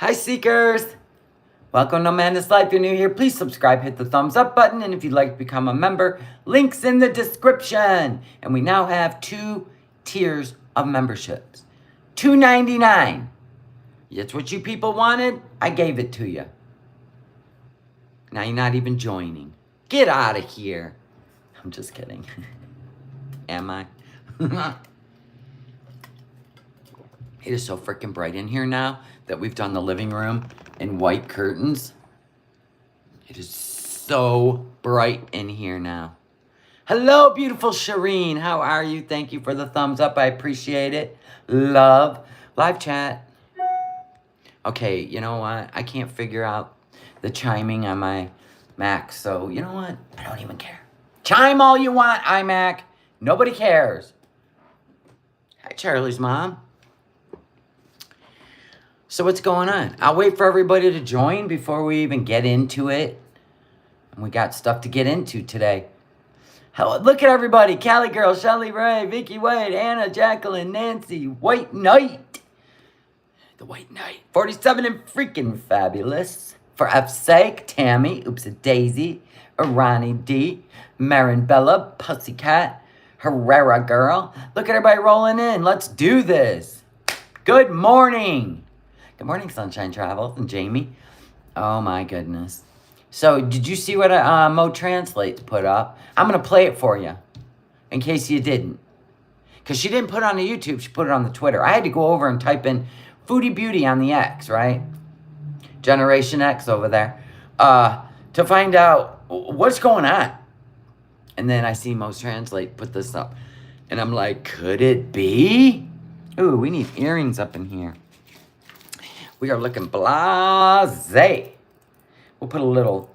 Hi, Seekers. Welcome to Madness Life. If you're new here, please subscribe, hit the thumbs up button, and if you'd like to become a member, links in the description. And we now have 2 tiers of memberships. $2.99. That's what you people wanted. I gave it to you. Now you're not even joining. Get out of here. I'm just kidding. Am I? It is so freaking bright in here now that we've done the living room in white curtains. It is so bright in here now. Hello, beautiful Shireen. How are you? Thank you for the thumbs up. I appreciate it. Love. Live chat. Okay, you know what? I can't figure out the chiming on my Mac, so you know what? I don't even care. Chime all you want, iMac. Nobody cares. Hi, Charlie's mom. So what's going on? I'll wait for everybody to join before we even get into it. And we got stuff to get into today. Look at everybody. Callie Girl, Shelly Ray, Vicky White, Anna, Jacqueline, Nancy, White Knight. The White Knight. 47 and freaking fabulous. For F's sake, Tammy, Oops a Daisy, Irani D, Marin Bella, Pussycat, Herrera Girl. Look at everybody rolling in. Let's do this. Good morning. Good morning, Sunshine Travels and Jamie. Oh my goodness. So did you see what Mo Translates put up? I'm going to play it for you in case you didn't. Because she didn't put it on the YouTube, she put it on the Twitter. I had to go over and type in Foodie Beauty on the X, right? Generation X over there. To find out what's going on. And then I see Mo Translate put this up. And I'm like, could it be? Ooh, we need earrings up in here. We are looking blasé. We'll put a little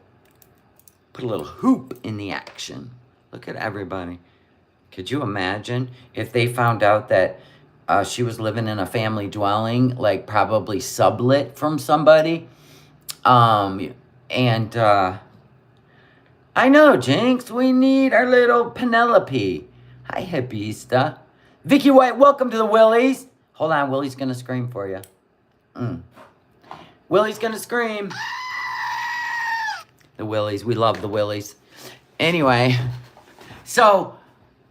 hoop in the action. Look at everybody. Could you imagine if they found out that she was living in a family dwelling, like probably sublet from somebody? I know, Jinx, we need our little Penelope. Hi, Hippista. Vicky White, welcome to the Willies. Hold on, Willie's gonna scream for you. Willie's gonna scream. The Willies, we love the Willies. Anyway, so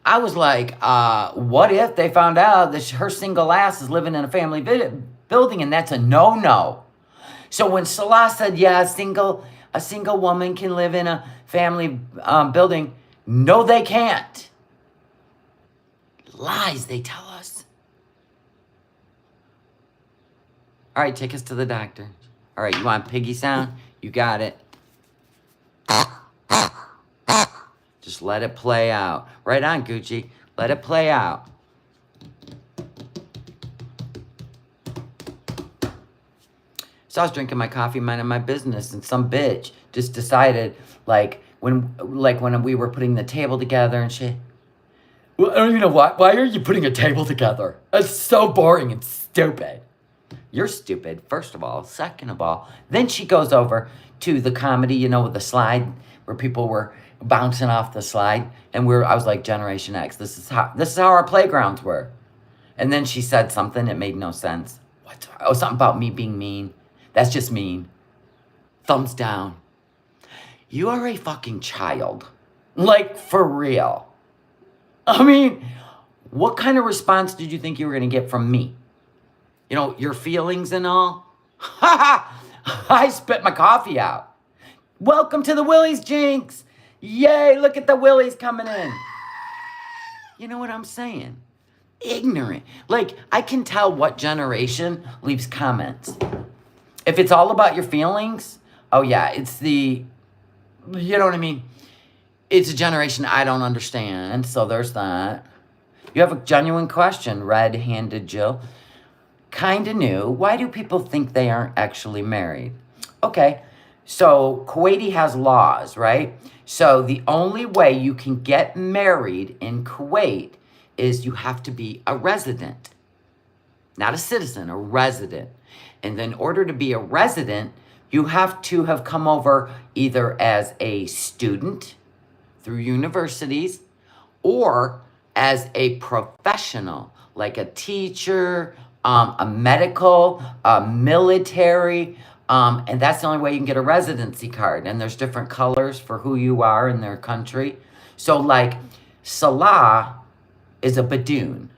I was like, what if they found out that her single ass is living in a family building, and that's a no-no. So when Salah said, yeah, a single woman can live in a family building, no, they can't. Lies they tell us. All right, take us to the doctor. All right, you want piggy sound? You got it. Just let it play out. Right on, Gucci. Let it play out. So I was drinking my coffee, minding my business, and some bitch just decided, when we were putting the table together and shit. Well, I don't even know why. Why are you putting a table together? That's so boring and stupid. You're stupid, first of all. Second of all, then she goes over to the comedy, with the slide where people were bouncing off the slide, and I was like, Generation X. This is how our playgrounds were. And then she said something that made no sense. What? Oh, something about me being mean. That's just mean. Thumbs down. You are a fucking child. Like, for real. I mean, what kind of response did you think you were going to get from me? Your feelings and all? Ha ha! I spit my coffee out. Welcome to the Willies, Jinx. Yay, look at the Willies coming in. You know what I'm saying? Ignorant. Like, I can tell what generation leaves comments. If it's all about your feelings, oh yeah, it's you know what I mean? It's a generation I don't understand, so there's that. You have a genuine question, red-handed Jill. Kinda new. Why do people think they aren't actually married? Okay, so Kuwaiti has laws, right? So the only way you can get married in Kuwait is you have to be a resident. Not a citizen, a resident. And then in order to be a resident, you have to have come over either as a student through universities or as a professional, like a teacher, a medical, a military, and that's the only way you can get a residency card. And there's different colors for who you are in their country. So like Salah is a Badoon,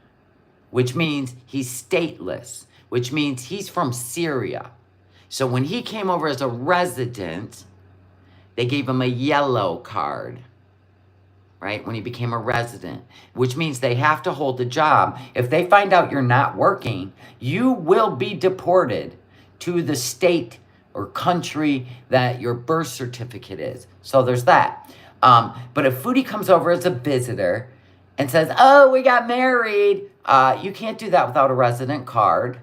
which means he's stateless, which means he's from Syria. So when he came over as a resident, they gave him a yellow card, right? When he became a resident, which means they have to hold the job. If they find out you're not working, you will be deported to the state or country that your birth certificate is. So there's that. But if Foodie comes over as a visitor and says, oh, we got married, you can't do that without a resident card.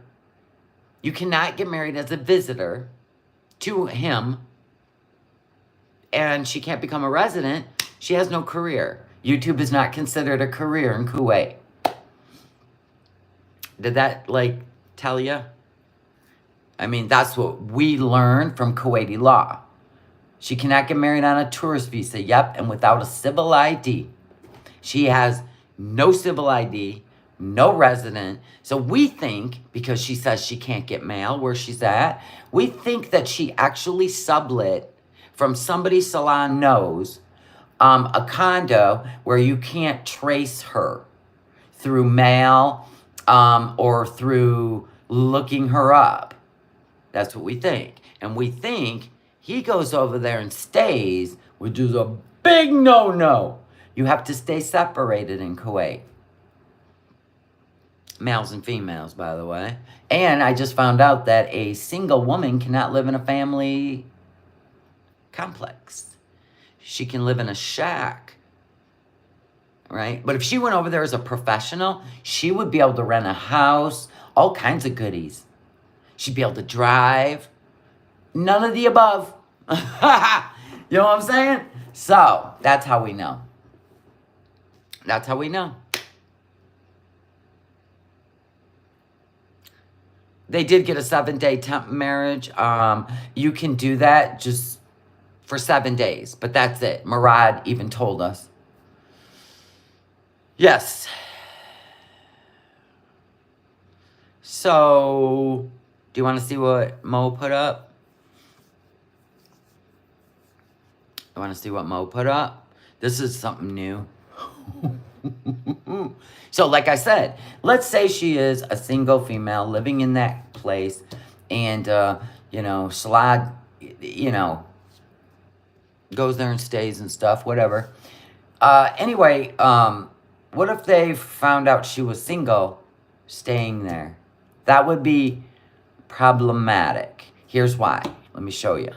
You cannot get married as a visitor to him. And she can't become a resident. She has no career. YouTube is not considered a career in Kuwait. Did that, like, tell you? I mean, that's what we learned from Kuwaiti law. She cannot get married on a tourist visa. Yep, and without a civil ID. She has no civil ID, no resident. So we think, because she says she can't get mail where she's at, we think that she actually sublet from somebody Salah knows a condo where you can't trace her through mail or through looking her up. That's what we think. And we think he goes over there and stays, which is a big no-no. You have to stay separated in Kuwait. Males and females, by the way. And I just found out that a single woman cannot live in a family complex. She can live in a shack, right? But if she went over there as a professional, she would be able to rent a house, all kinds of goodies. She'd be able to drive. None of the above. You know what I'm saying? So, that's how we know. That's how we know. They did get a 7-day temp marriage. You can do that just for 7 days, but that's it. Murad even told us. Yes. So, do you want to see what Mo put up? I want to see what Mo put up. This is something new. So, like I said, let's say she is a single female living in that place, and, you know, Salad, you know, goes there and stays and stuff, whatever. Anyway, what if they found out she was single, staying there? That would be problematic. Here's why. Let me show you.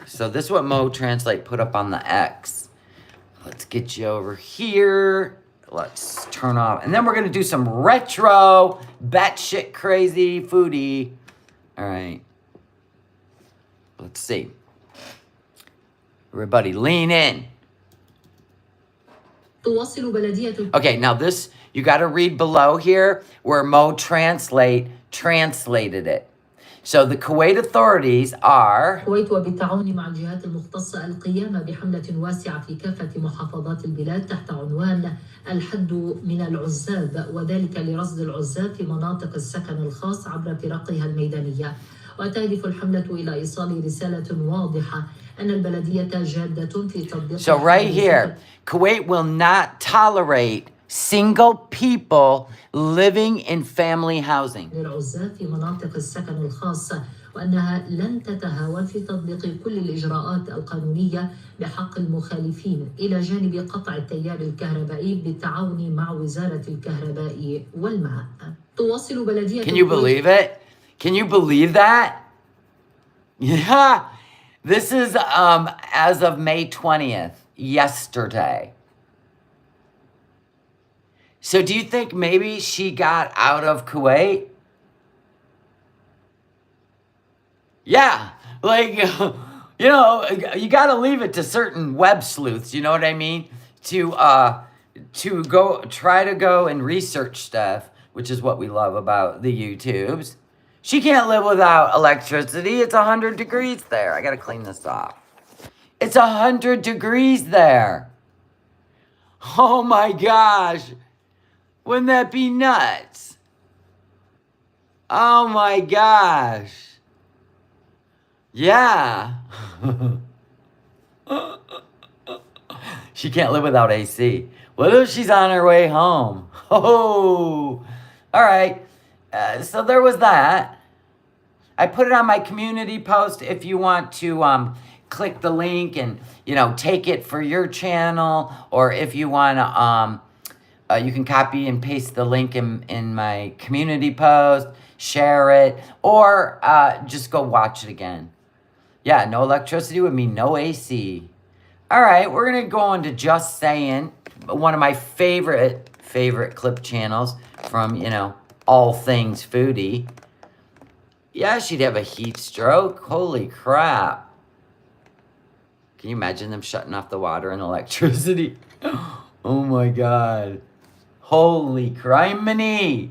So this is what Mo Translate put up on the X. Let's get you over here. Let's turn off. And then we're going to do some retro, batshit crazy foodie. All right. Let's see. Everybody lean in. Okay, now this, you got to read below here where Mo translated it. So the Kuwait authorities are الكويت وبالتعاون مع الجهات المختصة القيام بحملة واسعة في كافة محافظات البلاد تحت عنوان الحد من العزاب، وذلك لرصد العزاب في مناطق السكن الخاص عبر فرقها الميدانية. وتهدف الحملة إلى إيصال رسالة واضحة أن البلدية جادة في تطبيق. So right here, Kuwait will not tolerate single people living in family housing. للعزاب في مناطق السكن الخاصة، وأنها لن تتهاون في تطبيق كل الإجراءات القانونية بحق المخالفين، إلى جانب قطع التيار الكهربائي بالتعاون مع وزارة الكهرباء والماء. تواصل بلدية. Can you believe it? Can you believe that? Yeah. This is as of May 20th, yesterday. So do you think maybe she got out of Kuwait? Yeah, like, you know, you got to leave it to certain web sleuths, you know what I mean? To try to go and research stuff, which is what we love about the YouTubes. She can't live without electricity. It's 100 degrees there. I got to clean this off. It's 100 degrees there. Oh my gosh. Wouldn't that be nuts? Oh my gosh. Yeah. She can't live without AC. What if she's on her way home? Oh, all right. So there was that. I put it on my community post if you want to click the link and, take it for your channel, or if you want to, you can copy and paste the link in my community post, share it, or just go watch it again. Yeah, no electricity would mean no AC. All right, we're going to go on to Just Saying, one of my favorite clip channels from, all things foodie. Yeah, she'd have a heat stroke. Holy crap. Can you imagine them shutting off the water and electricity? Oh my God. Holy criminy.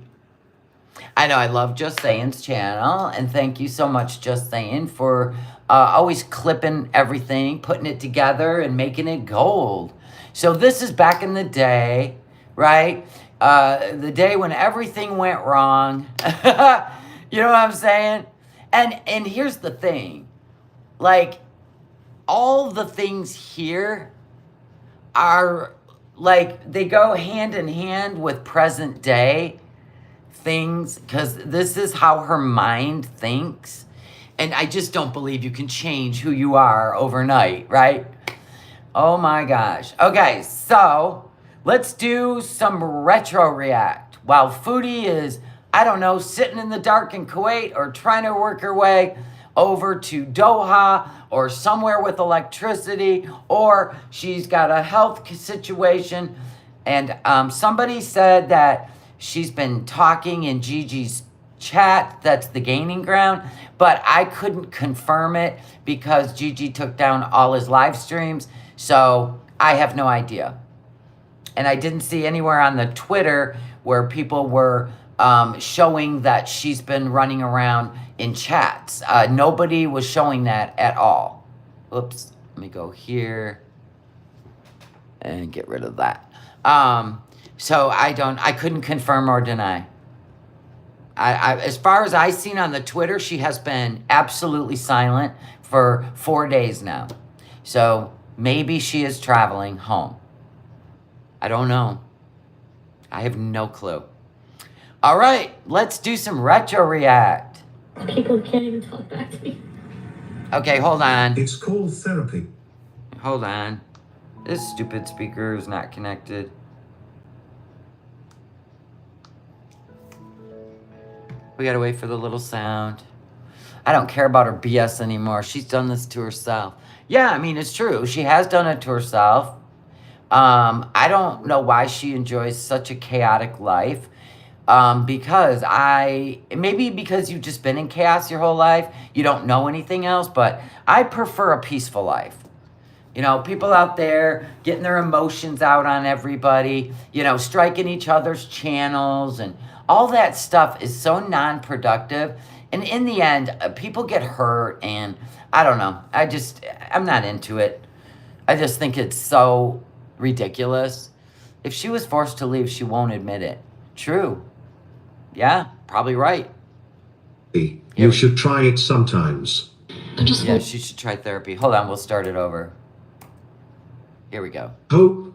I know, I love Just Saying's channel, and thank you so much, Just Saying, for always clipping everything, putting it together, and making it gold. So this is back in the day, right? The day when everything went wrong. You know what I'm saying? And here's the thing. Like, all the things here are, like, they go hand in hand with present day things, because this is how her mind thinks. And I just don't believe you can change who you are overnight, right? Oh my gosh. Okay, so let's do some retro react. While Foodie is, I don't know, sitting in the dark in Kuwait, or trying to work her way over to Doha, or somewhere with electricity, or she's got a health situation. And somebody said that she's been talking in Gigi's chat. That's the gaining ground. But I couldn't confirm it because Gigi took down all his live streams. So I have no idea. And I didn't see anywhere on the Twitter where people were showing that she's been running around in chats. Nobody was showing that at all. Oops. Let me go here and get rid of that. So I couldn't confirm or deny. As far as I've seen on the Twitter, she has been absolutely silent for 4 days now. So maybe she is traveling home. I don't know. I have no clue. All right, let's do some retro react. People can't even talk back to me. Okay, hold on. It's called therapy. Hold on. This stupid speaker is not connected. We gotta wait for the little sound. I don't care about her BS anymore. She's done this to herself. Yeah, I mean, it's true. She has done it to herself. I don't know why she enjoys such a chaotic life. Maybe because you've just been in chaos your whole life. You don't know anything else, but I prefer a peaceful life. People out there getting their emotions out on everybody, striking each other's channels, and all that stuff is so non-productive. And in the end, people get hurt, and I don't know. I'm not into it. I just think it's so ridiculous. If she was forced to leave, she won't admit it. True. Yeah, probably right. You should try it sometimes. Yeah, she should try therapy. Hold on, we'll start it over. Here we go. Hope.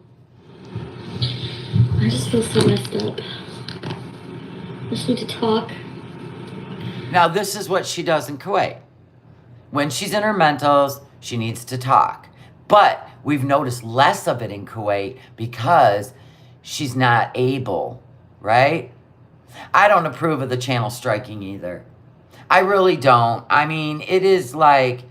I just feel so messed up. I just need to talk. Now, this is what she does in Kuwait. When she's in her mentals, she needs to talk. But we've noticed less of it in Kuwait because she's not able, right? I don't approve of the channel striking either. I really don't. I mean, it is like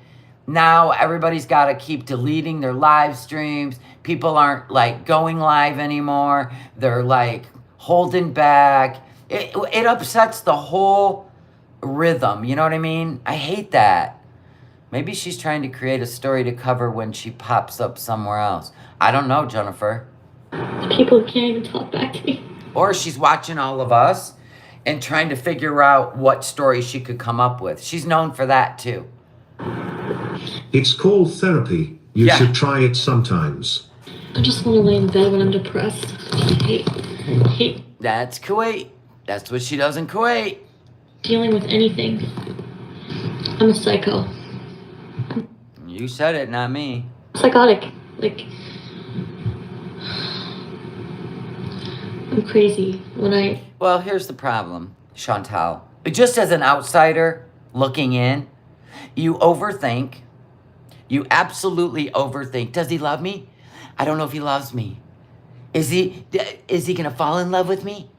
now everybody's got to keep deleting their live streams. People aren't like going live anymore. They're like holding back. It upsets the whole rhythm. You know what I mean? I hate that. Maybe she's trying to create a story to cover when she pops up somewhere else. I don't know, Jennifer. People can't even talk back to me. Or she's watching all of us and trying to figure out what story she could come up with. She's known for that too. It's called therapy. You should try it sometimes. I just want to lay in bed when I'm depressed. I hate. That's Kuwait. That's what she does in Kuwait. dealing with anything. I'm a psycho. You said it, not me. Psychotic. Like, I'm crazy when I... Well, here's the problem, Chantal. Just as an outsider looking in, you overthink. You absolutely overthink. Does he love me? I don't know if he loves me. Is he gonna fall in love with me?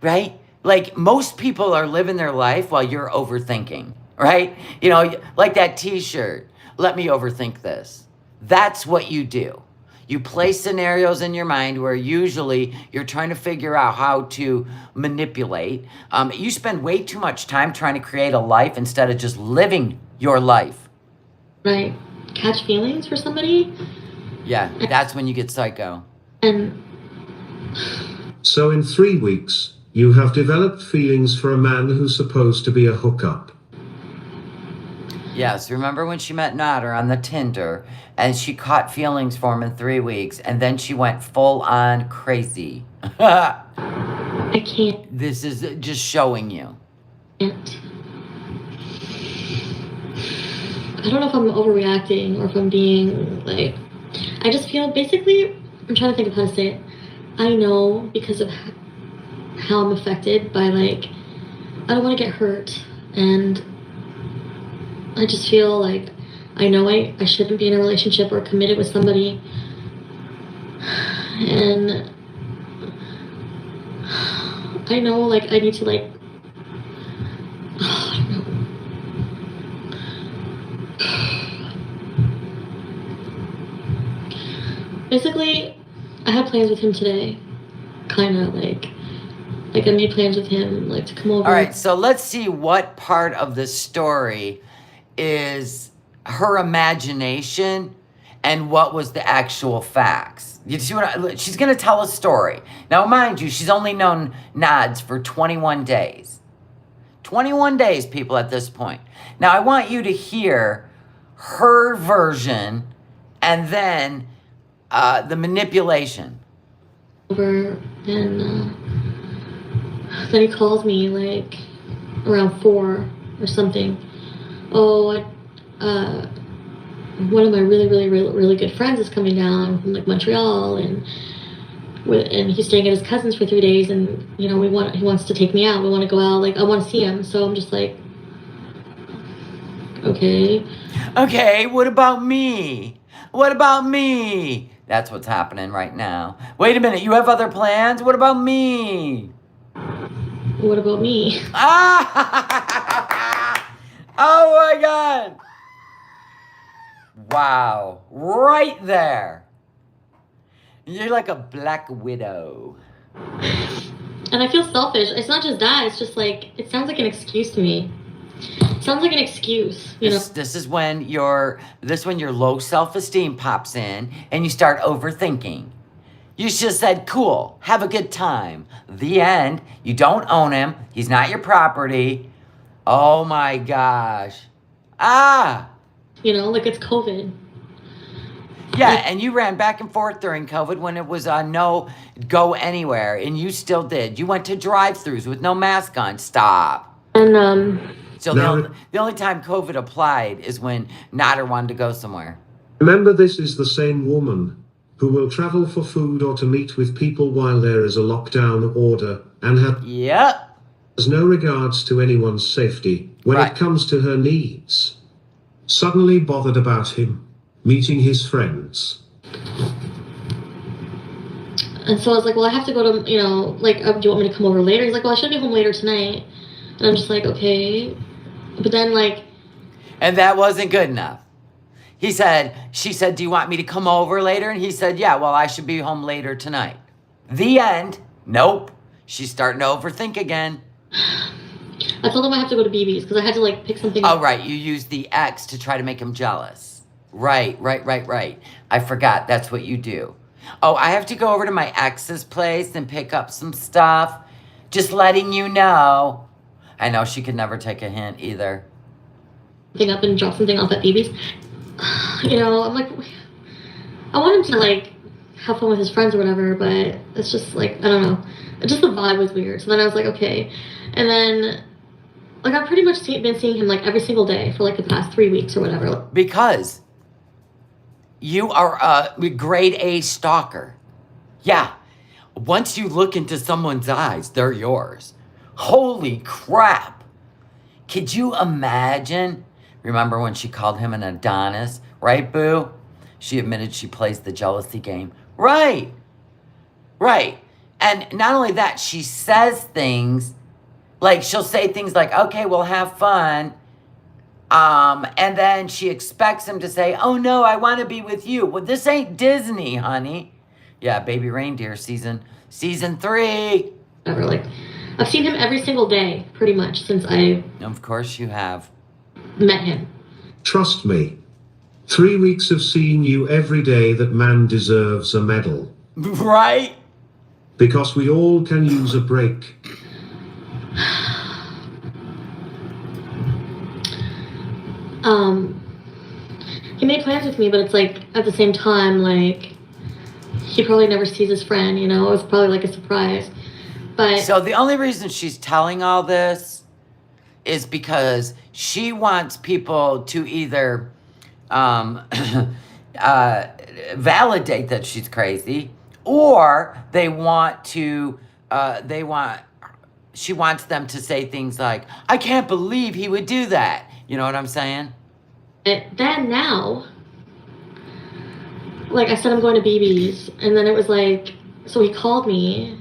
Right? Like, most people are living their life while you're overthinking, right? You know, like that t-shirt, let me overthink this. That's what you do. You play scenarios in your mind where usually you're trying to figure out how to manipulate. You spend way too much time trying to create a life instead of just living your life. When I catch feelings for somebody. Yeah, that's when you get psycho. And... So in 3 weeks, you have developed feelings for a man who's supposed to be a hookup. Yes, remember when she met Nader on the Tinder and she caught feelings for him in 3 weeks and then she went full on crazy. I can't. This is just showing you. I don't know if I'm overreacting or if I'm being like... I just feel basically... I'm trying to think of how to say it. I know because of how I'm affected by like... I don't want to get hurt. And... I just feel like I know I shouldn't be in a relationship or committed with somebody. And I know like I need to like, I don't know. Basically, I had plans with him today. Kind of like I made plans with him like to come over. All right, so let's see what part of the story is her imagination and what was the actual facts. You see what she's going to tell a story. Now, mind you, she's only known Nads for 21 days. 21 days, people, at this point. Now, I want you to hear her version and then the manipulation. Over and then he calls me like around 4 or something. Oh, one of my really good friends is coming down from like Montreal, and he's staying at his cousin's for 3 days, and you know he wants to take me out. We want to go out. Like I want to see him. So I'm just like, okay. Okay, what about me? What about me? That's what's happening right now. Wait a minute, you have other plans? What about me? What about me? Ah! Oh my God! Wow, right there. You're like a black widow. And I feel selfish. It's not just that. It's just like, it sounds like an excuse to me. It sounds like an excuse, you know. This is when your low self-esteem pops in and you start overthinking. You just said, cool, have a good time. The end. You don't own him. He's not your property. Oh my gosh. Ah! You know, like it's COVID. Yeah, and you ran back and forth during COVID when it was no go anywhere, and you still did. You went to drive-thrus with no mask on. Stop. And So the only time COVID applied is when Nader wanted to go somewhere. Remember, this is the same woman who will travel for food or to meet with people while there is a lockdown order and has no regards to anyone's safety when it comes to her needs. Suddenly bothered about him meeting his friends. And so I was like, well, I have to go to, you know, like, do you want me to come over later? He's like, well, I should be home later tonight. And I'm just like, okay. But then, like... And that wasn't good enough. She said, do you want me to come over later? And he said, yeah, well, I should be home later tonight. The end. Nope. She's starting to overthink again. I told him I have to go to BB's because I had to, like, pick something up. up. Oh, right. You used the X to try to make him jealous. Right. I forgot. That's what you do. Oh, I have to go over to my ex's place and pick up some stuff. Just letting you know. I know she could never take a hint either. Pick up and drop something off at BB's. You know, I'm like, I want him to, like, have fun with his friends or whatever, but it's just, like, I don't know. Just the vibe was weird. So then I was like, okay. And then Like, I've pretty much been seeing him, like, every single day for, like, the past 3 weeks or whatever. Because you are a grade A stalker. Yeah. Once you look into someone's eyes, they're yours. Holy crap. Could you imagine? Remember when she called him an Adonis? Right, boo? She admitted she plays the jealousy game. Right. Right. And not only that, she says things, like she'll say things like, okay, we'll have fun. And then she expects him to say, oh no, I want to be with you. Well, this ain't Disney, honey. Yeah, Baby Reindeer season 3. Whatever, like, I've seen him every single day, pretty much, since I... Of course you have. ...met him. Trust me. 3 weeks of seeing you every day, that man deserves a medal. Right? Because we all can use a break. He made plans with me, but it's like, at the same time, like, he probably never sees his friend, you know? It was probably like a surprise. But so the only reason she's telling all this is because she wants people to either validate that she's crazy, or she wants them to say things like, I can't believe he would do that. You know what I'm saying? then now, like, I said I'm going to BB's, and then it was like, so he called me,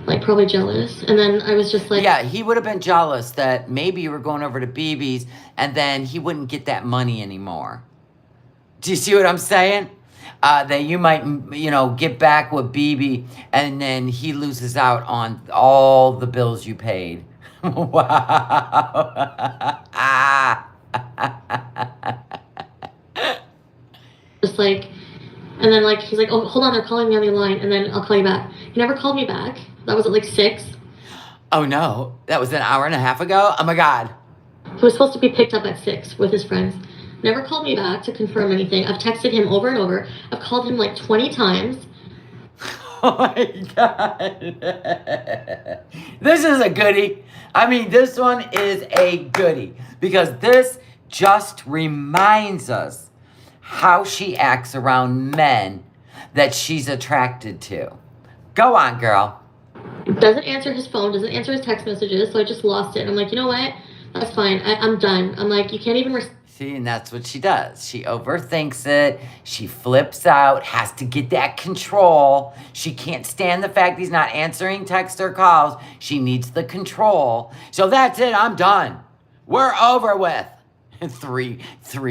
like, probably jealous, and then I was just like... Yeah, he would have been jealous that maybe you were going over to BB's, and then he wouldn't get that money anymore. Do you see what I'm saying? That you might, get back with BB, and then he loses out on all the bills you paid. Wow. Just like, and then, like, he's like, oh, hold on, they're calling me on the line, and then I'll call you back. He never called me back. That was at like 6. Oh no, that was an hour and a half ago? Oh my God. He was supposed to be picked up at 6 with his friends. Never called me back to confirm anything. I've texted him over and over. I've called him like 20 times. Oh my God. This is a goodie. I mean, this one is a goodie, because this just reminds us how she acts around men that she's attracted to. Go on, girl. Doesn't answer his phone, doesn't answer his text messages, so I just lost it. And I'm like, you know what? That's fine. I'm done. I'm like, you can't even... See, and that's what she does. She overthinks it. She flips out, has to get that control. She can't stand the fact he's not answering texts or calls. She needs the control. So that's it. I'm done. We're over with. three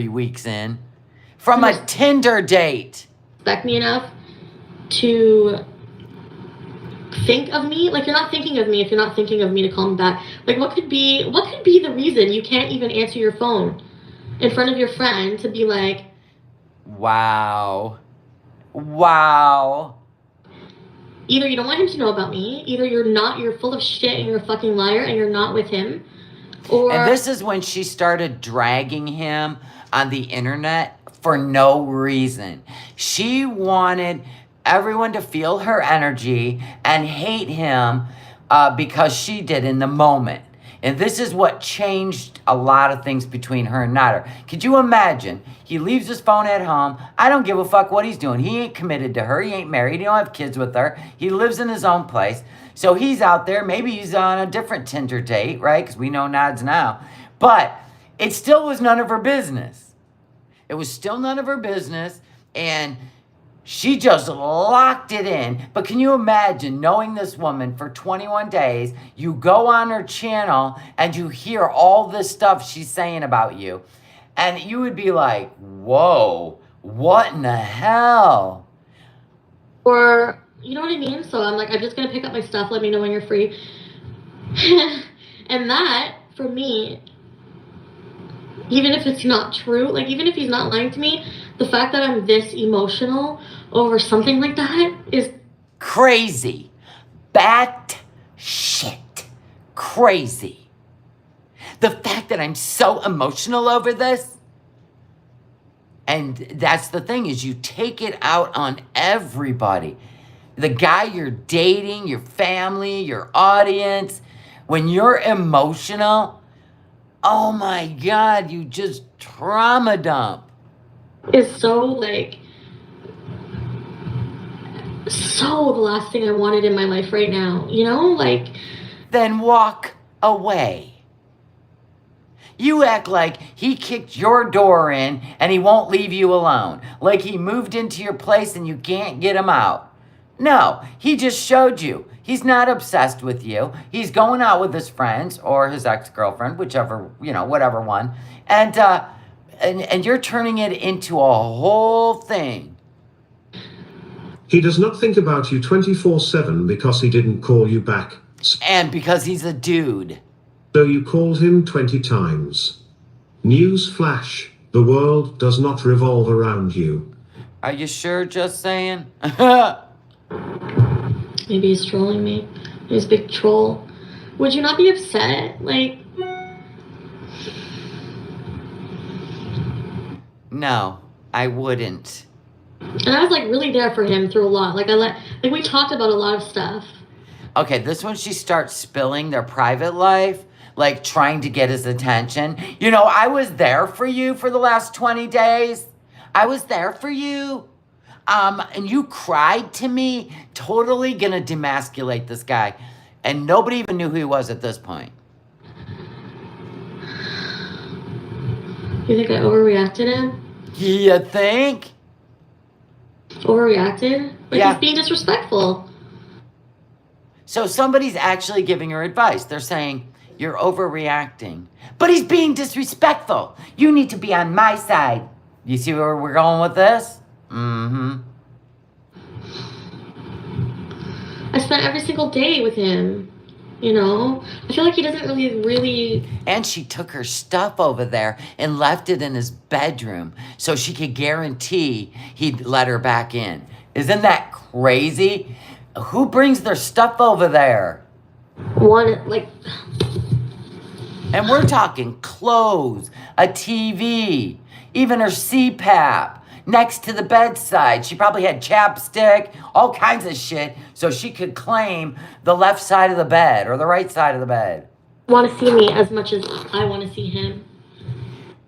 weeks in. From a Tinder date. Respect me enough to think of me. Like, you're not thinking of me if you're not thinking of me to call me back. Like, what could be the reason you can't even answer your phone in front of your friend to be like, wow. Either you don't want him to know about me, either you're full of shit and you're a fucking liar and you're not with him, or... And this is when she started dragging him on the internet for no reason. She wanted everyone to feel her energy and hate him because she did in the moment. And this is what changed a lot of things between her and Nader. Could you imagine? He leaves his phone at home. I don't give a fuck what he's doing. He ain't committed to her. He ain't married. He don't have kids with her. He lives in his own place. So he's out there. Maybe he's on a different Tinder date, right? Because we know Nads now. But it still was none of her business. It was still none of her business. And she just locked it in. But can you imagine knowing this woman for 21 days? You go on her channel and you hear all this stuff she's saying about you. And you would be like, whoa, what in the hell? Or, you know what I mean? So I'm like, I'm just going to pick up my stuff. Let me know when you're free. And that, for me, even if it's not true, like, even if he's not lying to me, the fact that I'm this emotional over something like that is... crazy. Bat shit. Crazy. The fact that I'm so emotional over this, and that's the thing, is you take it out on everybody. The guy you're dating, your family, your audience. When you're emotional, oh my God, you just trauma dump. It's so like so the last thing I wanted in my life right now, you know? Like, then walk away. You act like he kicked your door in and he won't leave you alone. Like he moved into your place and you can't get him out. No, he just showed you. He's not obsessed with you. He's going out with his friends or his ex-girlfriend, whichever, whatever one. And you're turning it into a whole thing. He does not think about you 24/7 because he didn't call you back. And because he's a dude. So you called him 20 times. News flash, the world does not revolve around you. Are you sure, just saying? maybe he's trolling me. He's a big troll. Would you not be upset? Like, no, I wouldn't. and I was like really there for him through a lot. Like we talked about a lot of stuff. Okay, this one she starts spilling their private life, like trying to get his attention. I was there for you for the last 20 days. I was there for you. And you cried to me. Totally gonna demasculate this guy. And nobody even knew who he was at this point. You think I overreacted him? You think? Overreacted? Like, Yeah. he's being disrespectful. So somebody's actually giving her advice. They're saying, you're overreacting. But he's being disrespectful. You need to be on my side. You see where we're going with this? Mm-hmm. I spent every single day with him. I feel like he doesn't really... And she took her stuff over there and left it in his bedroom so she could guarantee he'd let her back in. Isn't that crazy? Who brings their stuff over there? And we're talking clothes, a TV, even her CPAP next to the bedside. She probably had chapstick, all kinds of shit, so she could claim the left side of the bed or the right side of the bed. Want to see me as much as I want to see him.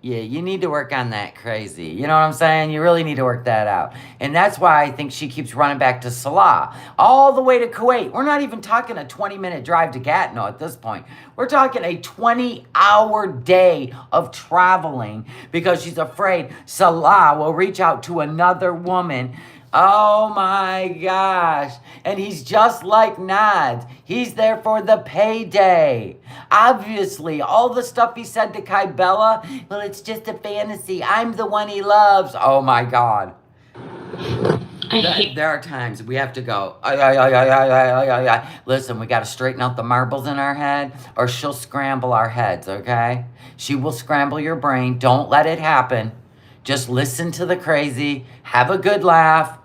Yeah, you need to work on that crazy. You know what I'm saying? You really need to work that out. And that's why I think she keeps running back to Salah. All the way to Kuwait. We're not even talking a 20-minute drive to Gatineau at this point. We're talking a 20-hour day of traveling because she's afraid Salah will reach out to another woman. Oh my gosh. And he's just like Nader. He's there for the payday. Obviously, all the stuff he said to Kybella, well, it's just a fantasy. I'm the one he loves. Oh my God. There are times we have to go, listen, we got to straighten out the marbles in our head or she'll scramble our heads, okay? She will scramble your brain. Don't let it happen. Just listen to the crazy. Have a good laugh.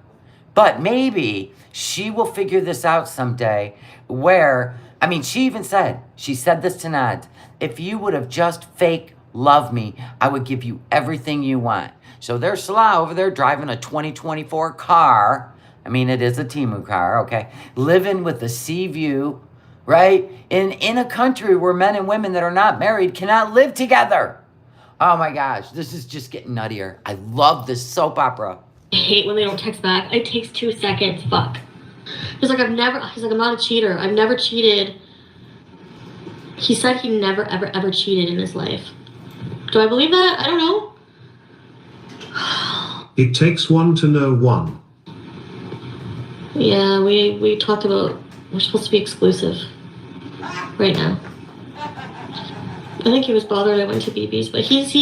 But maybe she will figure this out someday where, she even said, she said this to Nader, if you would have just fake loved me, I would give you everything you want. So there's Salah over there driving a 2024 car. It is a Temu car, okay? Living with the sea view, right? In a country where men and women that are not married cannot live together. Oh my gosh, this is just getting nuttier. I love this soap opera. I hate when they don't text back. It takes 2 seconds. Fuck. He's like, I'm not a cheater. I've never cheated. He said he never, ever, ever cheated in his life. Do I believe that? I don't know. It takes one to know one. Yeah, we talked about we're supposed to be exclusive right now. I think he was bothered I went to BB's, but he's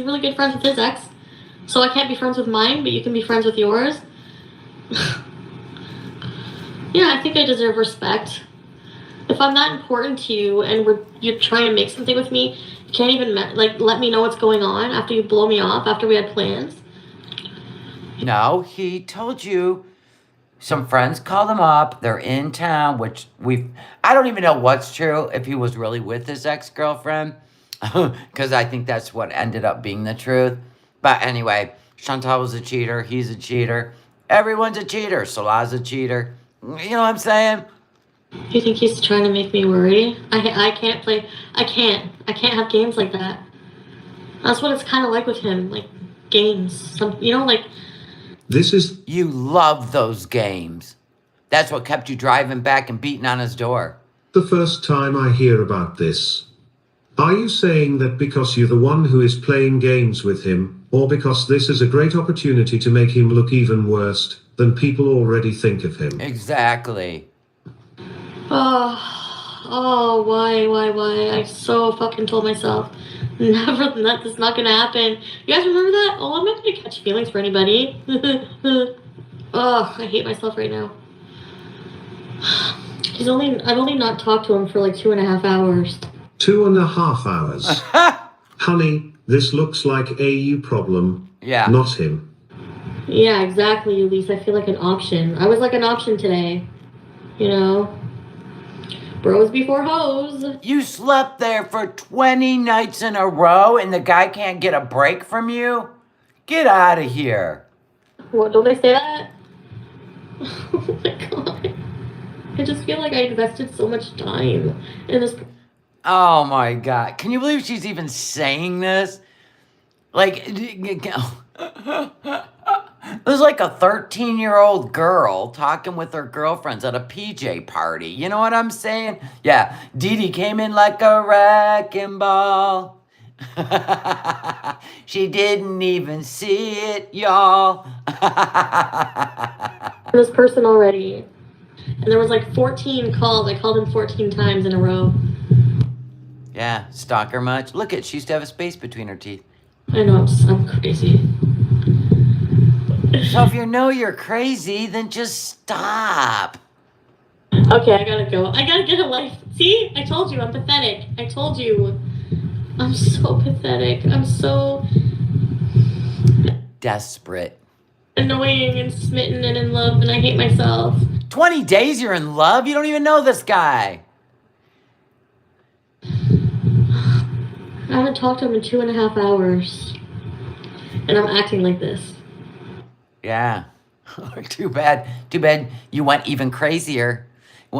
really good friends with his ex. So I can't be friends with mine, but you can be friends with yours. Yeah, I think I deserve respect. If I'm that important to you and you're trying to make something with me, you can't even let me know what's going on after you blow me off, after we had plans. No, he told you. Some friends called him up. They're in town, which I don't even know what's true, if he was really with his ex-girlfriend. Because I think that's what ended up being the truth. But anyway, Chantal was a cheater. He's a cheater. Everyone's a cheater. Salah's a cheater. You know what I'm saying? You think he's trying to make me worry? I can't play. I can't have games like that. That's what it's kind of like with him, like games. Like. This is. You love those games. That's what kept you driving back and beating on his door. The first time I hear about this. Are you saying that because you're the one who is playing games with him, or because this is a great opportunity to make him look even worse than people already think of him? Exactly. Why? I so fucking told myself, never, that's not gonna happen. You guys remember that? Oh, I'm not gonna catch feelings for anybody. I hate myself right now. I've only not talked to him for like 2.5 hours. 2.5 hours. Honey, this looks like a you problem. Yeah. Not him. Yeah, exactly, Elise. I feel like an option. I was like an option today. Bros before hoes. You slept there for 20 nights in a row and the guy can't get a break from you? Get out of here. What, don't they say that? Oh my god. I just feel like I invested so much time in this. Oh my god. Can you believe she's even saying this? Like, it was like a 13-year-old girl talking with her girlfriends at a PJ party. You know what I'm saying? Yeah, Dee came in like a wrecking ball. She didn't even see it, y'all. This person already. And there was like 14 calls. I called him 14 times in a row. Yeah, stalk her much? Look at, she used to have a space between her teeth. I know, I'm crazy. So if you know you're crazy, then just stop. Okay, I gotta go. I gotta get a life. See? I told you, I'm pathetic. I told you. I'm so pathetic. I'm so desperate. Annoying and smitten and in love, and I hate myself. 20 days you're in love? You don't even know this guy. I haven't talked to him in 2.5 hours. And I'm acting like this. Yeah. Too bad you went even crazier.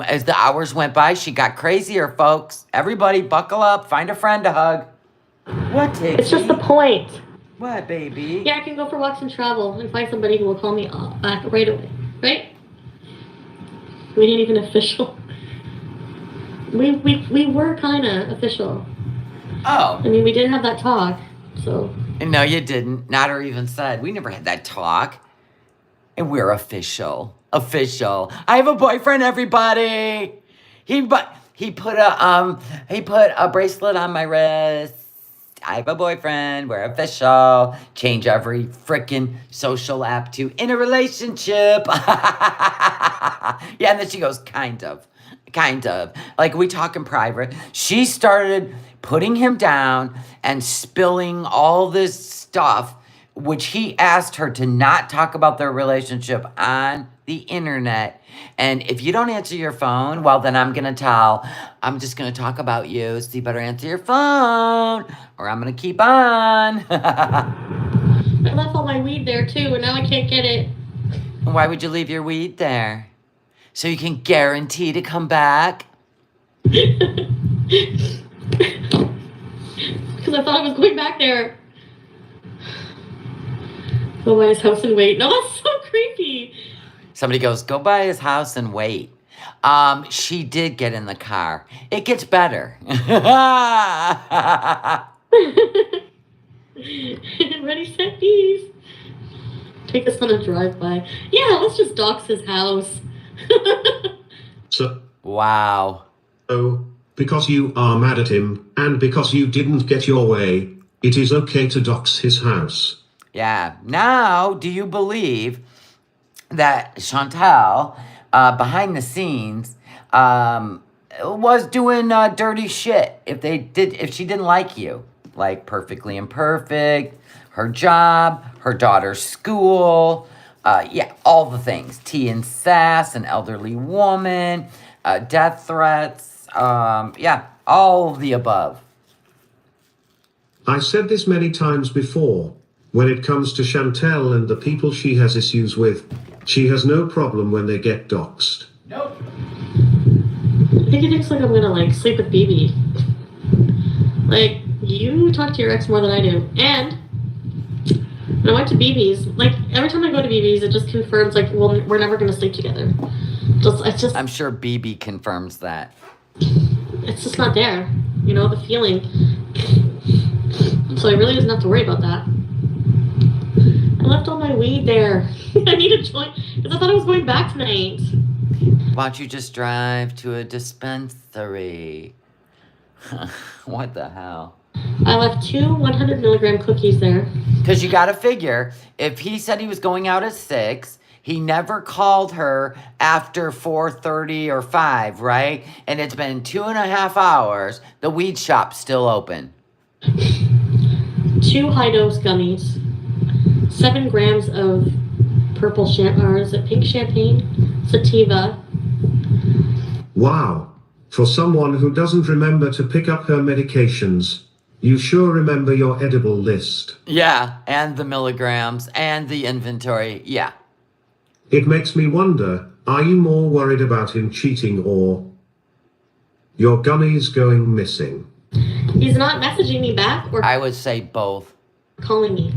As the hours went by, she got crazier, folks. Everybody buckle up. Find a friend to hug. What, Tiggy? It's just the point. What, baby? Yeah, I can go for walks and travel and find somebody who will call me back right away. Right? We ain't even official. We were kind of official. Oh. I mean, we did have that talk, so. No, you didn't. Nader even said, we never had that talk. And we're official. Official. I have a boyfriend, everybody. He put a bracelet on my wrist. I have a boyfriend. We're official. Change every freaking social app to in a relationship. Yeah, and then she goes, kind of. Like, we talk in private. She started putting him down and spilling all this stuff, which he asked her to not talk about their relationship on the internet. And if you don't answer your phone, well, then I'm going to I'm just going to talk about you. So you better answer your phone or I'm going to keep on. I left all my weed there too, and now I can't get it. Why would you leave your weed there? So you can guarantee to come back? Because I thought I was going back there. Go by his house and wait. No, that's so creepy. Somebody goes, go by his house and wait. She did get in the car. It gets better. Ready, set, peace. Take us on a drive-by. Yeah, let's just dox his house. So. Wow. Oh, because you are mad at him, and because you didn't get your way, it is okay to dox his house. Yeah. Now, do you believe that Chantal, behind the scenes, was doing dirty shit if she didn't like you? Like Perfectly Imperfect, her job, her daughter's school, yeah, all the things. Tea and sass, an elderly woman, death threats, yeah, all of the above. I said this many times before. When it comes to Chantal and the people she has issues with, she has no problem when they get doxed. Nope. I think he thinks like I'm gonna like sleep with BB. Like, you talk to your ex more than I do. And when I went to BB's, like every time I go to BB's, it just confirms like, well, we're never gonna sleep together. It's just. I'm sure BB confirms that. It's just not there, you know, the feeling. So I really doesn't have to worry about that. I left all my weed there. I need a joint because I thought I was going back tonight. Why don't you just drive to a dispensary? What the hell? I left 2 100 milligram cookies there. Because you got to figure, if he said he was going out at 6, he never called her after 4:30 or 5, right? And it's been 2.5 hours. The weed shop's still open. 2 high-dose gummies. 7 grams of purple or is it pink champagne? Sativa. Wow. For someone who doesn't remember to pick up her medications, you sure remember your edible list. Yeah, and the milligrams and the inventory. Yeah. It makes me wonder, are you more worried about him cheating or your gummies going missing? He's not messaging me back or I would say both. Calling me.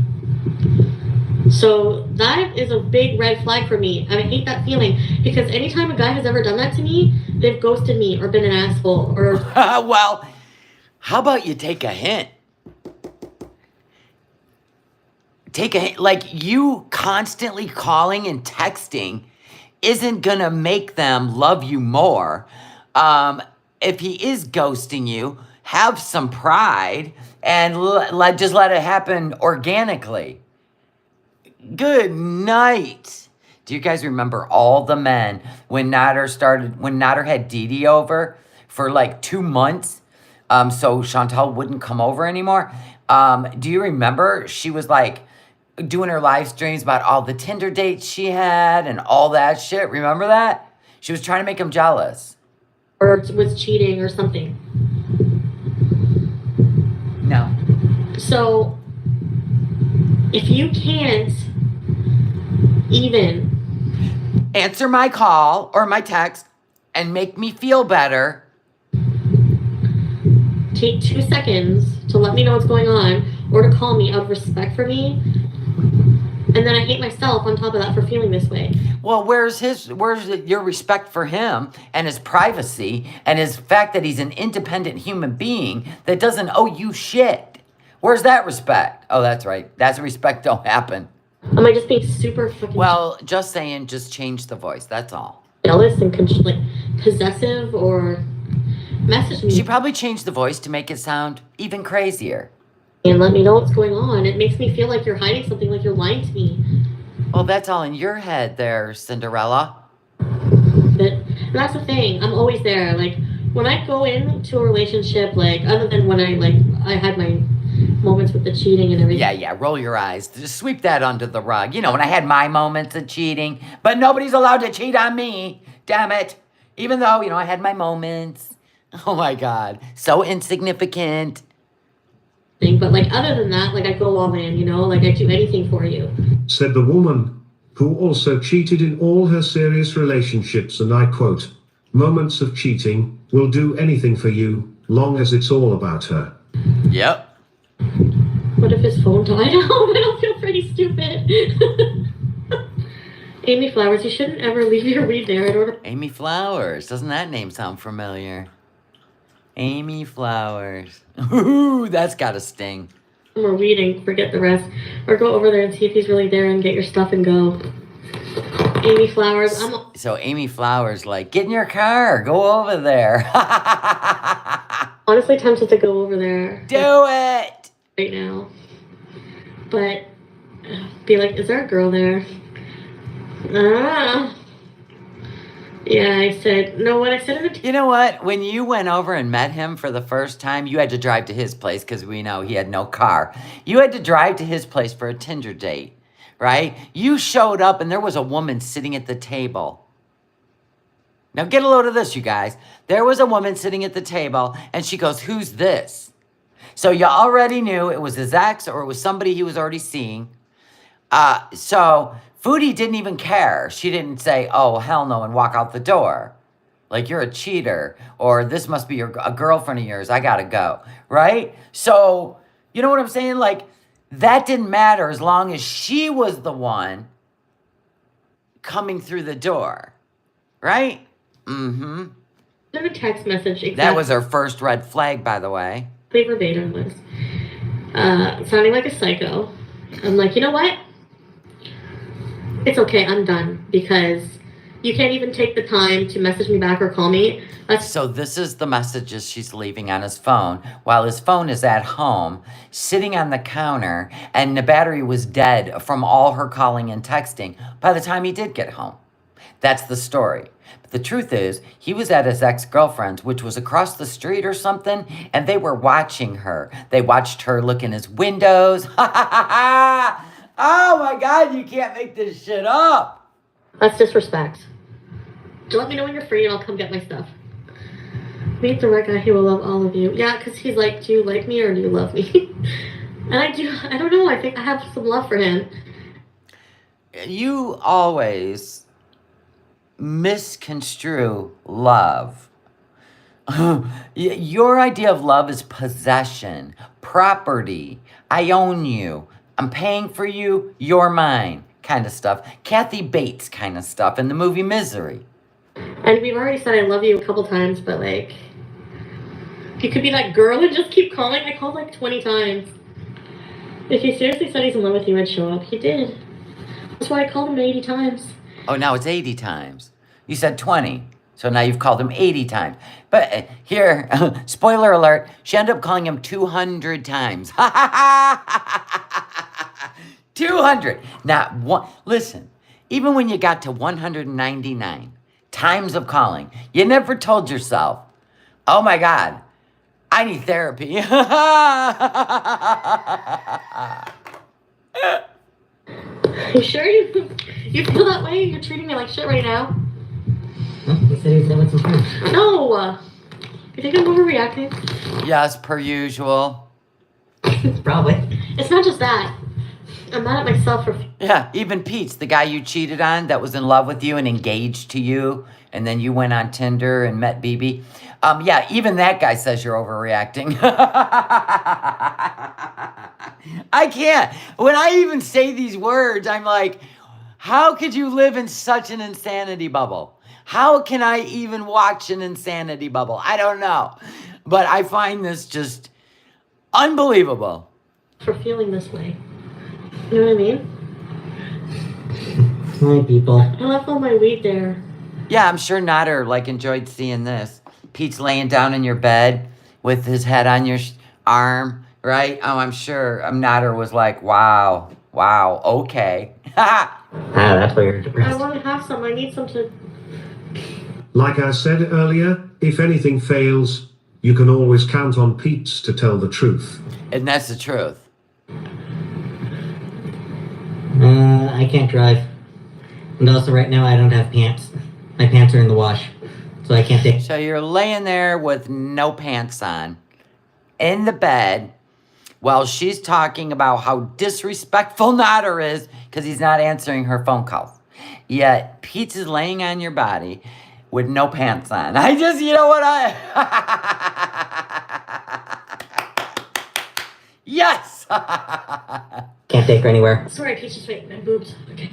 So that is a big red flag for me. I hate that feeling because anytime a guy has ever done that to me, they've ghosted me or been an asshole or. Well, how about you take a hint? Take a hint. Like, you constantly calling and texting isn't gonna make them love you more. If he is ghosting you, have some pride and just let it happen organically. Good night. Do you guys remember all the men when Nader had Didi over for like 2 months? So Chantal wouldn't come over anymore. Do you remember she was like doing her live streams about all the Tinder dates she had and all that shit? Remember that? She was trying to make him jealous. Or was cheating or something. No. So if you can't even answer my call or my text and make me feel better, take 2 seconds to let me know what's going on or to call me out of respect for me, and then I hate myself on top of that for feeling this way. Well, where's your respect for him and his privacy and his fact that he's an independent human being that doesn't owe you shit? Where's that respect? Oh, that's right. That's respect don't happen. Am I just being super fucking... Well, just saying, just change the voice. That's all. Jealous and like possessive or message me. She probably changed the voice to make it sound even crazier. And let me know what's going on. It makes me feel like you're hiding something, like you're lying to me. Well, that's all in your head there, Cinderella. But that's the thing. I'm always there. Like, when I go into a relationship, like, other than when I had my moments with the cheating and everything. Yeah, roll your eyes. Just sweep that under the rug. You know, when I had my moments of cheating, but nobody's allowed to cheat on me. Damn it. Even though, I had my moments. Oh my God. So insignificant. But like, other than that, like, I go all in, like, I do anything for you. Said the woman, who also cheated in all her serious relationships, and I quote, "Moments of cheating will do anything for you, long as it's all about her." Yep. What if his phone died out? I don't feel pretty stupid. Amy Flowers, you shouldn't ever leave your weed there in order. Amy Flowers. Doesn't that name sound familiar? Amy Flowers. Ooh, that's got a sting. We're weeding, forget the rest. Or go over there and see if he's really there and get your stuff and go. Amy Flowers. So Amy Flowers, like, get in your car, go over there. Honestly tempted to go over there. Do it! Right now. But, be like, is there a girl there? Yeah, I said, no, what I said in the... You know what? When you went over and met him for the first time, you had to drive to his place because we know he had no car. You had to drive to his place for a Tinder date, right? You showed up and there was a woman sitting at the table. Now get a load of this, you guys. There was a woman sitting at the table and she goes, "Who's this?" So you already knew it was his ex or it was somebody he was already seeing. So Foodie didn't even care. She didn't say, "Oh, hell no," and walk out the door. Like, you're a cheater, or this must be a girlfriend of yours. I gotta go, right? So, you know what I'm saying? Like, that didn't matter as long as she was the one coming through the door, right? Mm-hmm. A text message. Exactly. That was her first red flag, by the way. Verbatim was sounding like a psycho. I'm like, you know what? It's okay. I'm done because you can't even take the time to message me back or call me. So this is the messages she's leaving on his phone while his phone is at home, sitting on the counter, and the battery was dead from all her calling and texting by the time he did get home. That's the story. But the truth is, he was at his ex-girlfriend's, which was across the street or something, and they were watching her. They watched her look in his windows. Oh my God, you can't make this shit up. That's disrespect. Let me know when you're free and I'll come get my stuff. Meet the right guy, he will love all of you. Yeah, because he's like, do you like me or do you love me? And I do. I don't know. I think I have some love for him. You always misconstrue love. Your idea of love is possession, property. I own you. I'm paying for you. You're mine kind of stuff. Kathy Bates kind of stuff in the movie Misery. And we've already said I love you a couple times, but like, you could be that girl and just keep calling. I called like 20 times. If he seriously said he's in love with you, I'd show up. He did. That's why I called him 80 times. Oh, now it's 80 times. You said 20. So now you've called him 80 times. But here, spoiler alert, she ended up calling him 200 times. 200. Not one. Listen, even when you got to 199 times of calling, you never told yourself, oh my God, I need therapy. You sure you feel that way? You're treating me like shit right now? Huh? You said he's done with some food. No! You think I'm overreacting? Yes, per usual. Probably. It's not just that. I'm mad at myself for... Yeah, even Pete's, the guy you cheated on that was in love with you and engaged to you, and then you went on Tinder and met BB. Yeah, even that guy says you're overreacting. I can't. When I even say these words, I'm like, how could you live in such an insanity bubble? How can I even watch an insanity bubble? I don't know. But I find this just unbelievable. For feeling this way. You know what I mean? Hi, people. I left all my weed there. Yeah, I'm sure Nader enjoyed seeing this. Pete's laying down in your bed with his head on your arm, right? Oh, I'm sure Nader was like, wow, okay. That's why you're I depressed. want to have some. I need some to... Like I said earlier, if anything fails, you can always count on Pete's to tell the truth. And that's the truth. I can't drive. And also right now I don't have pants. My pants are in the wash. So I can't take... So you're laying there with no pants on, in the bed, while she's talking about how disrespectful Nader is because he's not answering her phone calls. Yet Pete is laying on your body with no pants on. I just, you know what Yes! Can't take her anywhere. Sorry, Peach, just wait. My boobs. Okay.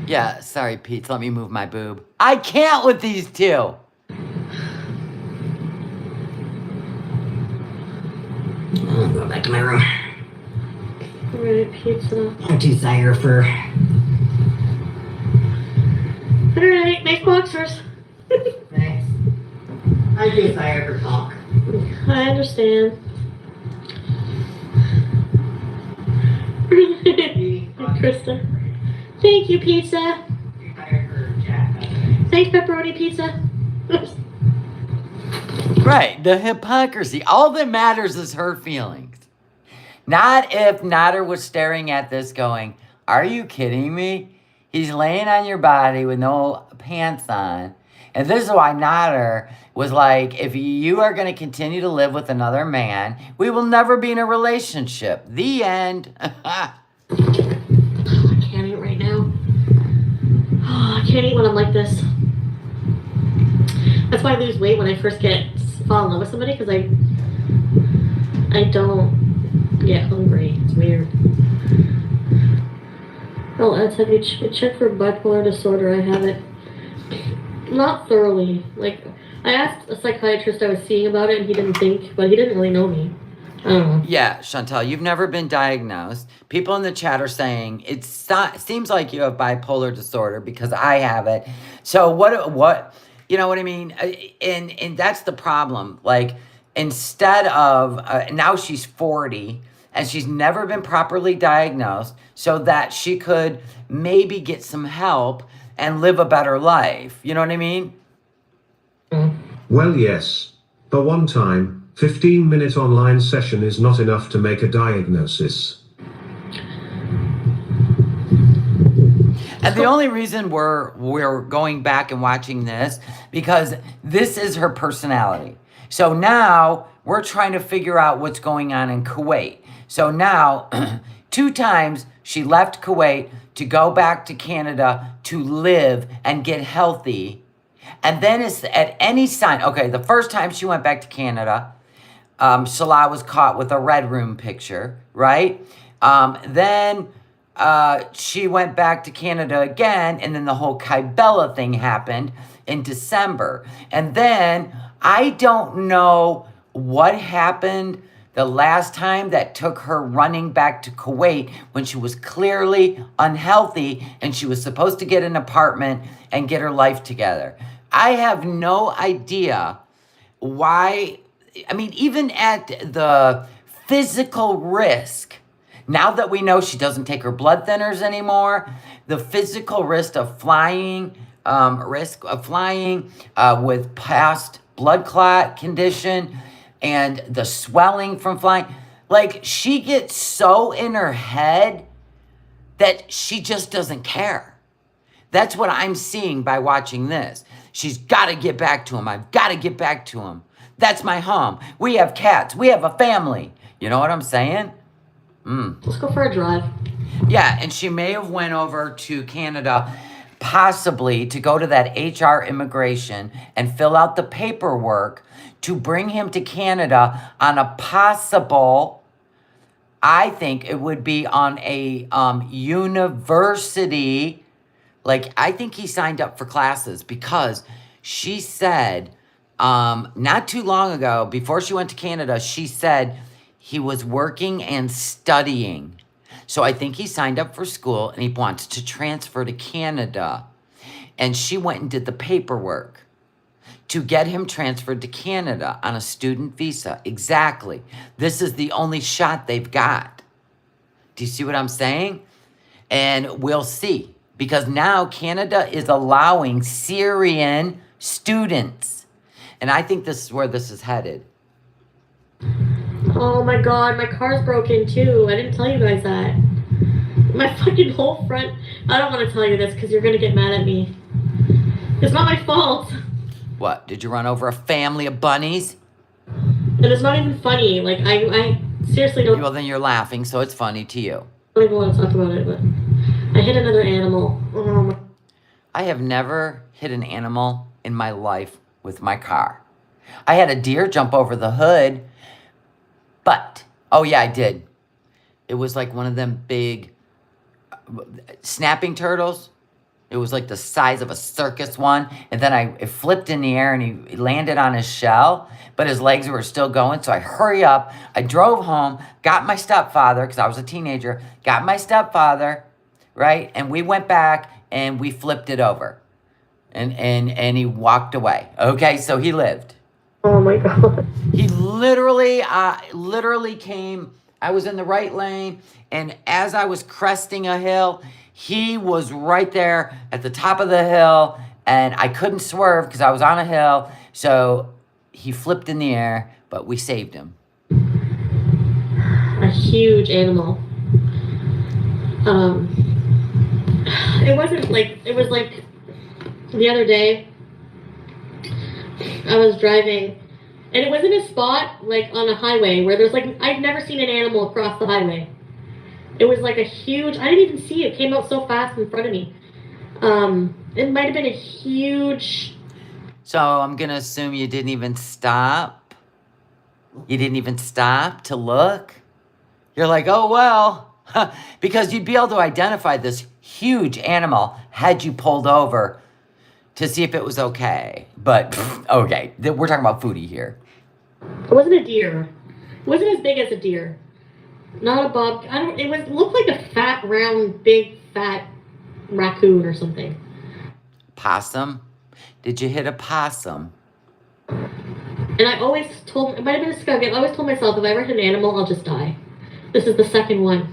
Yeah, sorry, Pete. Let me move my boob. I can't with these two. I'm going back to my room. Alright, pizza. I'm too tired for... Alright, nice boxers. Thanks. I'm too tired for talk. I understand. Krista. Thank you, pizza. Too tired for Jack. Thanks, pepperoni pizza. Right, the hypocrisy. All that matters is her feelings. Not if Nader was staring at this going, are you kidding me? He's laying on your body with no pants on. And this is why Nader was like, if you are going to continue to live with another man, we will never be in a relationship. The end. I can't eat right now. Oh, I can't eat when I'm like this. That's why I lose weight when I first fall in love with somebody, because I don't get hungry. It's weird. Oh, Ed, have you checked for bipolar disorder? I haven't. Not thoroughly. Like, I asked a psychiatrist I was seeing about it, and he didn't really know me. I don't know. Yeah, Chantal, you've never been diagnosed. People in the chat are saying it seems like you have bipolar disorder because I have it. So what, you know what I mean? And that's the problem. Like, instead of, now she's 40 and she's never been properly diagnosed so that she could maybe get some help and live a better life. You know what I mean? Well, yes. A one-time, 15-minute online session is not enough to make a diagnosis. And the only reason we're going back and watching this, because this is her personality. So now we're trying to figure out what's going on in Kuwait. So now 2 times she left Kuwait to go back to Canada to live and get healthy. And then it's at any sign. Okay, the first time she went back to Canada, Salah was caught with a red room picture, right? Then she went back to Canada again, and then the whole Kybella thing happened in December. And then I don't know what happened the last time that took her running back to Kuwait when she was clearly unhealthy and she was supposed to get an apartment and get her life together. I have no idea why. I mean, even at the physical risk, now that we know she doesn't take her blood thinners anymore, the physical risk of flying, with past blood clot condition and the swelling from flying, like, she gets so in her head that she just doesn't care. That's what I'm seeing by watching this. She's got to get back to him. I've got to get back to him. That's my home. We have cats. We have a family. You know what I'm saying? Let's go for a drive. Yeah, and she may have went over to Canada possibly to go to that HR immigration and fill out the paperwork to bring him to Canada on a possible, I think it would be on a university. Like, I think he signed up for classes because she said, not too long ago, before she went to Canada, she said he was working and studying. So I think he signed up for school and he wants to transfer to Canada. And she went and did the paperwork to get him transferred to Canada on a student visa. Exactly. This is the only shot they've got. Do you see what I'm saying? And we'll see. Because now Canada is allowing Syrian students. And I think this is where this is headed. Oh my god, my car's broken too. I didn't tell you guys that. My fucking whole front. I don't want to tell you this because you're going to get mad at me. It's not my fault. What? Did you run over a family of bunnies? And it's not even funny. Like, I seriously don't. Well, then you're laughing, so it's funny to you. I don't even want to talk about it, but I hit another animal. I have never hit an animal in my life with my car. I had a deer jump over the hood, but, oh yeah, I did. It was like one of them big snapping turtles. It was like the size of a circus one. And then it flipped in the air and he landed on his shell, but his legs were still going. So I hurry up. I drove home, got my stepfather, because I was a teenager, got my stepfather, right? And we went back and we flipped it over. And he walked away. Okay, so he lived. Oh my god. He literally came. I was in the right lane, and as I was cresting a hill, he was right there at the top of the hill, and I couldn't swerve because I was on a hill. So he flipped in the air, but we saved him. A huge animal. It was like the other day. I was driving, and it was in a spot like on a highway where there's like, I've never seen an animal cross the highway. It was like a huge, I didn't even see it. It came out so fast in front of me. It might have been a huge. So I'm going to assume you didn't even stop. You didn't even stop to look. You're like, oh, well, because you'd be able to identify this huge animal had you pulled over to see if it was okay. But, okay, we're talking about Foodie here. It wasn't a deer. It wasn't as big as a deer. Not a bob. It looked like a fat, round, big, fat raccoon or something. Possum? Did you hit a possum? And I always told, it might have been a skunk, I always told myself, if I ever hit an animal, I'll just die. This is the second one.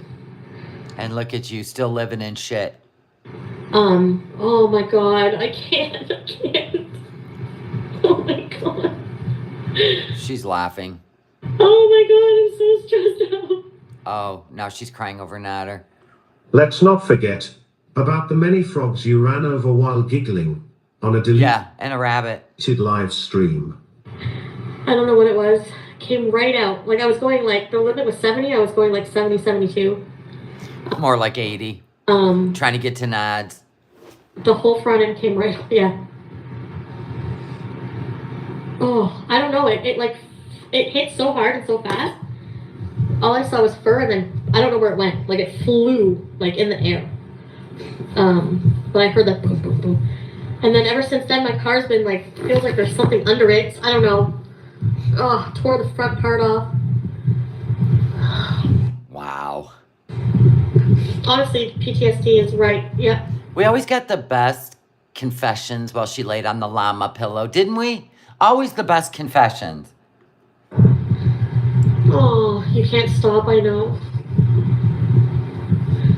And look at you, still living in shit. Oh my god, I can't. Oh my god. She's laughing. Oh my god, I'm so stressed out. Oh, now she's crying over Nader. Let's not forget about the many frogs you ran over while giggling on a deleted Yeah, and a rabbit. live stream. I don't know what it was. Came right out. Like I was going like, the limit was 70, I was going like 70, 72. More like 80. Trying to get to Nads. The whole front end came right up, yeah. Oh, I don't know, it hit so hard and so fast. All I saw was fur, and then I don't know where it went. Like it flew like in the air. But I heard that boom, boom, boom. And then ever since then, my car's been like, feels like there's something under it. I don't know. Oh, tore the front part off. Wow. Honestly, PTSD is right. Yeah. We always got the best confessions while she laid on the llama pillow, didn't we? Always the best confessions. Oh, you can't stop, I know.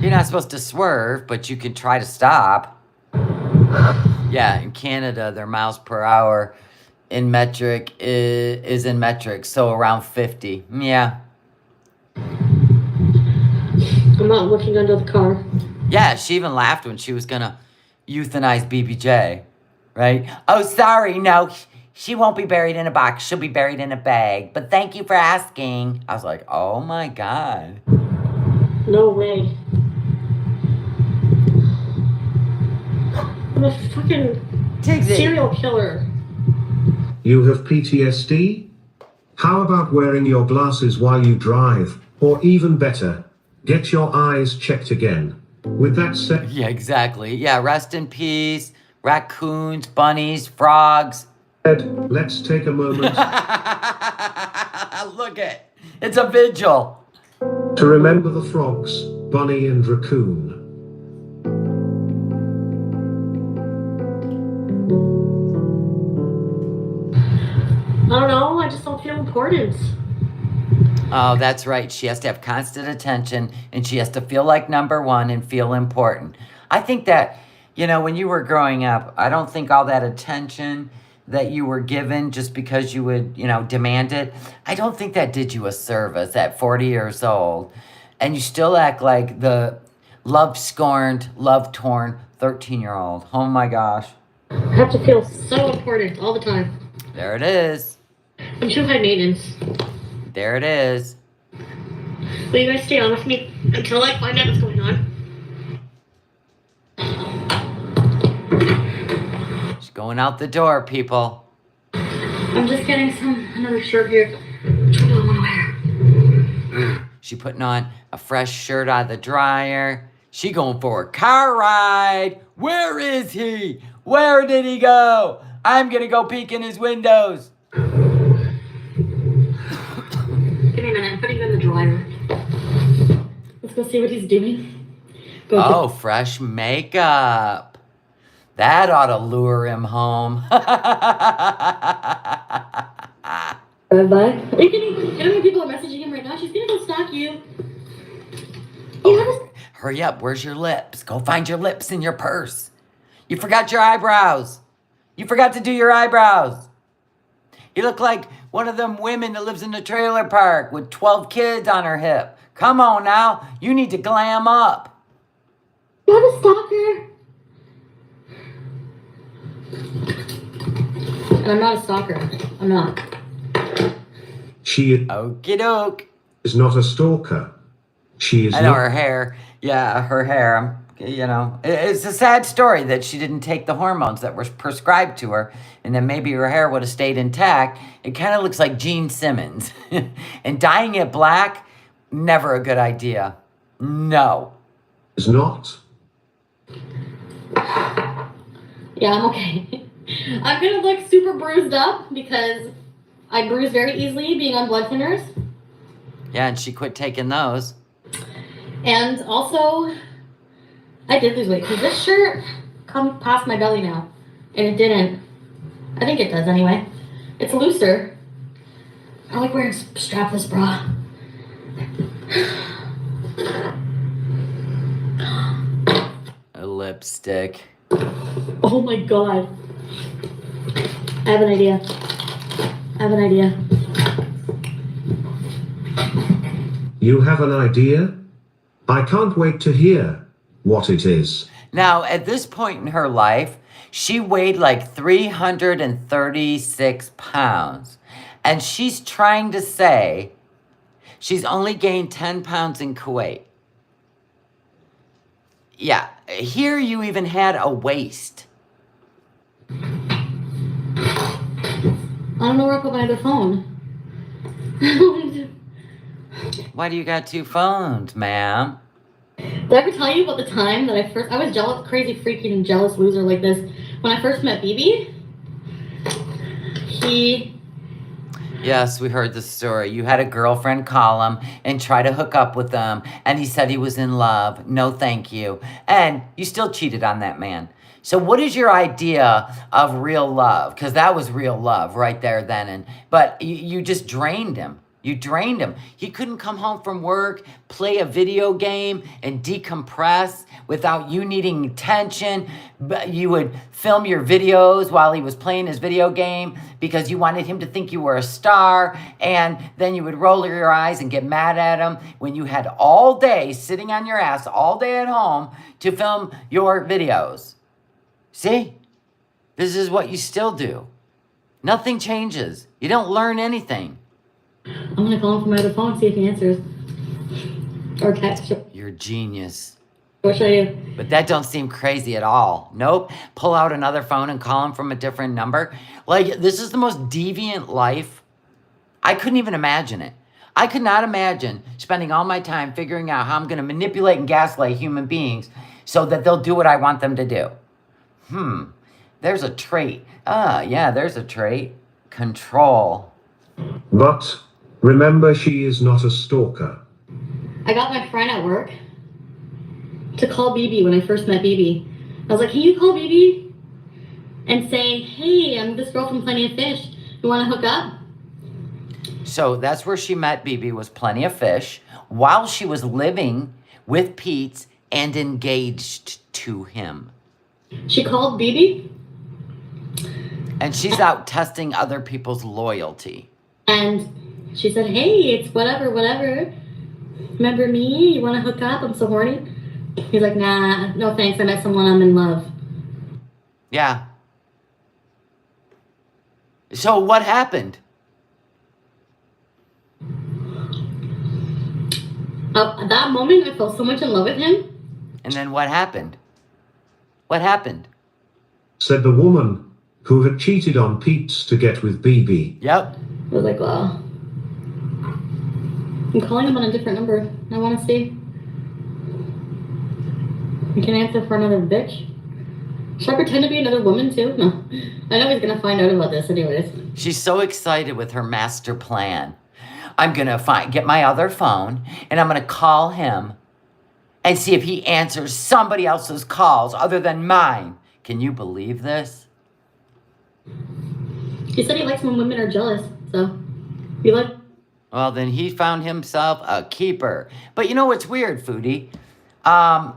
You're not supposed to swerve, but you can try to stop. Yeah, in Canada, their miles per hour in metric is in metric, so around 50. Yeah. I'm not looking under the car. Yeah, she even laughed when she was gonna euthanize BBJ, right? Oh, sorry, no, she won't be buried in a box. She'll be buried in a bag. But thank you for asking. I was like, oh my God. No way. I'm a fucking serial killer. You have PTSD? How about wearing your glasses while you drive? Or even better, get your eyes checked again. With that said... Yeah, exactly. Yeah, rest in peace. Raccoons, bunnies, frogs. Let's take a moment Look it. It's a vigil. to remember the frogs, bunny and raccoon. I don't know, I just don't feel important. Oh, that's right. She has to have constant attention, and she has to feel like number one and feel important. I think that, you know, when you were growing up, I don't think all that attention that you were given just because you would, you know, demand it, I don't think that did you a service at 40 years old. And you still act like the love-scorned, love-torn 13-year-old. Oh, my gosh. I have to feel so important all the time. There it is. I'm too high maintenance. There it is. Will you guys stay on with me until I find out what's going on? She's going out the door, people. I'm just getting another shirt here. Which one do I want to wear? She putting on a fresh shirt out of the dryer. She going for a car ride. Where is he? Where did he go? I'm gonna go peek in his windows. Give me a minute, I'm putting him in the dryer. Let's go see what he's doing. Oh, fresh makeup. That ought to lure him home. Bye. Are you kidding? How many people are messaging him right now? She's gonna go stalk you. Oh, hurry up. Where's your lips? Go find your lips in your purse. You forgot your eyebrows. You forgot to do your eyebrows. You look like one of them women that lives in the trailer park with 12 kids on her hip. Come on now. You need to glam up. You have a stalker. And I'm not a stalker. I'm not. She Okie doke. is not a stalker. She is I know not. her hair. Yeah, her hair. You know, it's a sad story that she didn't take the hormones that were prescribed to her, and then maybe her hair would have stayed intact. It kind of looks like Gene Simmons. And dyeing it black, never a good idea. No. Is not. Yeah, I'm okay. I'm gonna look super bruised up because I bruise very easily being on blood thinners. Yeah, and she quit taking those. And also, I did lose weight because this shirt comes past my belly now. And it didn't. I think it does anyway. It's looser. I like wearing strapless bra. A lipstick. Oh my god. I have an idea. You have an idea? I can't wait to hear what it is. Now, at this point in her life, she weighed like 336 pounds. And she's trying to say she's only gained 10 pounds in Kuwait. Yeah, here you even had a waist. I don't know where I put my other phone. Why do you got two phones, ma'am? Did I ever tell you about the time that I was jealous, crazy, freaking jealous loser like this? When I first met BB, Yes, we heard the story. You had a girlfriend call him and try to hook up with him, and he said he was in love. No, thank you. And you still cheated on that man. So what is your idea of real love? Because that was real love right there then. But you just drained him. You drained him. He couldn't come home from work, play a video game, and decompress without you needing attention. But you would film your videos while he was playing his video game because you wanted him to think you were a star. And then you would roll your eyes and get mad at him when you had all day sitting on your ass all day at home to film your videos. See? This is what you still do. Nothing changes. You don't learn anything. I'm gonna call him from my other phone, see if he answers. Or text. You're a genius. What should I do? But that don't seem crazy at all. Nope. Pull out another phone and call him from a different number. Like, this is the most deviant life. I couldn't even imagine it. I could not imagine spending all my time figuring out how I'm going to manipulate and gaslight human beings so that they'll do what I want them to do. There's a trait. Yeah, there's a trait. Control. But remember, she is not a stalker. I got my friend at work to call BB when I first met BB. I was like, can you call BB and say, hey, I'm this girl from Plenty of Fish. You want to hook up? So that's where she met BB, was Plenty of Fish, while she was living with Pete and engaged to him. She called BB. And she's out testing other people's loyalty. And she said, hey, it's whatever. Remember me? You want to hook up? I'm so horny. He's like, nah, no thanks. I met someone, I'm in love. Yeah. So what happened? At that moment, I fell so much in love with him. And then what happened? What happened? Said the woman who had cheated on Pete to get with BB. Yep. I was like, well, I'm calling him on a different number. I want to see. You can answer for another bitch. Should I pretend to be another woman too? No. I know he's going to find out about this anyways. She's so excited with her master plan. I'm going to get my other phone and I'm going to call him and see if he answers somebody else's calls other than mine. Can you believe this? He said he likes when women are jealous, so you like. Well, then he found himself a keeper. But you know what's weird, Foodie?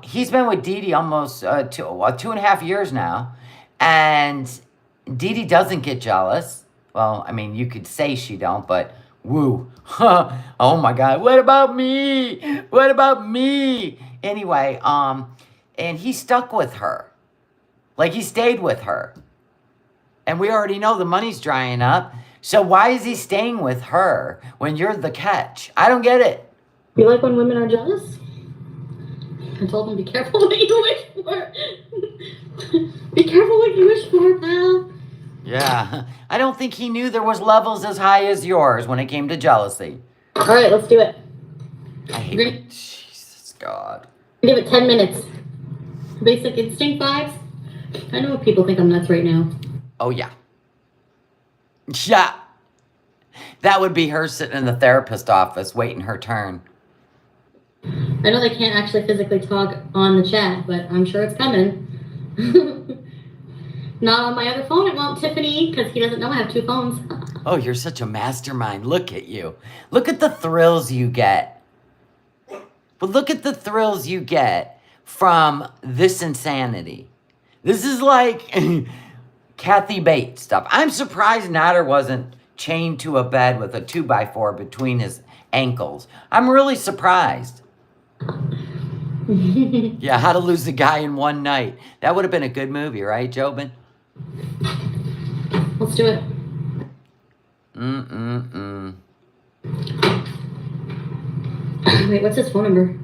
He's been with Dee Dee almost 2.5 years now, and Dee Dee doesn't get jealous. Well, I mean, you could say she don't, but woo. Oh my God, what about me? What about me? Anyway, and he stuck with her. Like, he stayed with her. And we already know the money's drying up. So why is he staying with her when you're the catch? I don't get it. You like when women are jealous? I told him, be careful what you wish for. Be careful what you wish for, pal. Yeah. I don't think he knew there was levels as high as yours when it came to jealousy. All right, let's do it. I hate it. Jesus God. Give it 10 minutes. Basic instinct vibes. I know people think I'm nuts right now. Oh, yeah. Yeah. That would be her sitting in the therapist office waiting her turn. I know they can't actually physically talk on the chat, but I'm sure it's coming. Not on my other phone, it won't, Tiffany, because he doesn't know I have 2 phones. Oh, you're such a mastermind. Look at you. Look at the thrills you get. But look at the thrills you get from this insanity. This is like Kathy Bates stuff. I'm surprised Nader wasn't chained to a bed with a 2x4 between his ankles. I'm really surprised. Yeah, How to Lose a Guy in One Night. That would have been a good movie, right, Jobin? Let's do it. Wait, what's his phone number?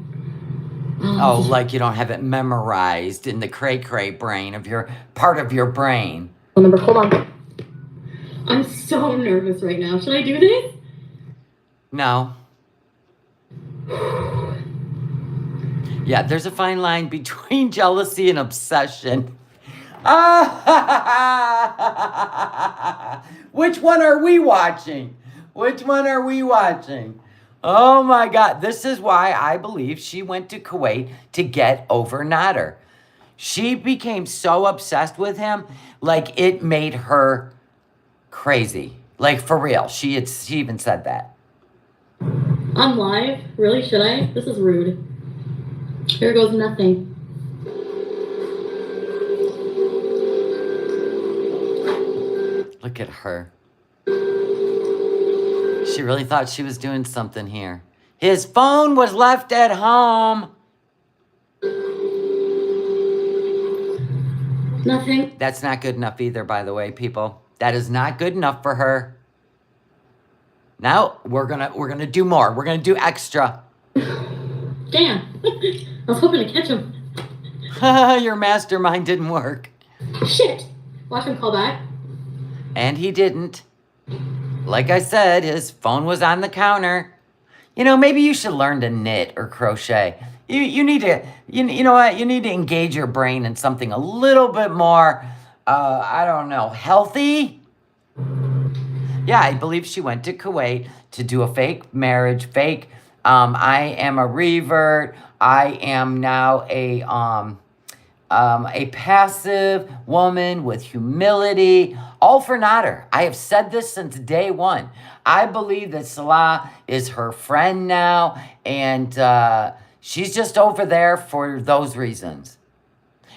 Oh, like you don't have it memorized in the cray-cray brain of your part of your brain. Phone number, hold on. I'm so nervous right now. Should I do this? No. Yeah, there's a fine line between jealousy and obsession. Which one are we watching? Which one are we watching? Oh my God. This is why I believe she went to Kuwait to get over Nader. She became so obsessed with him, like it made her crazy. Like for real. She even said that. I'm live? Really? Should I? This is rude. Here goes nothing. Look at her. She really thought she was doing something here. His phone was left at home. Nothing. That's not good enough either, by the way, people. That is not good enough for her. Now we're gonna do more. We're gonna do extra. Damn. I was hoping to catch him. Your mastermind didn't work. Shit. Watch him call back. And he didn't. Like I said, his phone was on the counter. You know, maybe you should learn to knit or crochet. You need to, you know what? You need to engage your brain in something a little bit more, I don't know, healthy? Yeah, I believe she went to Kuwait to do a fake marriage, I am a revert. I am now a passive woman with humility, all for Nader. I have said this since day one. I believe that Salah is her friend now, and she's just over there for those reasons.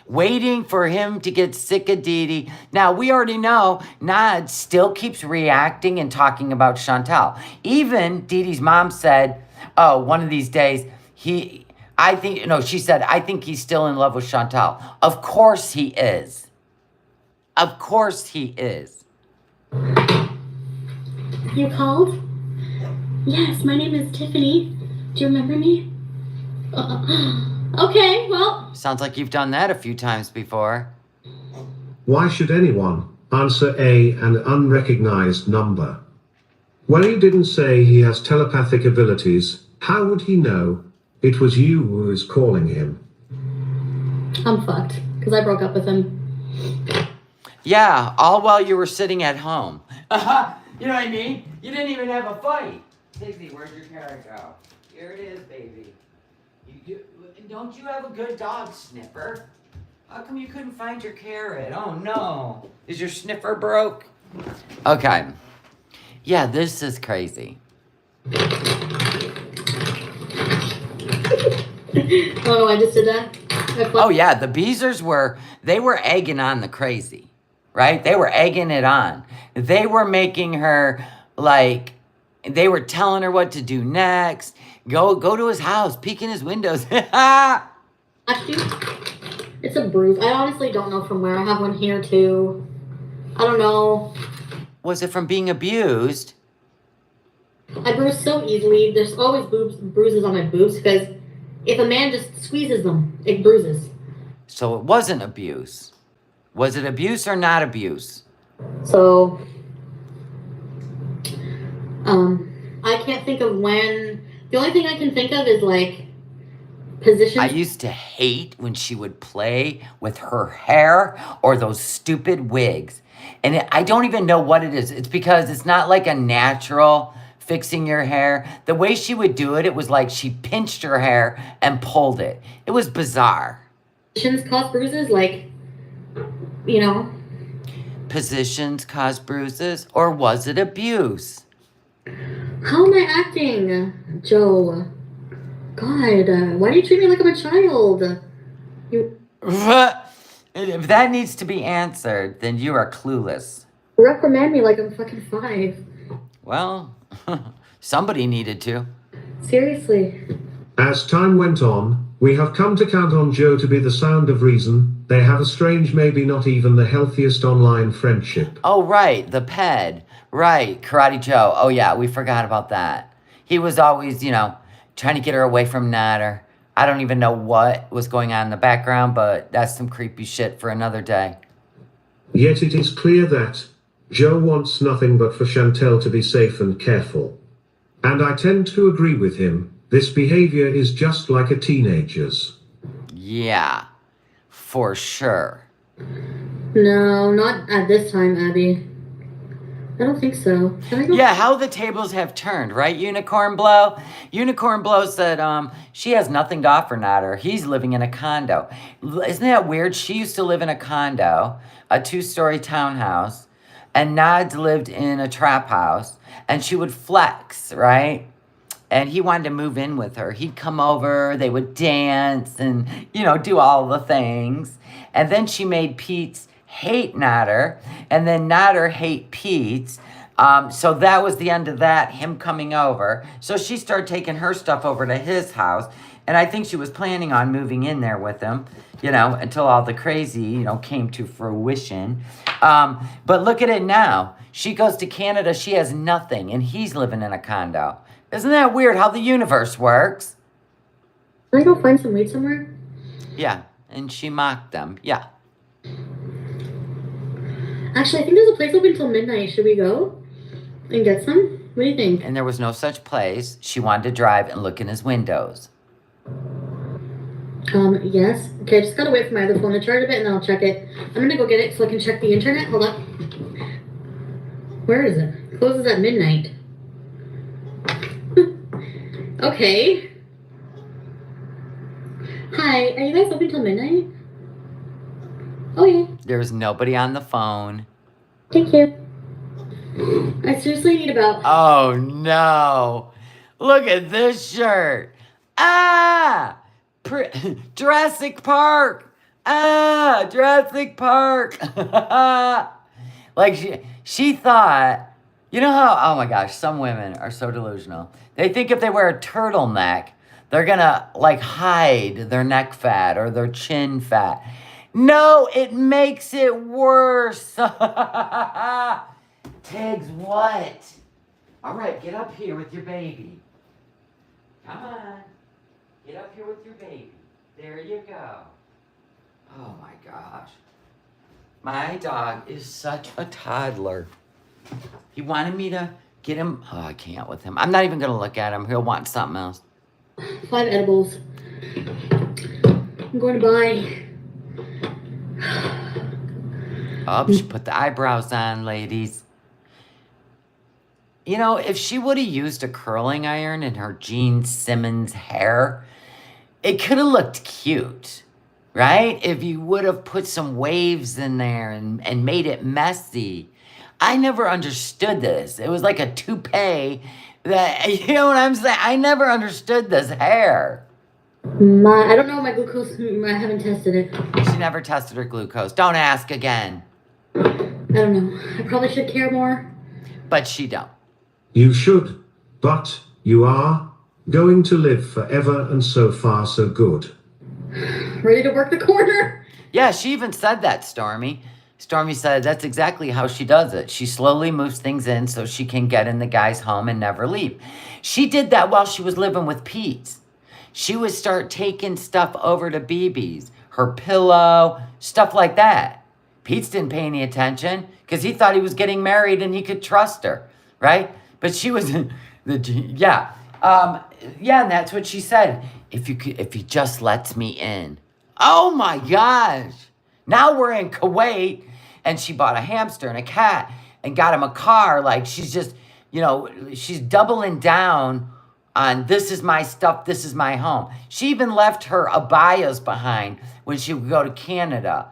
Waiting for him to get sick of Didi. Now, we already know Nad still keeps reacting and talking about Chantal. Even Didi's mom said, oh, one of these days, she said, I think he's still in love with Chantal. Of course he is. Of course he is. You called? Yes, my name is Tiffany. Do you remember me? Okay, well. Sounds like you've done that a few times before. Why should anyone answer an unrecognized number? Well, he didn't say he has telepathic abilities. How would he know it was you who was calling him? I'm fucked, because I broke up with him. Yeah, all while you were sitting at home. You know what I mean? You didn't even have a fight. Dixie, where'd your carrot go? Here it is, baby. Don't you have a good dog sniffer? How come you couldn't find your carrot? Oh no. Is your sniffer broke? Okay. Yeah, this is crazy. Oh, I just did that? Oh yeah, the Beezers were egging on the crazy, right? They were egging it on. They were making her like, they were telling her what to do next. Go to his house, peek in his windows. Actually, it's a bruise. I honestly don't know from where. I have one here too. I don't know. Was it from being abused? I bruise so easily. There's always bruises on my boobs because if a man just squeezes them, it bruises. So it wasn't abuse. Was it abuse or not abuse? So, I can't think of when. The only thing I can think of is like positions. I used to hate when she would play with her hair or those stupid wigs. And I don't even know what it is. It's because it's not like a natural fixing your hair. The way she would do it, it was like she pinched her hair and pulled it. It was bizarre. Positions cause bruises, like, you know. Positions cause bruises, or was it abuse? How am I acting, Joe? God, why do you treat me like I'm a child? If that needs to be answered, then you are clueless. Reprimand me like I'm fucking 5. Well, somebody needed to. Seriously. As time went on, we have come to count on Joe to be the sound of reason. They have a strange, maybe not even the healthiest online friendship. Oh, right, the ped. Right, Karate Joe. Oh, yeah, we forgot about that. He was always, trying to get her away from Nader. I don't even know what was going on in the background, but that's some creepy shit for another day. Yet it is clear that Joe wants nothing but for Chantel to be safe and careful. And I tend to agree with him. This behavior is just like a teenager's. Yeah, for sure. No, not at this time, Abby. I don't think so. Yeah, how the tables have turned, right, Unicorn Blow? Unicorn Blow said she has nothing to offer Nader. He's living in a condo. Isn't that weird? She used to live in a condo, a 2-story townhouse, and Nad lived in a trap house, and she would flex, right? And he wanted to move in with her. He'd come over, they would dance and, do all the things. And then she made Pete's hate Nader, and then Nader hate Pete's. So that was the end of that, him coming over. So she started taking her stuff over to his house. And I think she was planning on moving in there with him, until all the crazy, came to fruition. But look at it now. She goes to Canada, she has nothing, and he's living in a condo. Isn't that weird how the universe works? Can I go find some weed somewhere? Yeah, and she mocked them. Yeah. Actually, I think there's a place open until midnight. Should we go and get some? What do you think? And there was no such place. She wanted to drive and look in his windows. Yes. Okay, I just gotta wait for my other phone to charge a bit and then I'll check it. I'm gonna go get it so I can check the internet. Hold up. Where is it? It closes at midnight. Okay. Hi, are you guys open till midnight? Oh, yeah. There's nobody on the phone. Thank you. I seriously need about... Oh, no. Look at this shirt. Ah! Jurassic Park. Ah! Jurassic Park. Like, she thought... how... Oh, my gosh. Some women are so delusional. They think if they wear a turtleneck, they're gonna, hide their neck fat or their chin fat. No, it makes it worse. Tiggs, what? All right, get up here with your baby. Come on. Get up here with your baby. There you go. Oh, my gosh. My dog is such a toddler. He wanted me to get him. Oh, I can't with him. I'm not even going to look at him. He'll want something else. 5 edibles. I'm going to buy... Oh, she put the eyebrows on, ladies. If she would have used a curling iron in her Gene Simmons hair, it could have looked cute, right? If you would have put some waves in there and made it messy. I never understood this. It was like a toupee that, you know what I'm saying? I never understood this hair. I don't know my glucose. I haven't tested it. She never tested her glucose. Don't ask again. I don't know. I probably should care more. But she don't. You should, but you are going to live forever, and so far so good. Ready to work the corner? Yeah, she even said that, Stormy. Stormy said that's exactly how she does it. She slowly moves things in so she can get in the guy's home and never leave. She did that while she was living with Pete. She would start taking stuff over to BB's, her pillow, stuff like that. Pete didn't pay any attention because he thought he was getting married and he could trust her, right? But she was, and that's what she said. If he just lets me in. Oh my gosh. Now we're in Kuwait and she bought a hamster and a cat and got him a car. Like she's just, she's doubling down on this is my stuff, this is my home. She even left her abayas behind when she would go to Canada.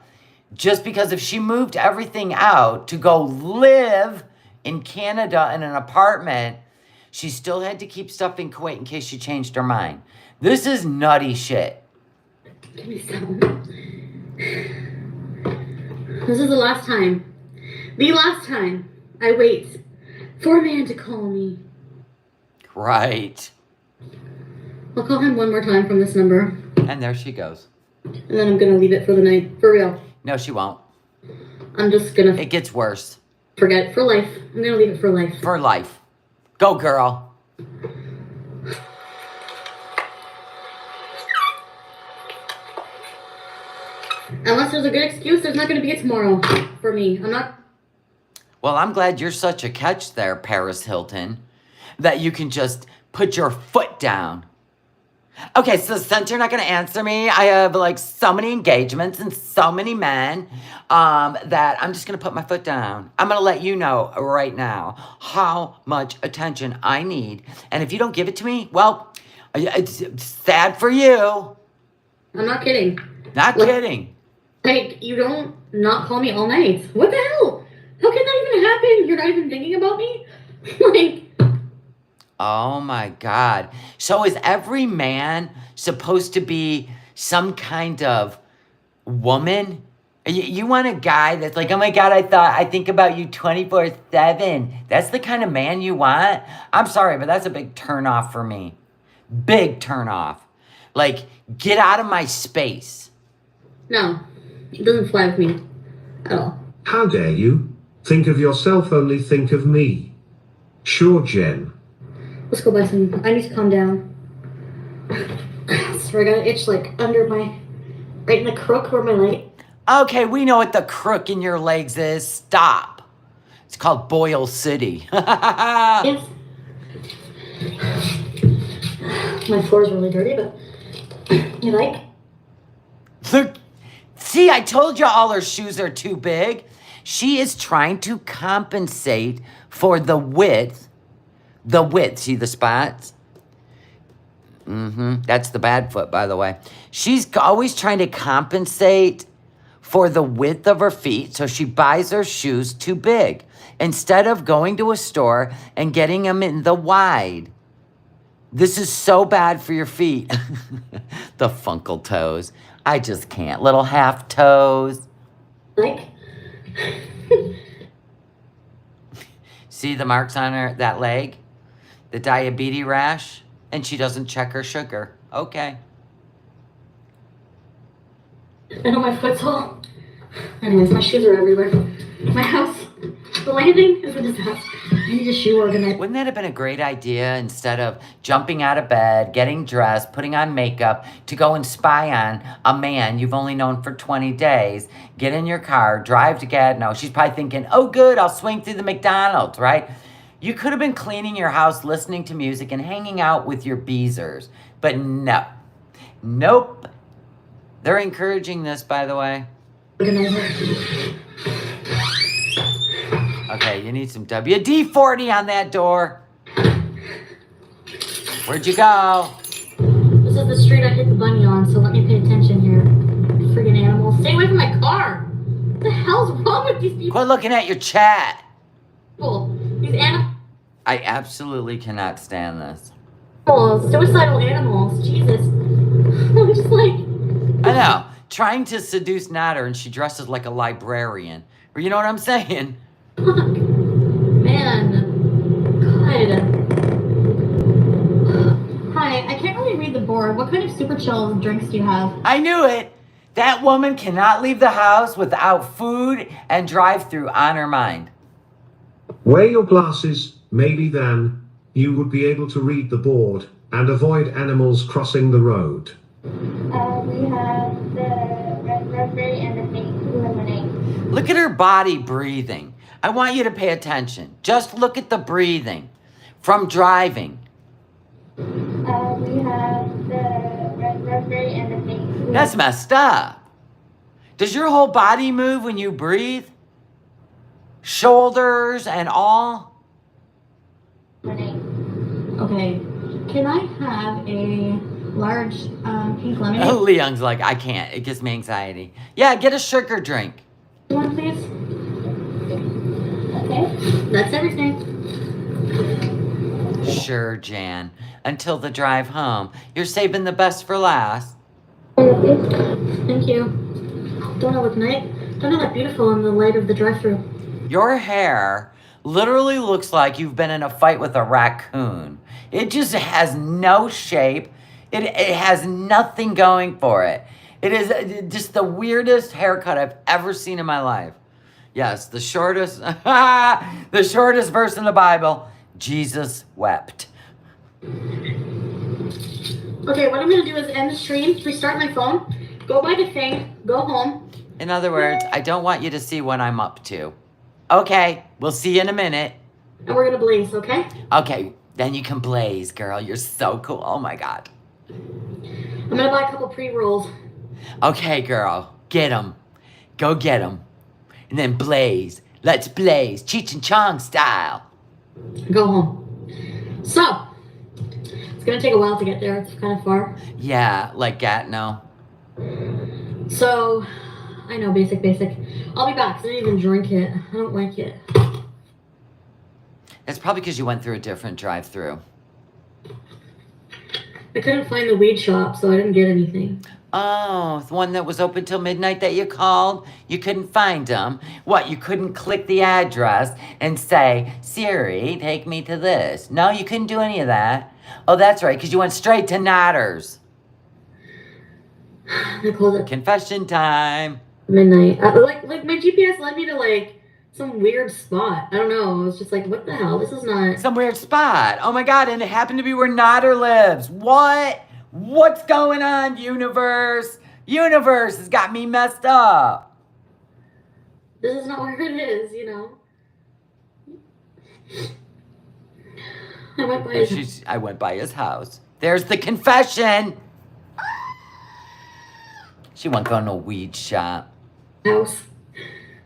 Just because if she moved everything out to go live in Canada in an apartment, she still had to keep stuff in Kuwait in case she changed her mind. This is nutty shit. Give me some. This is the last time. The last time I wait for a man to call me. Right. I'll call him one more time from this number. And there she goes. And then I'm going to leave it for the night. For real. No, she won't. I'm just going to... It gets worse. Forget it for life. I'm going to leave it for life. For life. Go, girl. Unless there's a good excuse, there's not going to be a tomorrow for me. I'm not... Well, I'm glad you're such a catch there, Paris Hilton, that you can just put your foot down. Okay, so since you're not going to answer me, I have like so many engagements and so many men that I'm just going to put my foot down. I'm going to let you know right now how much attention I need. And if you don't give it to me, well, it's sad for you. I'm not kidding. Not kidding. Like, you don't not call me all night. What the hell? How can that even happen? You're not even thinking about me? Like... Oh my God. So is every man supposed to be some kind of woman? You want a guy that's like, oh my God, I think about you 24/7. That's the kind of man you want? I'm sorry, but that's a big turnoff for me. Big turnoff. Like, get out of my space. No, it doesn't fly with me at all. How dare you? Think of yourself, only think of me. Sure, Jen. Let's go buy some. I need to calm down. Sorry, I got an itch like under my, right in the crook where my leg. Okay, we know what the crook in your legs is. Stop. It's called Boyle City. Yes. My floor's really dirty, but you like? Look, see, I told you all her shoes are too big. She is trying to compensate for the width. The width, see the spots? That's the bad foot, by the way. She's always trying to compensate for the width of her feet, so she buys her shoes too big instead of going to a store and getting them in the wide. This is so bad for your feet. The funkle toes. I just can't. Little half toes. Like? See the marks on her, that leg? The diabetes rash? And she doesn't check her sugar. Okay. I know my foot's all. Anyways, my shoes are everywhere. My house, the landing is a disaster. I need a shoe organizer. Wouldn't that have been a great idea instead of jumping out of bed, getting dressed, putting on makeup to go and spy on a man you've only known for 20 days, get in your car, drive to Gatineau. She's probably thinking, oh good, I'll swing through the McDonald's, right? You could have been cleaning your house, listening to music, and hanging out with your beezers. But no. Nope. They're encouraging this, by the way. Okay, you need some WD-40 on that door. Where'd you go? This is the street I hit the bunny on, so let me pay attention here. Friggin' animals. Stay away from my car! What the hell's wrong with these people? Quit looking at your chat. These animals. I absolutely cannot stand this. Suicidal animals. Jesus. I'm just like... I know. Trying to seduce Nader and she dresses like a librarian. Or you know what I'm saying? Fuck. Man. God. Hi, I can't really read the board. What kind of super chill drinks do you have? I knew it. That woman cannot leave the house without food and drive-through on her mind. Wear your glasses, maybe then you would be able to read the board and avoid animals crossing the road. We have the red raspberry and the pink lemonade. Look at her body breathing. I want you to pay attention. Just look at the breathing from driving. We have the red raspberry and the pink. That's messed up. Does your whole body move when you breathe? Shoulders and all? Lemonade. Okay. Can I have a large pink lemonade? Oh, Leon's like, I can't. It gives me anxiety. Yeah, get a sugar drink. One, please. Okay. That's everything. Sure, Jan. Until the drive home. You're saving the best for last. Thank you. Don't I look nice? Don't I look beautiful in the light of the drive-thru? Your hair literally looks like you've been in a fight with a raccoon. It just has no shape. It has nothing going for it. It is just the weirdest haircut I've ever seen in my life. Yes, the shortest, the shortest verse in the Bible. Jesus wept. Okay, what I'm gonna do is end the stream, restart my phone, go buy the thing, go home. In other words, I don't want you to see what I'm up to. Okay, we'll see you in a minute. And we're gonna blaze, okay? Okay, then you can blaze, girl. You're so cool. Oh my God. I'm gonna buy a couple pre-rolls. Okay, girl. Get 'em. Go get 'em. And then blaze. Let's blaze. Cheech and Chong style. Go home. So, it's gonna take a while to get there. It's kind of far. Yeah, like Gatineau. So, I know, basic. I'll be back 'cause I didn't even drink it. I don't like it. That's probably because you went through a different drive-through. I couldn't find the weed shop, so I didn't get anything. Oh, the one that was open till midnight that you called? You couldn't find them? What, you couldn't click the address and say, Siri, take me to this? No, you couldn't do any of that. Oh, that's right, because you went straight to Nader's. They closed at Confession time. midnight. Like my GPS led me to like some weird spot. I don't know. I was just like, what the hell? This is not. Some weird spot. Oh my God, and it happened to be where Nader lives. What? What's going on, universe? Universe has got me messed up. This is not where it is, you know. I went by his I went by his house. There's the confession. She won't go to no weed shop. house.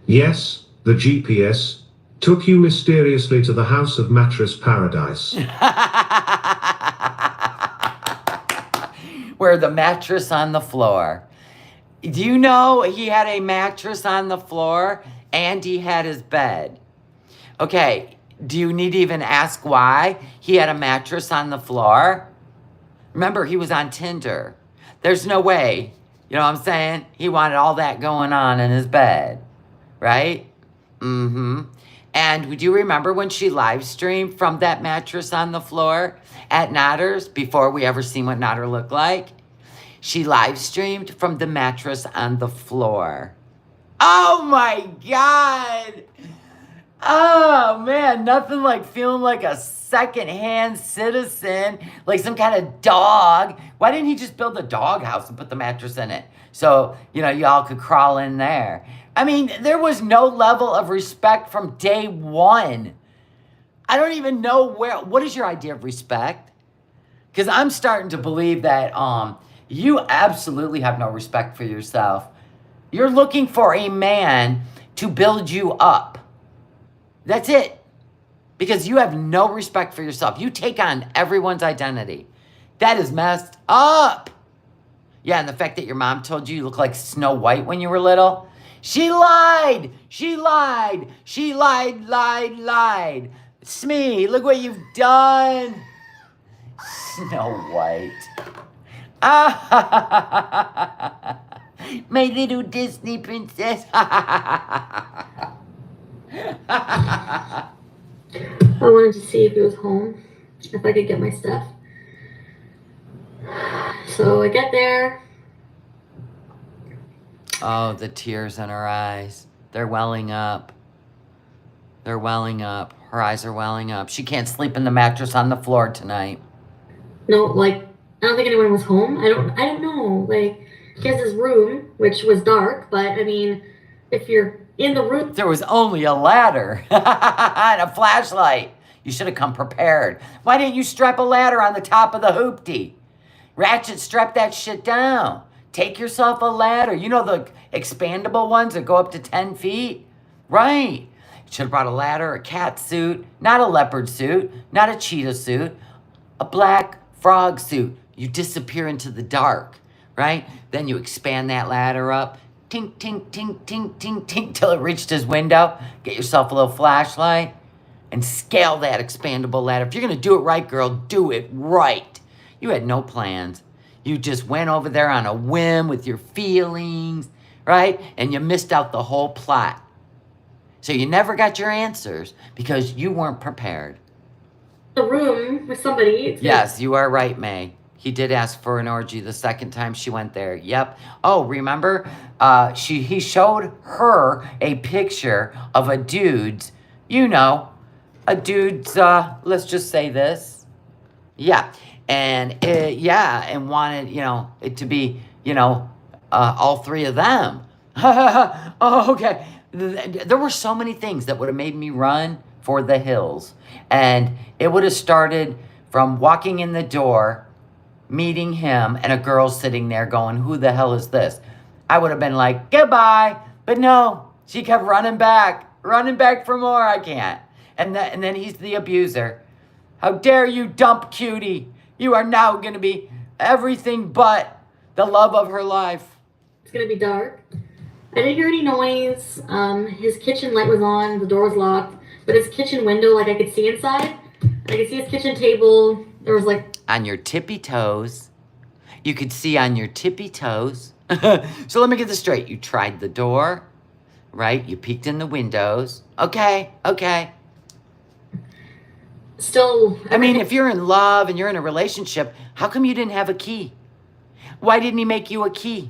Yes, the GPS took you mysteriously to the house of Mattress Paradise. Where the mattress on the floor. Do you know he had a mattress on the floor and he had his bed? Okay, do you need to even ask why he had a mattress on the floor? Remember, he was on Tinder. There's no way, you know what I'm saying? He wanted all that going on in his bed, right? Mm-hmm. And would you remember when she live streamed from that mattress on the floor at Nader's before we ever seen what Nader looked like? She live streamed from the mattress on the floor. Oh my God. Oh man, nothing like feeling like a second-hand citizen, like some kind of dog. Why didn't he just build a doghouse and put the mattress in it? So, you know, y'all could crawl in there. I mean, there was no level of respect from day one. I don't even know what is your idea of respect? Because I'm starting to believe that you absolutely have no respect for yourself. You're looking for a man to build you up. That's it. Because you have no respect for yourself. You take on everyone's identity. That is messed up. Yeah, and the fact that your mom told you look like Snow White when you were little. She lied. She lied. She lied. Smee, look what you've done. Snow White. Ah, my little Disney princess. I wanted to see if he was home, if I could get my stuff. So I get there. Oh, the tears in her eyes. They're welling up. They're welling up. Her eyes are welling up. She can't sleep in the mattress on the floor tonight. No, like, I don't think anyone was home. I don't know. Like, he has his room, which was dark, but I mean, if you're in the room. There was only a ladder and a flashlight. You should have come prepared. Why didn't you strap a ladder on the top of the hoopty? Ratchet, strap that shit down. Take yourself a ladder. You know the expandable ones that go up to 10 feet? Right. You should have brought a ladder, a cat suit, not a leopard suit, not a cheetah suit, a black frog suit. You disappear into the dark, right? Then you expand that ladder up. Tink, tink, tink, tink, tink, tink, till it reached his window. Get yourself a little flashlight and scale that expandable ladder. If you're going to do it right, girl, do it right. You had no plans. You just went over there on a whim with your feelings, right? And you missed out the whole plot. So you never got your answers because you weren't prepared. The room with somebody. Yes, you are right, May. He did ask for an orgy the second time she went there. Yep. Oh, remember? He showed her a picture of a dude's, let's just say this. Yeah. And and wanted, it to be, all three of them. Oh, okay. There were so many things that would have made me run for the hills. And it would have started from walking in the door, meeting him, and a girl sitting there going, who the hell is this? I would have been like, goodbye. But no, she kept running back for more. I can't. And then he's the abuser. How dare you dump Cutie? You are now going to be everything but the love of her life. It's going to be dark. I didn't hear any noise. His kitchen light was on. The door was locked. But his kitchen window, I could see inside. I could see his kitchen table. There was on your tippy toes. You could see on your tippy toes. So let me get this straight. You tried the door, right? You peeked in the windows. Okay. Still. I mean, if you're in love and you're in a relationship, how come you didn't have a key? Why didn't he make you a key?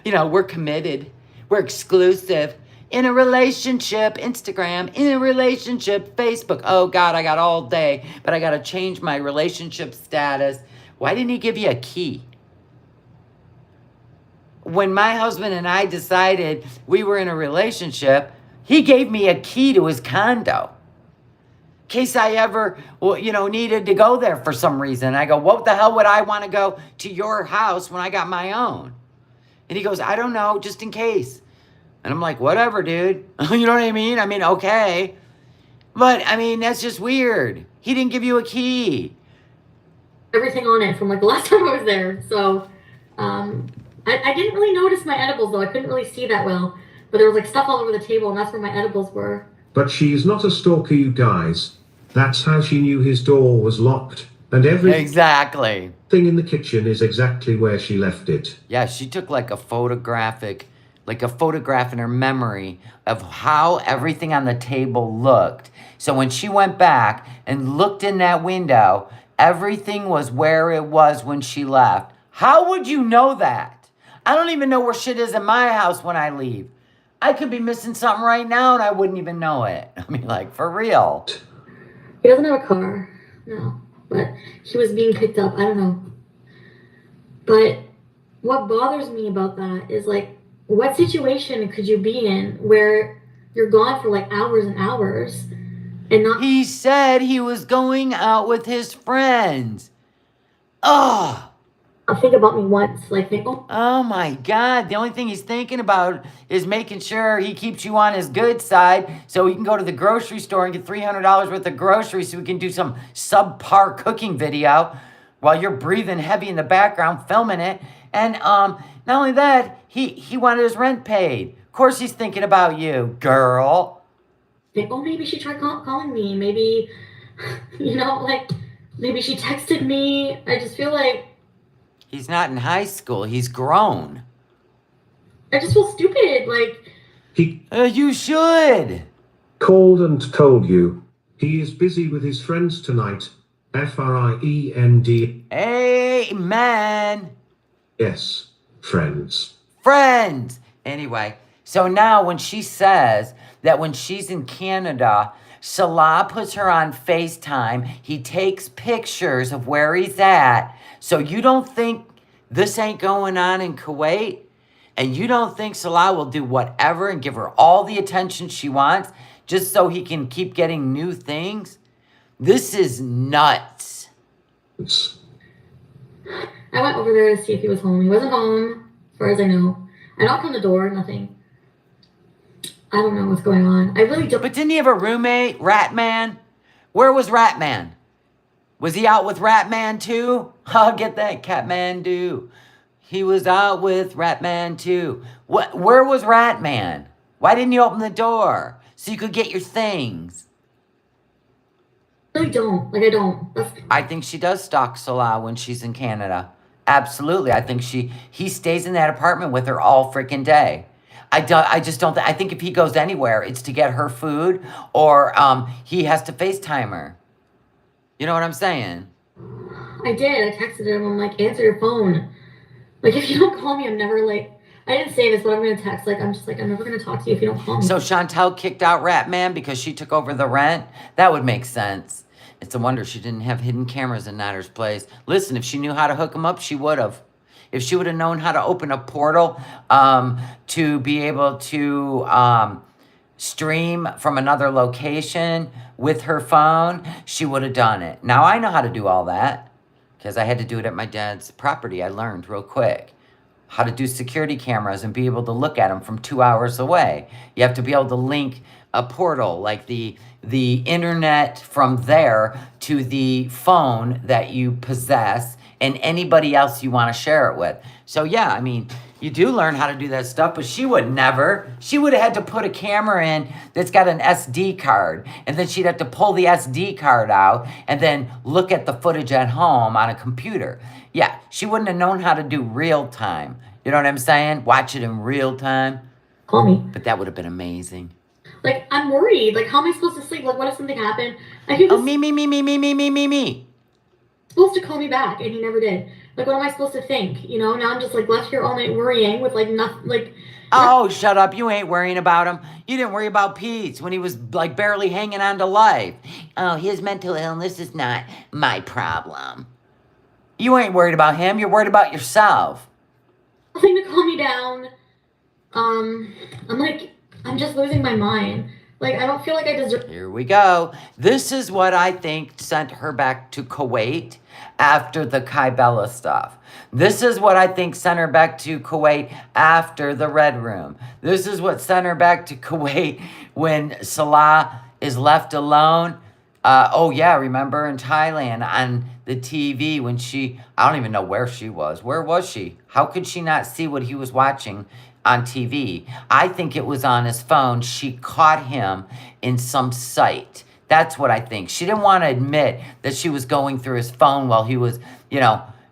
We're committed. We're exclusive. In a relationship, Instagram. In a relationship, Facebook. Oh, God, I got all day, but I got to change my relationship status. Why didn't he give you a key? When my husband and I decided we were in a relationship, he gave me a key to his condo. In case I ever, needed to go there for some reason. I go, what the hell would I want to go to your house when I got my own? And he goes, I don't know, just in case. And I'm like, whatever, dude. You know what I mean? I mean, okay. But, that's just weird. He didn't give you a key. Everything on it from the last time I was there. So, I didn't really notice my edibles, though. I couldn't really see that well. But there was stuff all over the table, and that's where my edibles were. But she's not a stalker, you guys. That's how she knew his door was locked. And exactly. Thing in the kitchen is exactly where she left it. Yeah, she took a photograph in her memory of how everything on the table looked. So when she went back and looked in that window, everything was where it was when she left. How would you know that? I don't even know where shit is in my house when I leave. I could be missing something right now and I wouldn't even know it. For real. He doesn't have a car. No. But he was being picked up. I don't know. But what bothers me about that is what situation could you be in where you're gone for hours and hours and not... He said he was going out with his friends. Ugh. Think about me once. Oh my God. The only thing he's thinking about is making sure he keeps you on his good side so he can go to the grocery store and get $300 worth of groceries so we can do some subpar cooking video while you're breathing heavy in the background, filming it. And not only that, he wanted his rent paid. Of course he's thinking about you, girl. Maybe she tried calling me. Maybe, maybe she texted me. I just feel he's not in high school. He's grown. I just feel stupid. You should. Called and told you. He is busy with his friends tonight. Friend. Amen. Yes, friends. Friends. Anyway, so now when she says that when she's in Canada, Salah puts her on FaceTime. He takes pictures of where he's at. So you don't think this ain't going on in Kuwait? And you don't think Salah will do whatever and give her all the attention she wants just so he can keep getting new things? This is nuts. I went over there to see if he was home. He wasn't home, as far as I know. I knocked on the door, nothing. I don't know what's going on. I really don't. But didn't he have a roommate, Ratman? Where was Ratman? Was he out with Ratman too? I'll get that, Catmandu. He was out with Ratman too. Where was Ratman? Why didn't you open the door so you could get your things? I really don't. Like, I don't. I think she does stalk Salah when she's in Canada. Absolutely. I think he stays in that apartment with her all freaking day. I just don't. I think if he goes anywhere, it's to get her food or he has to FaceTime her. You know what I'm saying? I did. I texted him. I'm like, answer your phone. Like, if you don't call me, I'm never like. I didn't say this, but I'm gonna text. Like, I'm just like, I'm never gonna talk to you if you don't call me. So Chantel kicked out Ratman because she took over the rent? That would make sense. It's a wonder she didn't have hidden cameras in Nader's place. Listen, if she knew how to hook them up, she would have. If she would have known how to open a portal to be able to stream from another location with her phone, she would have done it. Now, I know how to do all that because I had to do it at my dad's property. I learned real quick how to do security cameras and be able to look at them from 2 hours away. You have to be able to link a portal, like the internet from there to the phone that you possess and anybody else you want to share it with. So yeah, I mean, you do learn how to do that stuff, but she would never. She would have had to put a camera in that's got an SD card, and then she'd have to pull the SD card out and then look at the footage at home on a computer. Yeah, she wouldn't have known how to do real time. You know what I'm saying? Watch it in real time. Call me. But that would have been amazing. Like, I'm worried. Like, how am I supposed to sleep? Like, what if something happened? I think Oh, me. supposed to call me back, and he never did. Like, what am I supposed to think? You know, now I'm just like left here all night worrying with like nothing. Like, oh, shut up! You ain't worrying about him. You didn't worry about Pete when he was like barely hanging on to life. Oh, his mental illness is not my problem. You ain't worried about him. You're worried about yourself. nothing to calm me down. I'm just losing my mind. Like, I don't feel like I deserve. Here we go. This is what I think sent her back to Kuwait after the Kybella stuff. This is what I think sent her back to Kuwait after the Red Room. This is what sent her back to Kuwait when Salah is left alone. Oh yeah, remember in Thailand on the TV when I don't even know where she was. Where was she? How could she not see what he was watching on TV? I think it was on his phone. She caught him in some site. That's what I think. She didn't want to admit that she was going through his phone while he was,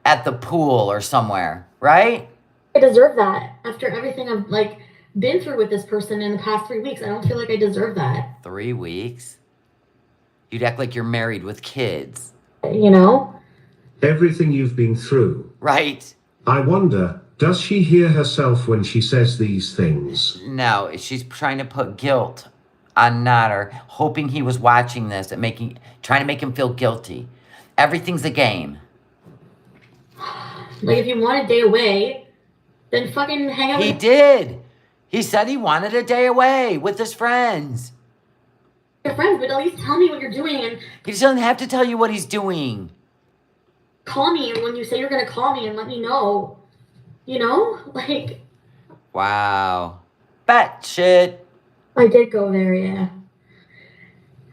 at the pool or somewhere, right? I deserve that after everything I've like been through with this person in the past 3 weeks. I don't feel like I deserve that. 3 weeks? You'd act like you're married with kids. You know? Everything you've been through. Right. I wonder, does she hear herself when she says these things? No, she's trying to put guilt on Nader, hoping he was watching this and trying to make him feel guilty. Everything's a game. Like, if you want a day away, then fucking hang out. He did. He said he wanted a day away with his friends. Your friends, but at least tell me what you're doing and He doesn't have to tell you what he's doing. call me when you say you're gonna call me and let me know. You know? Like, Wow. Batshit. I did go there, yeah.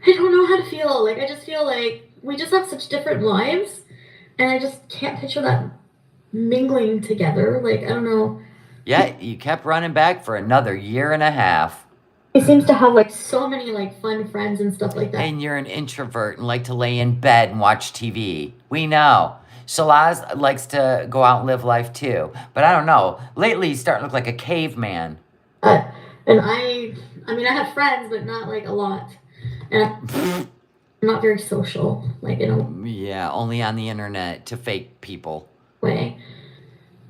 I don't know how to feel. Like, I just feel like we just have such different lives, and I just can't picture that mingling together. Like, I don't know. Yeah, you kept running back for another 1.5 years. He seems to have, like, so many, like, fun friends and stuff like that. And you're an introvert and like to lay in bed and watch TV. We know. Shalaz likes to go out and live life too. But I don't know. Lately, he's starting to look like a caveman. And I have friends, but not, like, a lot. And I'm not very social, like, in a Yeah, only on the internet to fake people. way.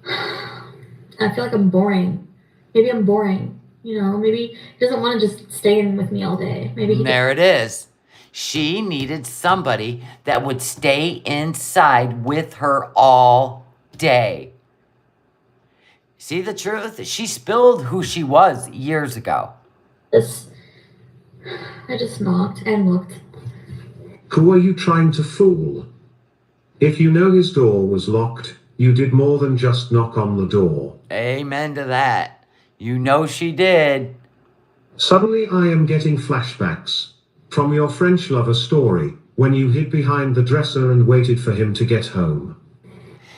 I feel like I'm boring. Maybe I'm boring. Maybe he doesn't want to just stay in with me all day. Maybe There it is. She needed somebody that would stay inside with her all day. See the truth? She spilled who she was years ago. I just knocked and looked. Who are you trying to fool? If you know his door was locked, you did more than just knock on the door. Amen to that. You know she did. Suddenly I am getting flashbacks from your French lover story, when you hid behind the dresser and waited for him to get home.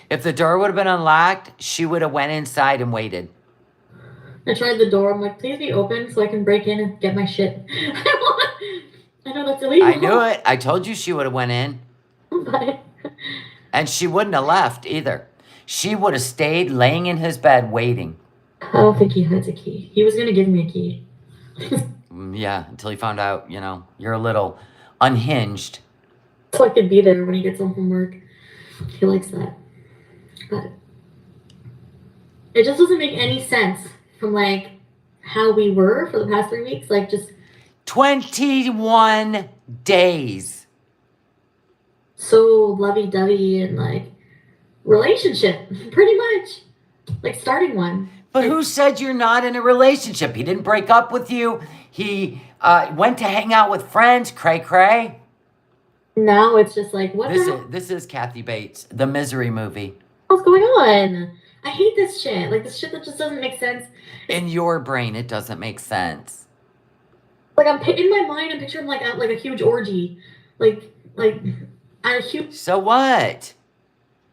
If the door would have been unlocked, she would have went inside and waited. I tried the door. I'm like, please be open so I can break in and get my shit. I know that's illegal. I knew it. I told you she would have went in. But And she wouldn't have left either. She would have stayed laying in his bed waiting. I don't think he has a key. He was going to give me a key. Yeah, until he found out, you're a little unhinged. So I could be there when he gets home from work. He likes that. But it just doesn't make any sense from how we were for the past 3 weeks. 21 days. So lovey-dovey and relationship, pretty much. Starting one. But who said you're not in a relationship? He didn't break up with you. He went to hang out with friends. Cray cray. Now it's just what This is Kathy Bates, the Misery movie. What's going on? I hate this shit. This shit that just doesn't make sense. In your brain, it doesn't make sense. I'm in my mind, I'm picturing a huge orgy, a huge. So what?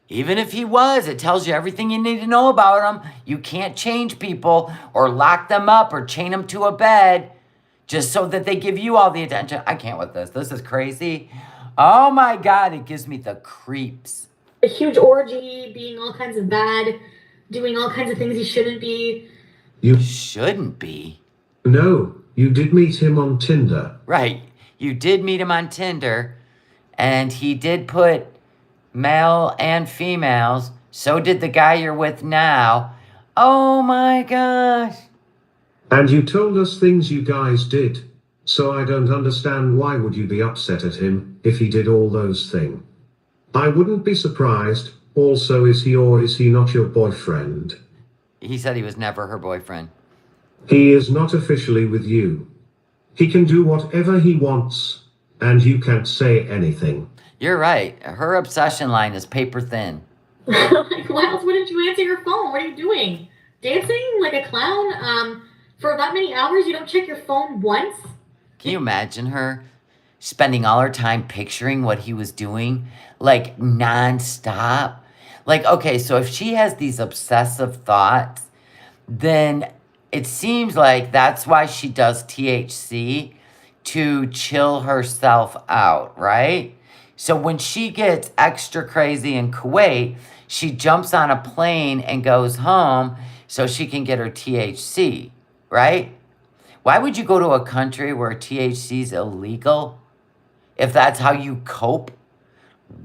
Even if he was, it tells you everything you need to know about him. You can't change people or lock them up or chain them to a bed just so that they give you all the attention. I can't with this. This is crazy. Oh my God, it gives me the creeps. A huge orgy, being all kinds of bad, doing all kinds of things he shouldn't be. You shouldn't be. No, you did meet him on Tinder. Right. You did meet him on Tinder, and he did put male and females. So did the guy you're with now. Oh my gosh. And you told us things you guys did. So I don't understand why would you be upset at him if he did all those things. I wouldn't be surprised. Also, is he or is he not your boyfriend? He said he was never her boyfriend. He is not officially with you. He can do whatever he wants, and you can't say anything. You're right. Her obsession line is paper thin. Why else wouldn't you answer your phone? What are you doing? Dancing like a clown? For that many hours, you don't check your phone once? Can you imagine her spending all her time picturing what he was doing? Nonstop? Okay, so if she has these obsessive thoughts, then it seems like that's why she does THC, to chill herself out, right? So when she gets extra crazy in Kuwait, she jumps on a plane and goes home so she can get her THC, right? Why would you go to a country where THC is illegal if that's how you cope?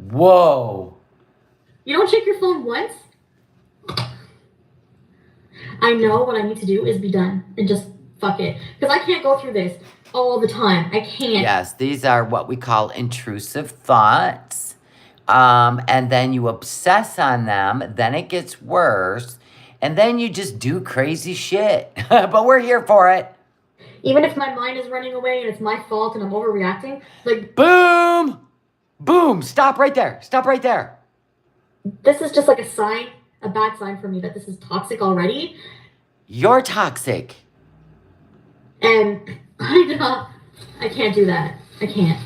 Whoa. You don't check your phone once? I know what I need to do is be done and just fuck it. Because I can't go through this all the time. I can't. Yes, these are what we call intrusive thoughts. And then you obsess on them. Then it gets worse. And then you just do crazy shit. But we're here for it. Even if my mind is running away and it's my fault and I'm overreacting, Boom! Boom! Stop right there. Stop right there. This is just a sign, a bad sign for me that this is toxic already. You're toxic. And I can't do that. I can't.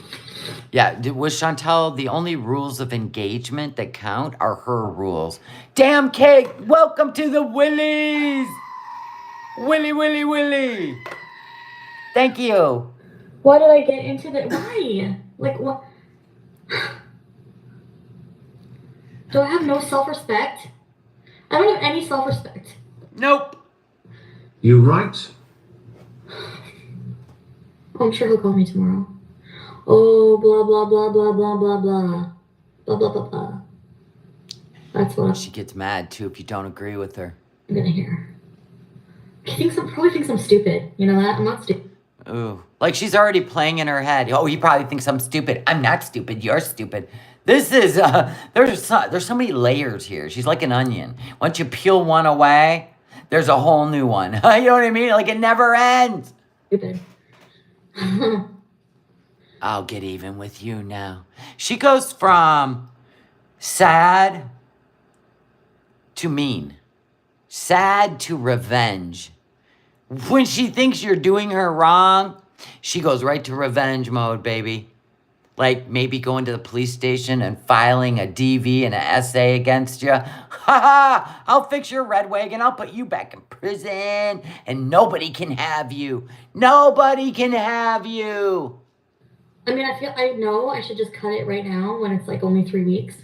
Yeah, with Chantel, the only rules of engagement that count are her rules. Damn cake! Welcome to the Willies! Willy, Willy, Willy! Thank you. Why did I get into that? Why? What? Do I have no self-respect? I don't have any self-respect. Nope. You right? I'm sure he'll call me tomorrow. Oh, blah, blah, blah, blah, blah, blah, blah. Blah, blah, blah, blah. That's what She gets mad, too, if you don't agree with her. I'm gonna hear. probably thinks I'm stupid. You know that? I'm not stupid. Ooh. Like she's already playing in her head. Oh, he probably thinks I'm stupid. I'm not stupid. You're stupid. This is, there's so many layers here. She's like an onion. Once you peel one away, there's a whole new one. You know what I mean? Like it never ends. Stupid. I'll get even with you now. She goes from sad to mean, sad to revenge. When she thinks you're doing her wrong, she goes right to revenge mode, baby. Like maybe going to the police station and filing a DV and an essay against you. Ha ha! I'll fix your red wagon. I'll put you back in prison and nobody can have you. Nobody can have you. I mean, I know I should just cut it right now when it's like only 3 weeks.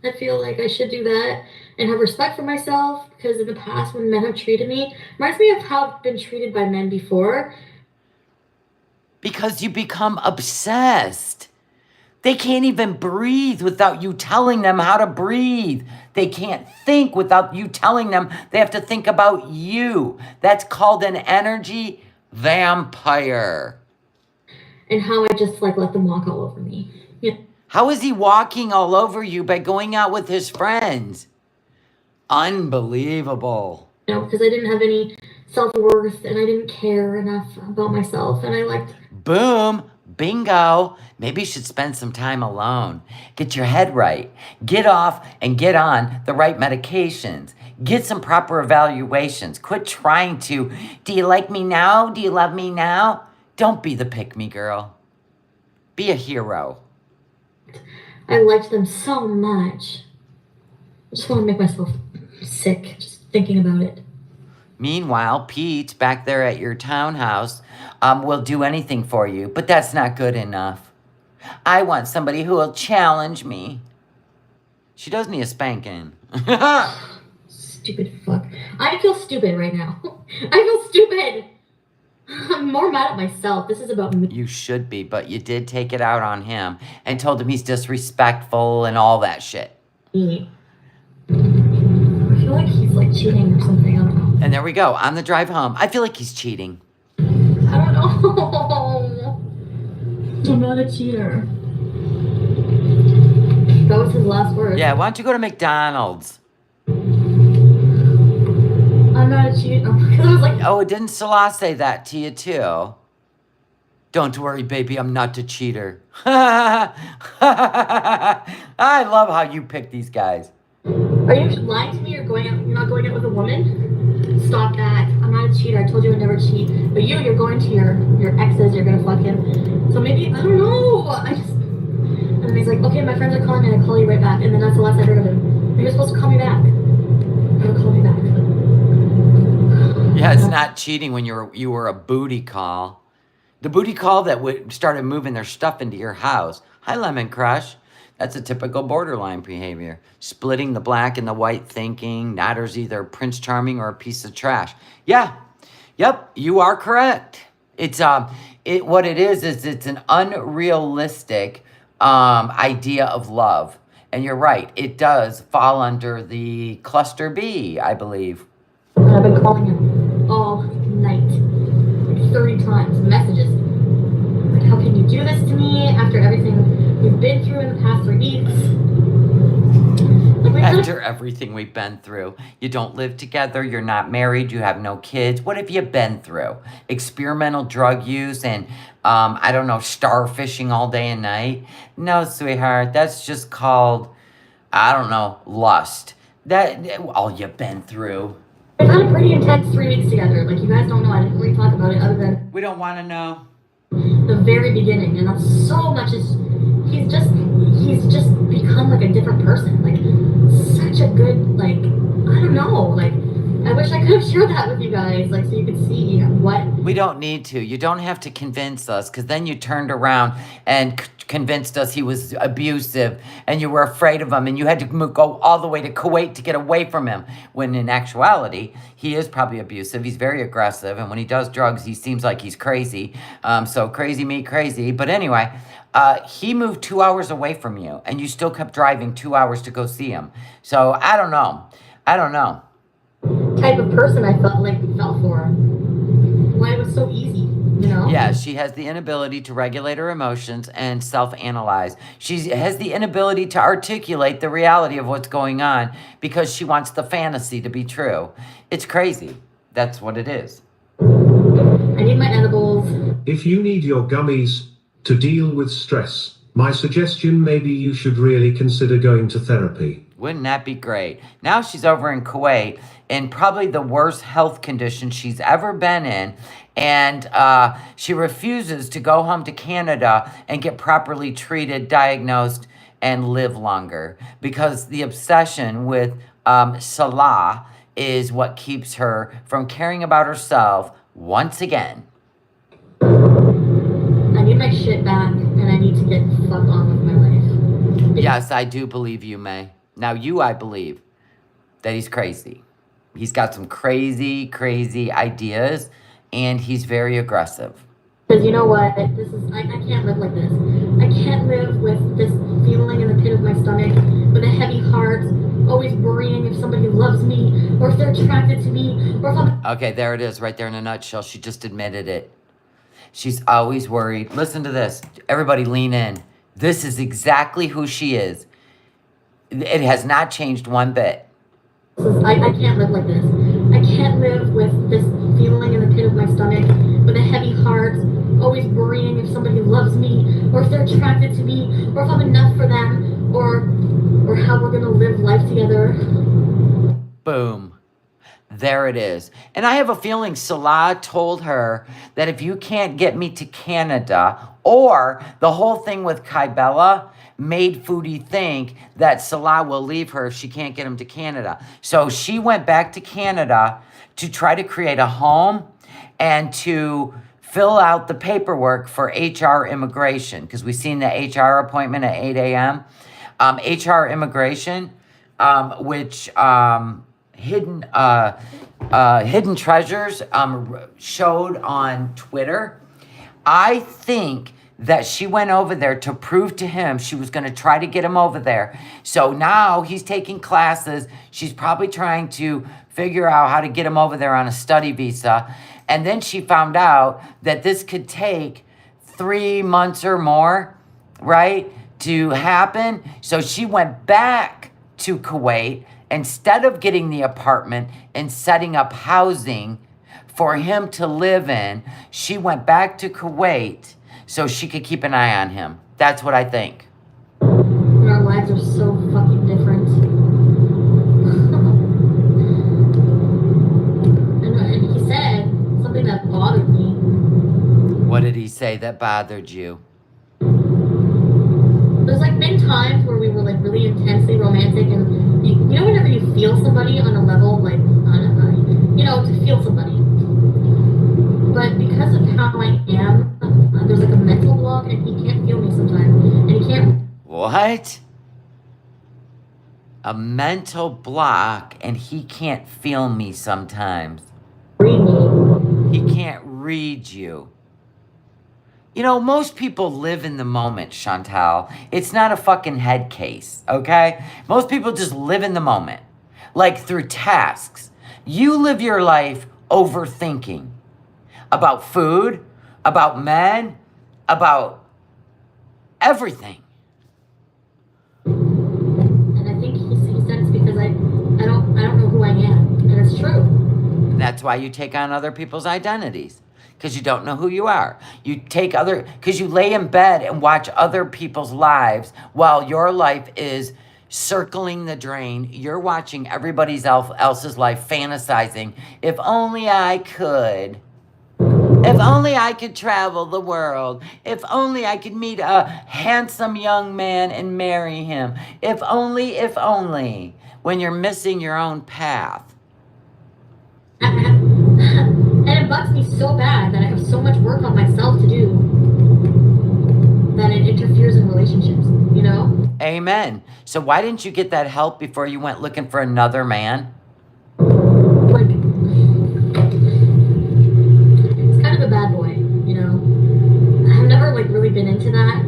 I feel like I should do that and have respect for myself because in the past when men have treated me, reminds me of how I've been treated by men before. Because you become obsessed. They can't even breathe without you telling them how to breathe. They can't think without you telling them they have to think about you. That's called an energy vampire. And how I just like let them walk all over me. Yeah. How is he walking all over you by going out with his friends? Unbelievable. You know, because I didn't have any self-worth and I didn't care enough about myself and I liked... Boom. Bingo. Maybe you should spend some time alone. Get your head right. Get off and get on the right medications. Get some proper evaluations. Quit trying to, do you like me now? Do you love me now? Don't be the pick-me girl. Be a hero. I liked them so much. I just want to make myself sick just thinking about it. Meanwhile, Pete, back there at your townhouse, will do anything for you, but that's not good enough. I want somebody who will challenge me. She does need a spanking. Stupid fuck. I feel stupid right now. I feel stupid. I'm more mad at myself. This is about me. You should be, but you did take it out on him and told him he's disrespectful and all that shit. I feel like he's like cheating or something. I don't know. And there we go. On the drive home, I feel like he's cheating. I don't know. I'm not a cheater. That was his last word. Yeah, why don't you go to McDonald's? I'm not a cheater. I was like, oh, didn't Salah say that to you too? Don't worry, baby, I'm not a cheater. I love how you pick these guys. Are you lying to me or you're not going out with a woman? Stop that. I'm not a cheater. I told you I'd never cheat. But you're going to your exes, you're gonna fuck him. So maybe, I don't know. And then he's like, okay, my friends are calling me and I'll call you right back. And then that's the last I heard of him. You're supposed to call me back. Never call me back. Yeah, it's not cheating when you were a booty call. The booty call that started moving their stuff into your house. Hi, Lemon Crush. That's a typical borderline behavior. Splitting the black and the white thinking Nader's either Prince Charming or a piece of trash. Yeah. Yep, you are correct. It's what it is it's an unrealistic idea of love. And you're right, it does fall under the cluster B, I believe. I've been calling him all night. Like 30 times. Messages. Like, how can you do this to me after everything we've been through in the past 3 weeks? Like, After everything we've been through. You don't live together, you're not married, you have no kids. What have you been through? Experimental drug use and, I don't know, starfishing all day and night? No, sweetheart, that's just called, I don't know, lust. That all you've been through. We've had a pretty intense 3 weeks together. Like, you guys don't know. I didn't really talk about it other than We don't want to know. the very beginning. And that's so much as he's just become like a different person. Like, such a good, like, I don't know. Like, I wish I could have shared that with you guys, like, so you could see what... We don't need to. You don't have to convince us, because then you turned around and convinced us he was abusive, and you were afraid of him, and you had to go all the way to Kuwait to get away from him, when in actuality, he is probably abusive. He's very aggressive, and when he does drugs, he seems like he's crazy. So crazy meet crazy. But anyway, he moved 2 hours away from you, and you still kept driving 2 hours to go see him. So I don't know. type of person I felt for. Why it was so easy, you know? Yeah, she has the inability to regulate her emotions and self-analyze. She has the inability to articulate the reality of what's going on because she wants the fantasy to be true. It's crazy. That's what it is. I need my edibles. If you need your gummies to deal with stress, my suggestion maybe you should really consider going to therapy. Wouldn't that be great? Now she's over in Kuwait in probably the worst health condition she's ever been in. And she refuses to go home to Canada and get properly treated, diagnosed, and live longer. Because the obsession with Salah is what keeps her from caring about herself once again. I need my shit back, and I need to get the fuck on with my life. Yes, I do believe you, May. Now I believe that he's crazy. He's got some crazy, crazy ideas, and he's very aggressive. Because you know what? I can't live like this. I can't live with this feeling in the pit of my stomach, with a heavy heart, always worrying if somebody loves me, or if they're attracted to me, or if I'm... Okay, there it is, right there in a nutshell. She just admitted it. She's always worried. Listen to this. Everybody lean in. This is exactly who she is. It has not changed one bit. I can't live like this. I can't live with this feeling in the pit of my stomach, with a heavy heart, always worrying if somebody loves me, or if they're attracted to me, or if I'm enough for them, or how we're gonna live life together. Boom. There it is. And I have a feeling Salah told her that if you can't get me to Canada, or the whole thing with Kybella made Foodie think that Salah will leave her if she can't get him to Canada. So she went back to Canada to try to create a home and to fill out the paperwork for HR immigration, because we've seen the HR appointment at 8 a.m. HR immigration, which Hidden Treasures showed on Twitter. I think that she went over there to prove to him she was going to try to get him over there. So now he's taking classes. She's probably trying to figure out how to get him over there on a study visa. And then she found out that this could take 3 months or more, right, to happen. So she went back to Kuwait. Instead of getting the apartment and setting up housing for him to live in, she went back to Kuwait so she could keep an eye on him. That's what I think. And our lives are so fucking different. and he said something that bothered me. What did he say that bothered you? There's been times where we were really intensely romantic, and you know whenever you feel somebody on a level to feel somebody. But because of how I am, there's a mental block, and he can't feel me sometimes, and he can't. What? A mental block, and he can't feel me sometimes. Read me. He can't read you. You know, most people live in the moment, Chantal. It's not a fucking head case, okay? Most people just live in the moment, through tasks. You live your life overthinking about food, about men, about everything. And I think he said it's because I don't know who I am, and it's true. That's why you take on other people's identities. Because you don't know who you are. Because you lay in bed and watch other people's lives while your life is circling the drain. You're watching everybody else's life, fantasizing. If only I could. If only I could travel the world. If only I could meet a handsome young man and marry him. If only. When you're missing your own path. And it bugs me so bad that I have so much work on myself to do that it interferes in relationships, you know? Amen. So why didn't you get that help before you went looking for another man? It's kind of a bad boy, you know? I've never really been into that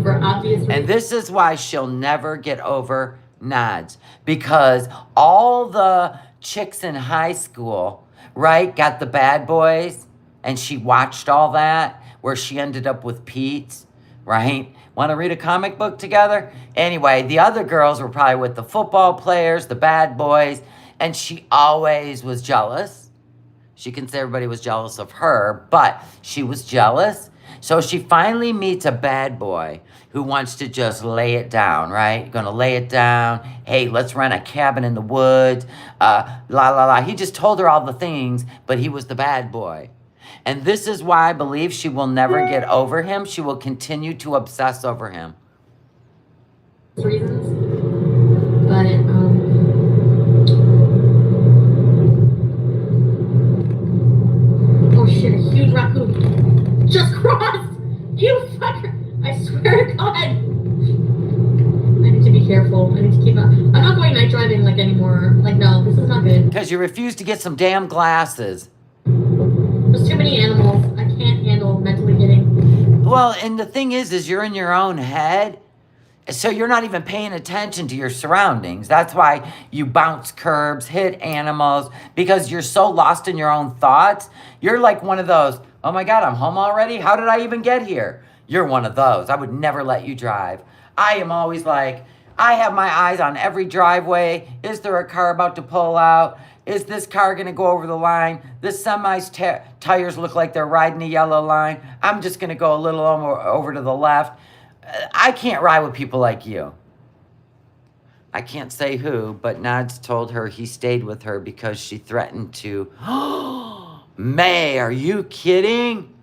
for obvious reasons. And this is why she'll never get over Nads. Because all the chicks in high school, right, got the bad boys, and she watched all that, where she ended up with Pete, right? Want to read a comic book together? Anyway, the other girls were probably with the football players, the bad boys, and she always was jealous. She can say everybody was jealous of her, but she was jealous. So she finally meets a bad boy who wants to just lay it down, right? Gonna lay it down. Hey, let's rent a cabin in the woods. La, la, la. He just told her all the things, but he was the bad boy. And this is why I believe she will never get over him. She will continue to obsess over him. Reasons. But, oh shit, a huge raccoon just crossed! You fucker! I swear to God! I need to be careful. I need to keep up. I'm not going night driving like anymore. Like, no, this is not good. Because you refuse to get some damn glasses. There's too many animals. I can't handle mentally hitting. Well, and the thing is you're in your own head. So you're not even paying attention to your surroundings. That's why you bounce curbs, hit animals, because you're so lost in your own thoughts. You're like one of those, oh my God, I'm home already? How did I even get here? You're one of those. I would never let you drive. I am always like, I have my eyes on every driveway. Is there a car about to pull out? Is this car going to go over the line? This semi's tires look like they're riding a yellow line. I'm just going to go a little over to the left. I can't ride with people like you. I can't say who, but Nad's told her he stayed with her because she threatened to. May, are you kidding?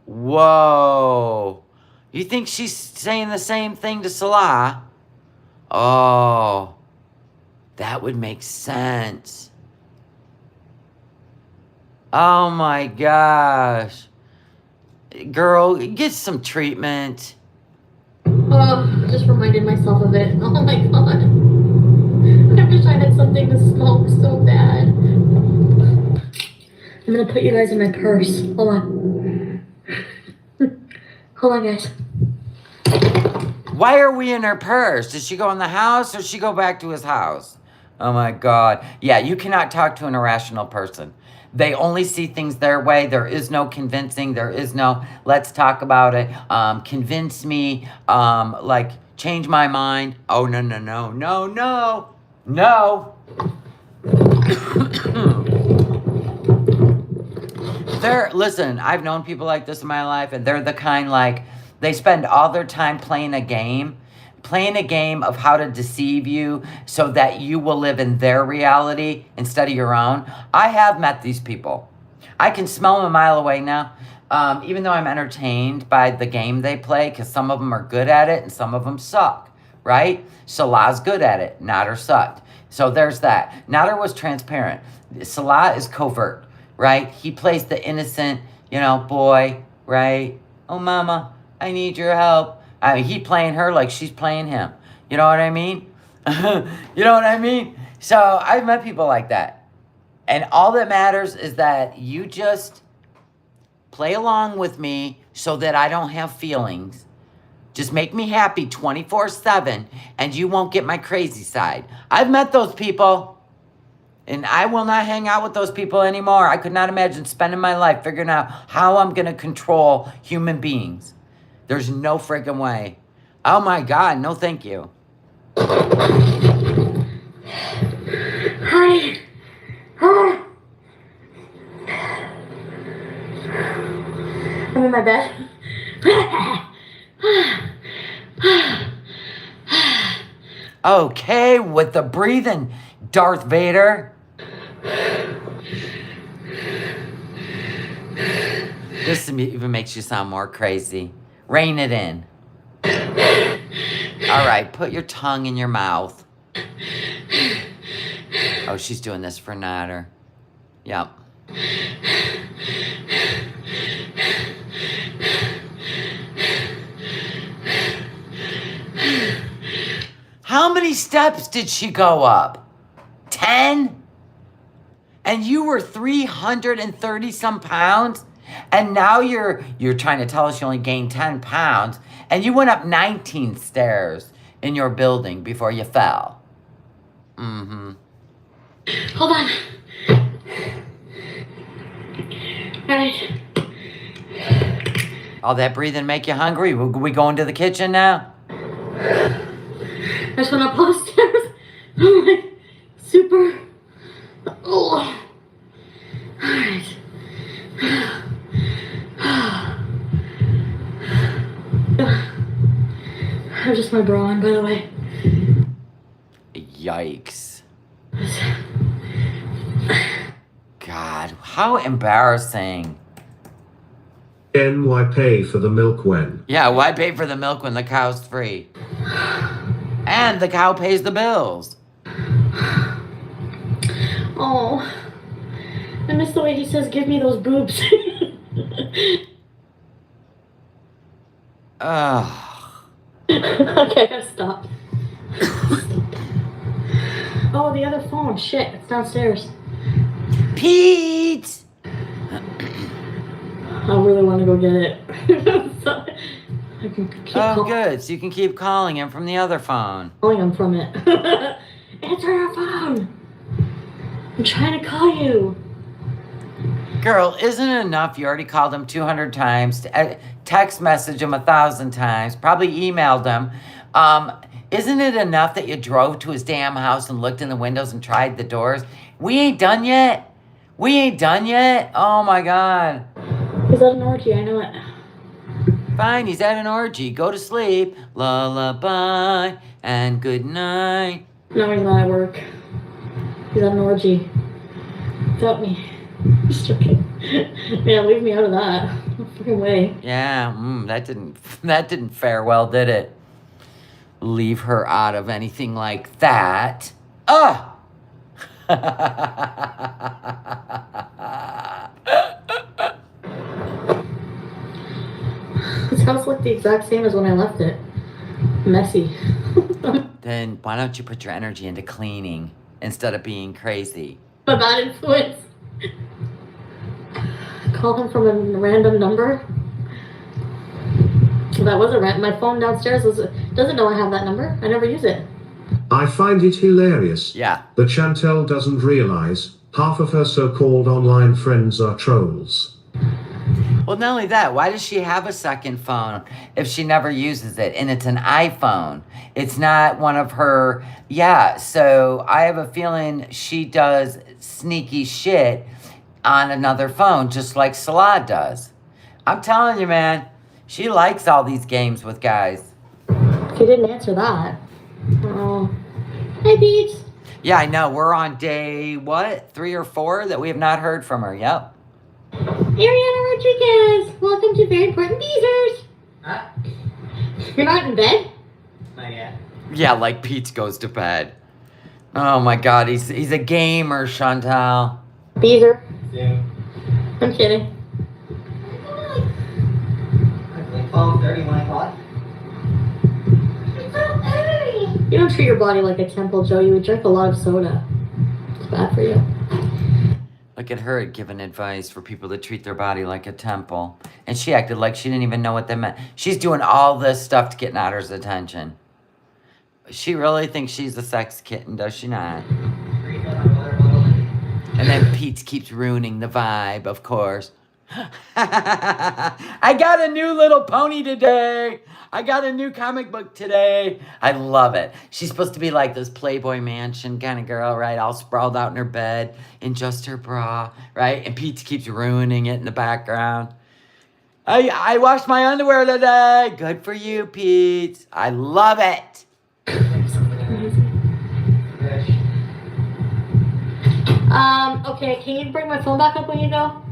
Whoa. You think she's saying the same thing to Salah? Oh, that would make sense. Oh my gosh. Girl, get some treatment. Oh, I just reminded myself of it. Oh my God. I wish I had something to smoke so bad. I'm gonna put you guys in my purse. Hold on. Hold on, guys. Why are we in her purse? Did she go in the house or did she go back to his house? Oh my God. Yeah, you cannot talk to an irrational person. They only see things their way. There is no convincing. There is no, let's talk about it. Convince me. Like, change my mind. Oh, no, no, no, no, no, no. Listen, I've known people like this in my life, and they're the kind like, they spend all their time playing a game of how to deceive you so that you will live in their reality instead of your own. I have met these people. I can smell them a mile away now, even though I'm entertained by the game they play, because some of them are good at it and some of them suck, right? Salah's good at it. Nader sucked. So there's that. Nader was transparent. Salah is covert, right? He plays the innocent, boy, right? Oh, mama, I need your help. He playing her like she's playing him. You know what I mean? You know what I mean? So I've met people like that. And all that matters is that you just play along with me so that I don't have feelings. Just make me happy 24/7 and you won't get my crazy side. I've met those people. And I will not hang out with those people anymore. I could not imagine spending my life figuring out how I'm going to control human beings. There's no freaking way. Oh my God, no thank you. Hi. Oh. I'm in my bed. Okay, with the breathing, Darth Vader. This even makes you sound more crazy. Rein it in. All right, put your tongue in your mouth. Oh, she's doing this for Nader. Yep. How many steps did she go up? 10? And you were 330 some pounds? And now you're trying to tell us you only gained 10 pounds, and you went up 19 stairs in your building before you fell. Mm-hmm. Hold on. All right. All that breathing make you hungry? We go into the kitchen now? I just went up all the stairs. I'm like super. Oh. All right. I have just my bra on, by the way. Yikes. God, how embarrassing. Again, why pay for the milk when? Yeah, why pay for the milk when the cow's free? And the cow pays the bills. Oh. I miss the way he says, give me those boobs. Ugh. Okay, I gotta stop. Oh, the other phone. Shit, it's downstairs. Pete! I really want to go get it. So, I can keep Good. So you can keep calling him from the other phone. calling him from it. Answer your phone. I'm trying to call you. Girl, isn't it enough you already called him 200 times, text messaged him 1,000 times, probably emailed him? Isn't it enough that you drove to his damn house and looked in the windows and tried the doors? We ain't done yet. We ain't done yet. Oh my God. He's at an orgy, I know it. Fine, he's at an orgy. Go to sleep. Lullaby and good night. No, he's not at work. He's at an orgy. Without me. Just joking. Yeah, leave me out of that. No fucking way. Yeah, that didn't fare well, did it? Leave her out of anything like that. Ah! His house looked the exact same as when I left it. Messy. Then why don't you put your energy into cleaning instead of being crazy? A bad influence. Call him from a random number. That was a my phone downstairs doesn't know I have that number. I never use it. I find it hilarious Yeah. that Chantel doesn't realize half of her so-called online friends are trolls. Well, not only that, why does she have a second phone if she never uses it? And it's an iPhone. It's not one of her... Yeah, so I have a feeling she does sneaky shit on another phone, just like Salah does. I'm telling you, man, she likes all these games with guys. She didn't answer that. Oh. Hi, Pete. Yeah, I know. We're on day, 3 or 4 that we have not heard from her. Yep. Ariana Rodriguez, welcome to Very Important Beezers. Huh? You're not in bed? Not yet. Yeah, like Pete goes to bed. Oh my God, he's a gamer, Chantal. Beezer. Soon. I'm kidding. Like 12:30, 1 o'clock. It's so early. You don't treat your body like a temple, Joe. You would drink a lot of soda. It's bad for you. Look at her giving advice for people to treat their body like a temple. And she acted like she didn't even know what that meant. She's doing all this stuff to get Nader's attention. She really thinks she's a sex kitten, does she not? And then Pete keeps ruining the vibe, of course. I got a new little pony today. I got a new comic book today. I love it. She's supposed to be like this Playboy Mansion kind of girl, right? All sprawled out in her bed in just her bra, right? And Pete keeps ruining it in the background. I washed my underwear today. Good for you, Pete. I love it. Okay, can you bring my phone back up when you go?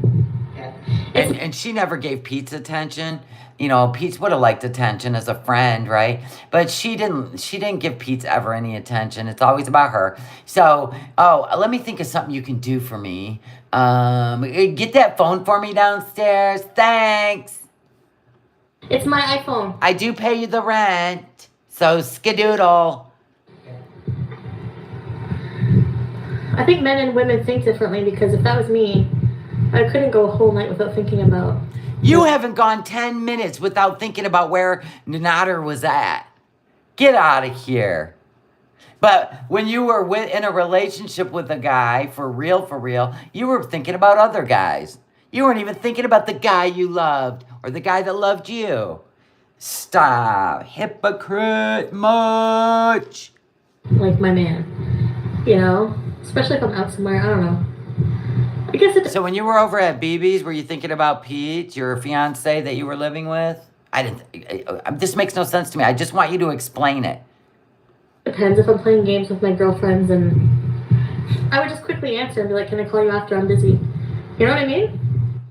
Yeah. And she never gave Pete's attention. You know, Pete would have liked attention as a friend, right? But she didn't give Pete ever any attention. It's always about her. So, let me think of something you can do for me. Get that phone for me downstairs. Thanks. It's my iPhone. I do pay you the rent. So skedoodle. I think men and women think differently because if that was me, I couldn't go a whole night without thinking about. You haven't gone 10 minutes without thinking about where Nader was at. Get out of here. But when you were in a relationship with a guy, for real, you were thinking about other guys. You weren't even thinking about the guy you loved or the guy that loved you. Stop. Hypocrite much. Like my man, you know? Especially if I'm out somewhere, I don't know. I guess it... So when you were over at BB's, were you thinking about Pete, your fiance that you were living with? This makes no sense to me. I just want you to explain it. Depends if I'm playing games with my girlfriends, and I would just quickly answer and be like, can I call you after I'm busy? You know what I mean?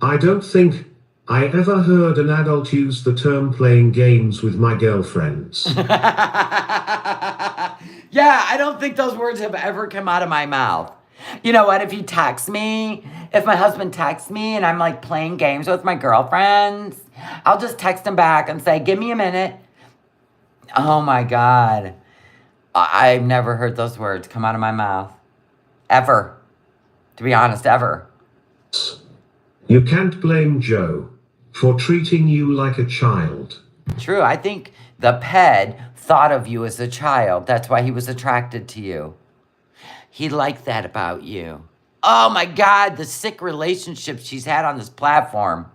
I don't think I ever heard an adult use the term playing games with my girlfriends. Yeah, I don't think those words have ever come out of my mouth. You know what? If my husband texts me and I'm like playing games with my girlfriends, I'll just text him back and say, give me a minute. Oh my God. I've never heard those words come out of my mouth. Ever. To be honest, ever. You can't blame Joe for treating you like a child. True. I think the ped thought of you as a child. That's why he was attracted to you. He liked that about you. Oh my God, the sick relationships she's had on this platform.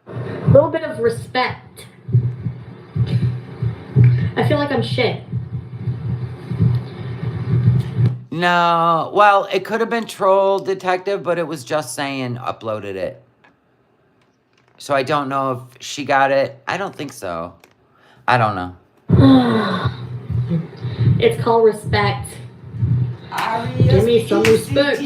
A little bit of respect. I feel like I'm shit. No, well, it could have been troll detective, but it was just saying uploaded it. So I don't know if she got it. I don't think so. I don't know. It's called respect. Give me some respect.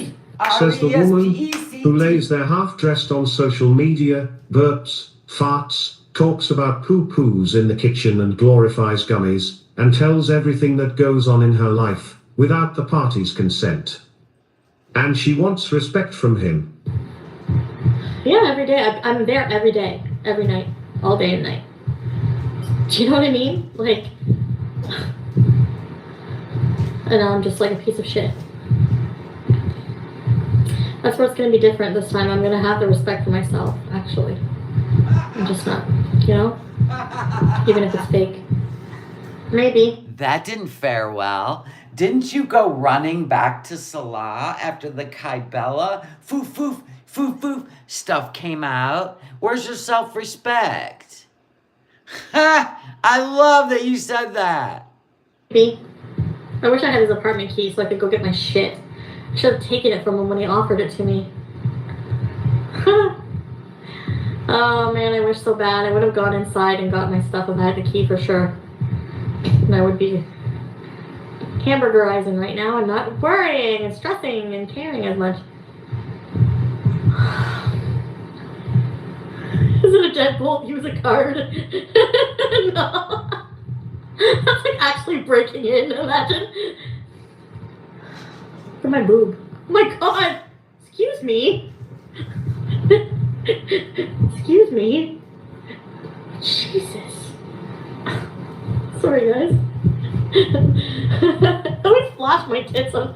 Says the woman who lays there half dressed on social media, burps, farts, talks about poo-poos in the kitchen and glorifies gummies, and tells everything that goes on in her life, without the party's consent. And she wants respect from him. Yeah, every day. I'm there every day, every night, all day and night. Do you know what I mean? Like, and I'm just like a piece of shit. That's where it's going to be different this time. I'm going to have the respect for myself, actually. I'm just not, you know? Even if it's fake. Maybe. That didn't fare well. Didn't you go running back to Salah after the Kybella foof stuff came out? Where's your self-respect? Ha! I love that you said that. Maybe. I wish I had his apartment key so I could go get my shit. I should have taken it from him when he offered it to me. Oh man, I wish so bad. I would have gone inside and got my stuff if I had the key for sure. And I would be hamburgerizing right now and not worrying and stressing and caring as much. Is it a deadbolt? Use a card? No. That's like actually breaking in, imagine. Look at my boob. Oh my god! Excuse me. Excuse me. Jesus. Sorry, guys. I always flash my tits up.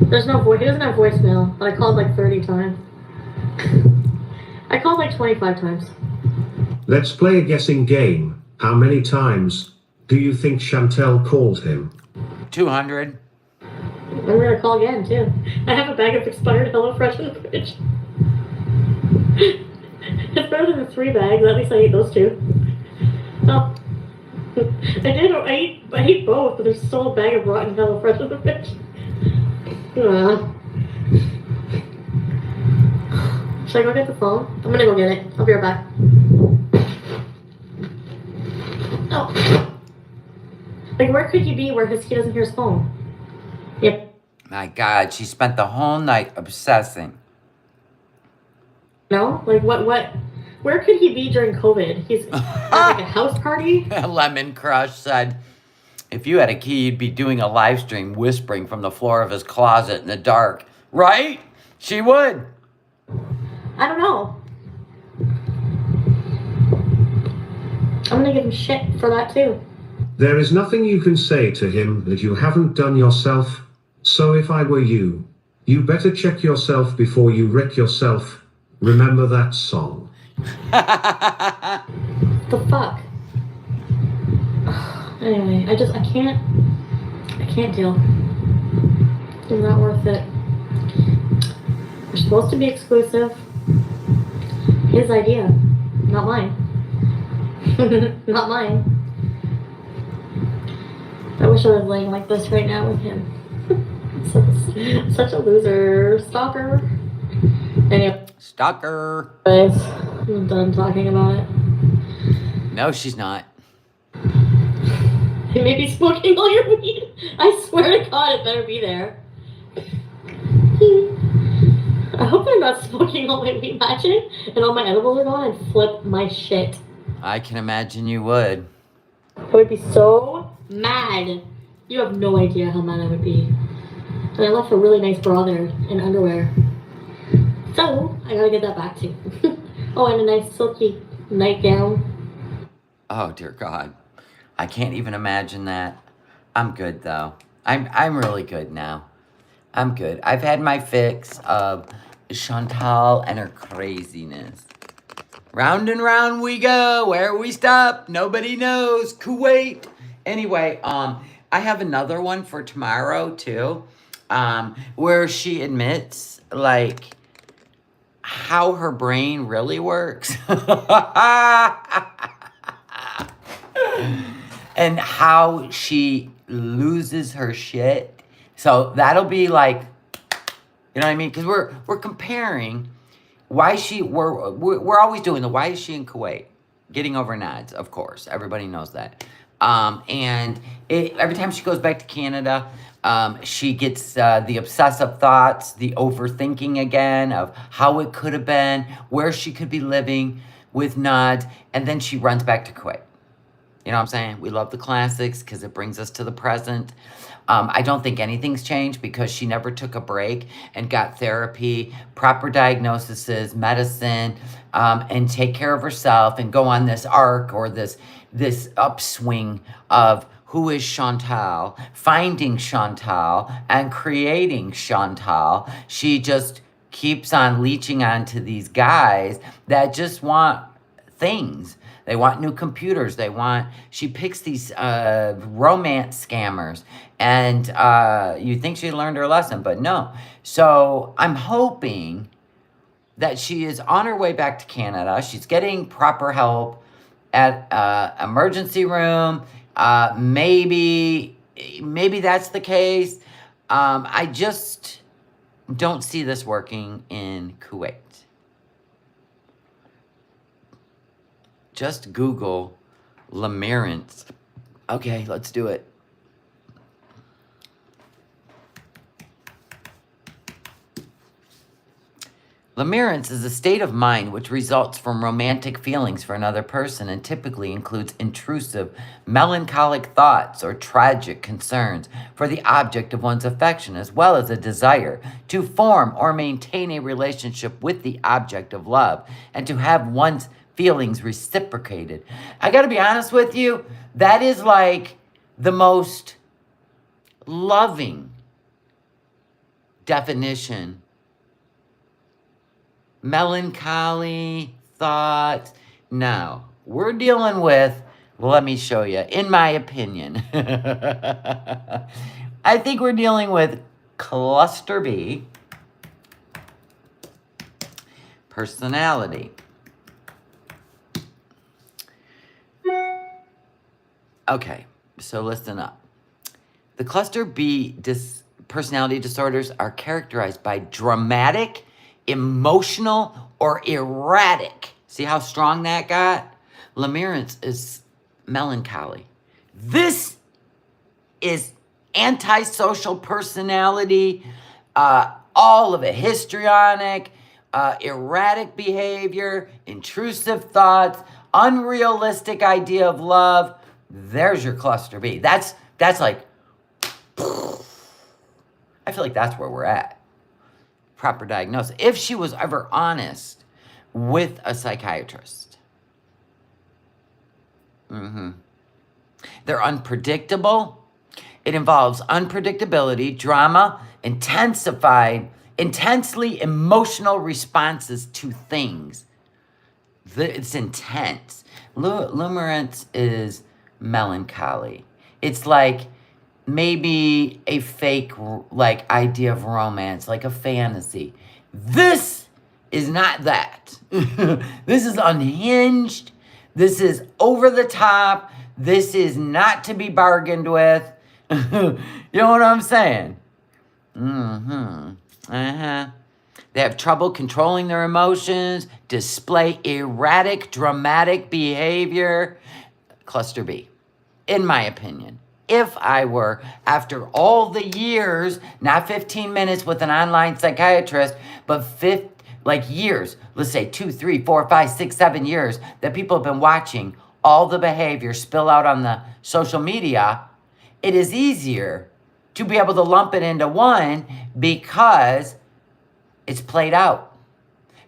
There's no voice. He doesn't have voicemail, but I called like 30 times. I called like 25 times. Let's play a guessing game. How many times do you think Chantel called him? 200. I'm gonna call again too. I have a bag of expired HelloFresh in the fridge. It's better than the 3 bags. At least I ate those 2. Oh, I ate both, but there's still a bag of rotten HelloFresh in the fridge. Should I go get the phone? I'm gonna go get it. I'll be right back. Oh. Like, where could he be where he doesn't hear his phone? Yep. My God, she spent the whole night obsessing. No? Like, what? Where could he be during COVID? He's at like a house party? Lemon Crush said, if you had a key, you'd be doing a live stream whispering from the floor of his closet in the dark. Right? She would. I don't know. I'm gonna give him shit for that too. There is nothing you can say to him that you haven't done yourself. So if I were you, you better check yourself before you wreck yourself. Remember that song. The fuck? Anyway, I can't deal. It's not worth it. We're supposed to be exclusive. His idea, not mine. Not mine. I wish I was laying like this right now with him. Such a loser. Stalker. Anyway. Stalker. I'm done talking about it. No, she's not. You may be smoking all your weed. I swear to God, it better be there. I hope they're not smoking all my weed matching and all my edibles are gone and flip my shit. I can imagine you would. I would be so mad. You have no idea how mad I would be. And I left a really nice bra there and underwear. So, I gotta get that back too. Oh, and a nice silky nightgown. Oh, dear God. I can't even imagine that. I'm good, though. I'm really good now. I'm good. I've had my fix of Chantal and her craziness. Round and round we go. Where we stop, nobody knows. Kuwait. Anyway, I have another one for tomorrow, too, where she admits, like, how her brain really works. And how she loses her shit. So that'll be like, you know what I mean? Because we're comparing why we're always doing the why is she in Kuwait? Getting over Nads, of course. Everybody knows that. And every time she goes back to Canada, she gets the obsessive thoughts, the overthinking again of how it could have been, where she could be living with Nads, and then she runs back to Kuwait. You know what I'm saying? We love the classics because it brings us to the present. I don't think anything's changed because she never took a break and got therapy, proper diagnoses, medicine, and take care of herself and go on this arc or this upswing of who is Chantal, finding Chantal and creating Chantal. She just keeps on leeching onto these guys that just want things. They want new computers. She picks these romance scammers. And you think she learned her lesson, but no. So I'm hoping that she is on her way back to Canada. She's getting proper help at emergency room. Maybe that's the case. I just don't see this working in Kuwait. Just Google Lamirance. Okay, let's do it. Lamirance is a state of mind which results from romantic feelings for another person and typically includes intrusive, melancholic thoughts or tragic concerns for the object of one's affection, as well as a desire to form or maintain a relationship with the object of love and to have one's feelings reciprocated. I gotta be honest with you, that is like the most loving definition. Melancholy, thoughts. No, we're dealing with, well, let me show you, in my opinion. I think we're dealing with cluster B, personality. Okay, so listen up. The cluster B personality disorders are characterized by dramatic, emotional, or erratic. See how strong that got? Lamirance is melancholy. This is antisocial personality, all of it, histrionic, erratic behavior, intrusive thoughts, unrealistic idea of love. There's your cluster B. That's like, I feel like that's where we're at. Proper diagnosis. If she was ever honest with a psychiatrist. They're unpredictable. It involves unpredictability, drama, intensely emotional responses to things. It's intense. Lamirance is melancholy. It's like maybe a fake like idea of romance, like a fantasy. This is not that. This is unhinged. This is over the top. This is not to be bargained with. You know what I'm saying? They have trouble controlling their emotions, display erratic, dramatic behavior. Cluster B, in my opinion. If I were, after all the years, not 15 minutes with an online psychiatrist, but years, let's say 2, 3, 4, 5, 6, 7 years, that people have been watching all the behavior spill out on the social media, it is easier to be able to lump it into one because it's played out.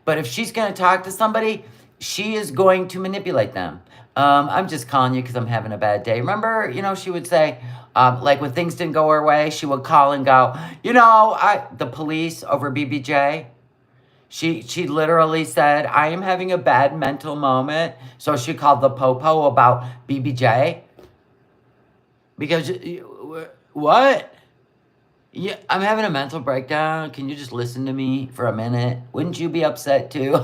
But if she's going to talk to somebody, she is going to manipulate them. I'm just calling you because I'm having a bad day. Remember, she would say, like when things didn't go her way, she would call and go, the police over BBJ. She literally said, I am having a bad mental moment. So she called the Popo about BBJ. Because, what? Yeah, I'm having a mental breakdown. Can you just listen to me for a minute? Wouldn't you be upset too?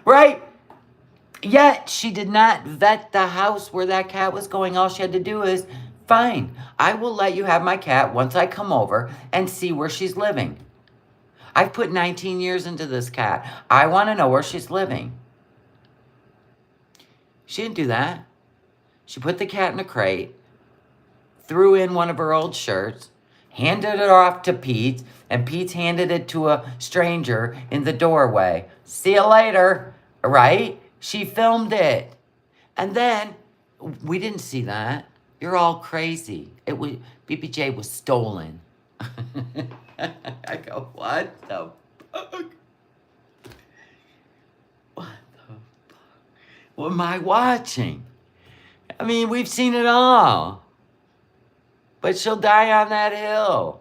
Right? Yet, she did not vet the house where that cat was going. All she had to do is, fine, I will let you have my cat once I come over and see where she's living. I've put 19 years into this cat. I want to know where she's living. She didn't do that. She put the cat in a crate, threw in one of her old shirts, handed it off to Pete, and Pete handed it to a stranger in the doorway. See you later, right? She filmed it. And then, we didn't see that. You're all crazy. BBJ was stolen. I go, what the fuck? What the fuck? What am I watching? I mean, we've seen it all. But she'll die on that hill.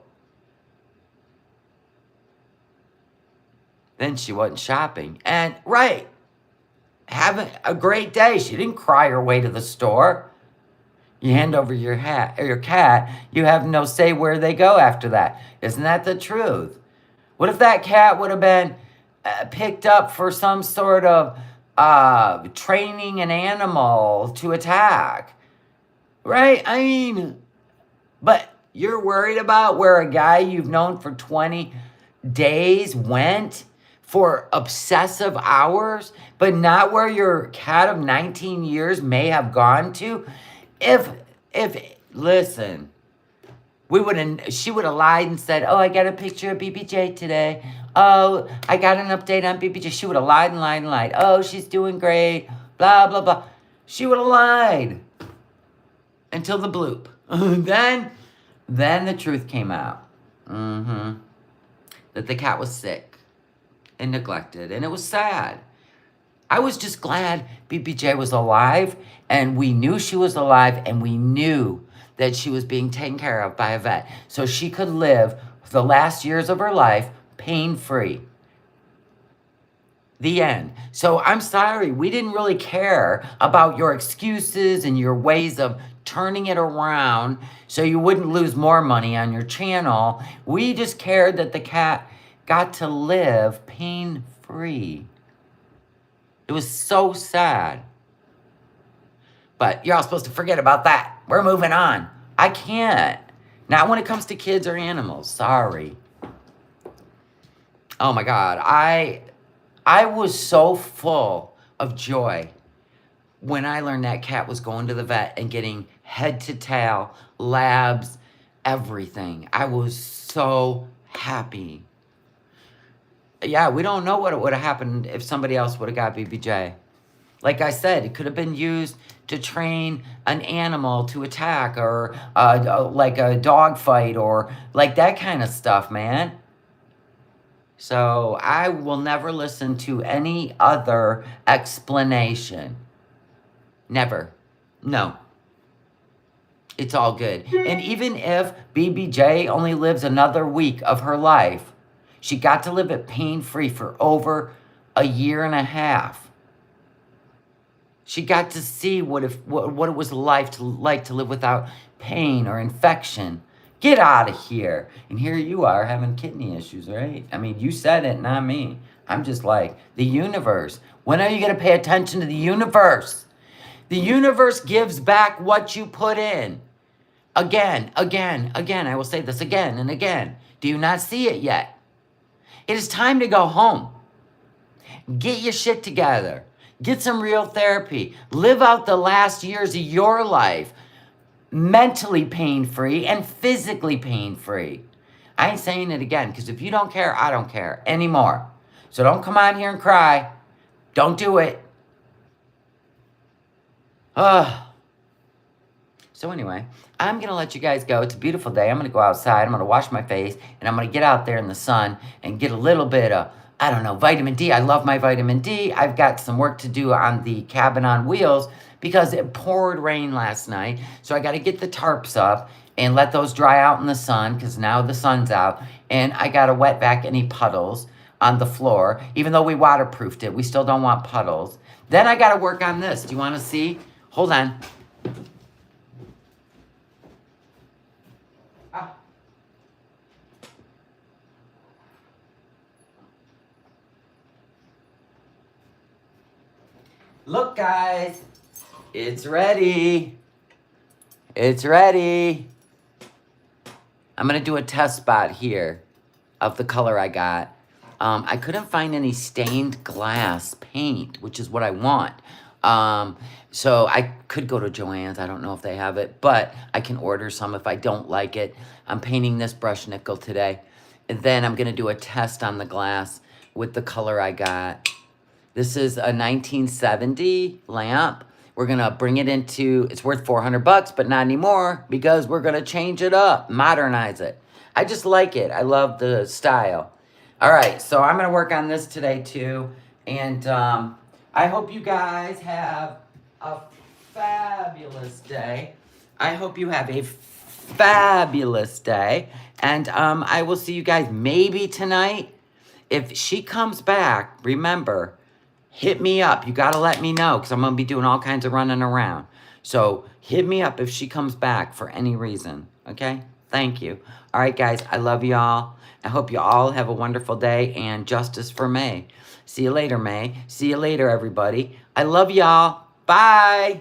Then she wasn't shopping. And, right, having a great day. She didn't cry her way to the store. You hand over your cat, you have no say where they go after that. Isn't that the truth? What if that cat would have been picked up for some sort of training an animal to attack? Right? I mean, but you're worried about where a guy you've known for 20 days went for obsessive hours, but not where your cat of 19 years may have gone to? Listen, she would have lied and said, oh, I got a picture of BBJ today. Oh, I got an update on BBJ. She would have lied and lied and lied. Oh, she's doing great. Blah, blah, blah. She would have lied until the bloop. Then the truth came out. That the cat was sick and neglected. And it was sad. I was just glad BBJ was alive, and we knew she was alive, and we knew that she was being taken care of by a vet, so she could live the last years of her life pain-free. The end. So I'm sorry, we didn't really care about your excuses and your ways of turning it around so you wouldn't lose more money on your channel. We just cared that the cat got to live pain-free. It was so sad. But you're all supposed to forget about that. We're moving on. I can't. Not when it comes to kids or animals. Sorry. Oh my God. I was so full of joy when I learned that cat was going to the vet and getting head to tail, labs, everything. I was so happy. Yeah, we don't know what would have happened if somebody else would have got BBJ. Like I said, it could have been used to train an animal to attack, or like a dog fight, or like that kind of stuff, man. So I will never listen to any other explanation. Never. No. It's all good. And even if BBJ only lives another week of her life, she got to live it pain-free for over a year and a half. She got to see what it was like to live without pain or infection. Get out of here. And here you are having kidney issues, right? I mean, you said it, not me. I'm just like, the universe. When are you going to pay attention to the universe? The universe gives back what you put in. Again, again, again. I will say this again and again. Do you not see it yet? It is time to go home. Get your shit together. Get some real therapy. Live out the last years of your life mentally pain-free and physically pain-free. I ain't saying it again, because if you don't care, I don't care anymore. So don't come on here and cry. Don't do it. So anyway, I'm going to let you guys go. It's a beautiful day. I'm going to go outside. I'm going to wash my face, and I'm going to get out there in the sun and get a little bit of, I don't know, vitamin D. I love my vitamin D. I've got some work to do on the cabin on wheels because it poured rain last night. So I got to get the tarps up and let those dry out in the sun because now the sun's out. And I got to wet back any puddles on the floor. Even though we waterproofed it, we still don't want puddles. Then I got to work on this. Do you want to see? Hold on. Look, guys, it's ready. It's ready. I'm going to do a test spot here of the color I got. I couldn't find any stained glass paint, which is what I want. So I could go to Joann's. I don't know if they have it, but I can order some if I don't like it. I'm painting this brush nickel today. And then I'm going to do a test on the glass with the color I got. This is a 1970 lamp. We're going to bring it into, it's worth $400, but not anymore because we're going to change it up, modernize it. I just like it. I love the style. All right, so I'm going to work on this today too. And I hope you guys have a fabulous day. I hope you have a fabulous day. And I will see you guys maybe tonight. If she comes back, remember, hit me up. You got to let me know because I'm going to be doing all kinds of running around. So hit me up if she comes back for any reason. Okay? Thank you. All right, guys. I love y'all. I hope you all have a wonderful day and justice for May. See you later, May. See you later, everybody. I love y'all. Bye.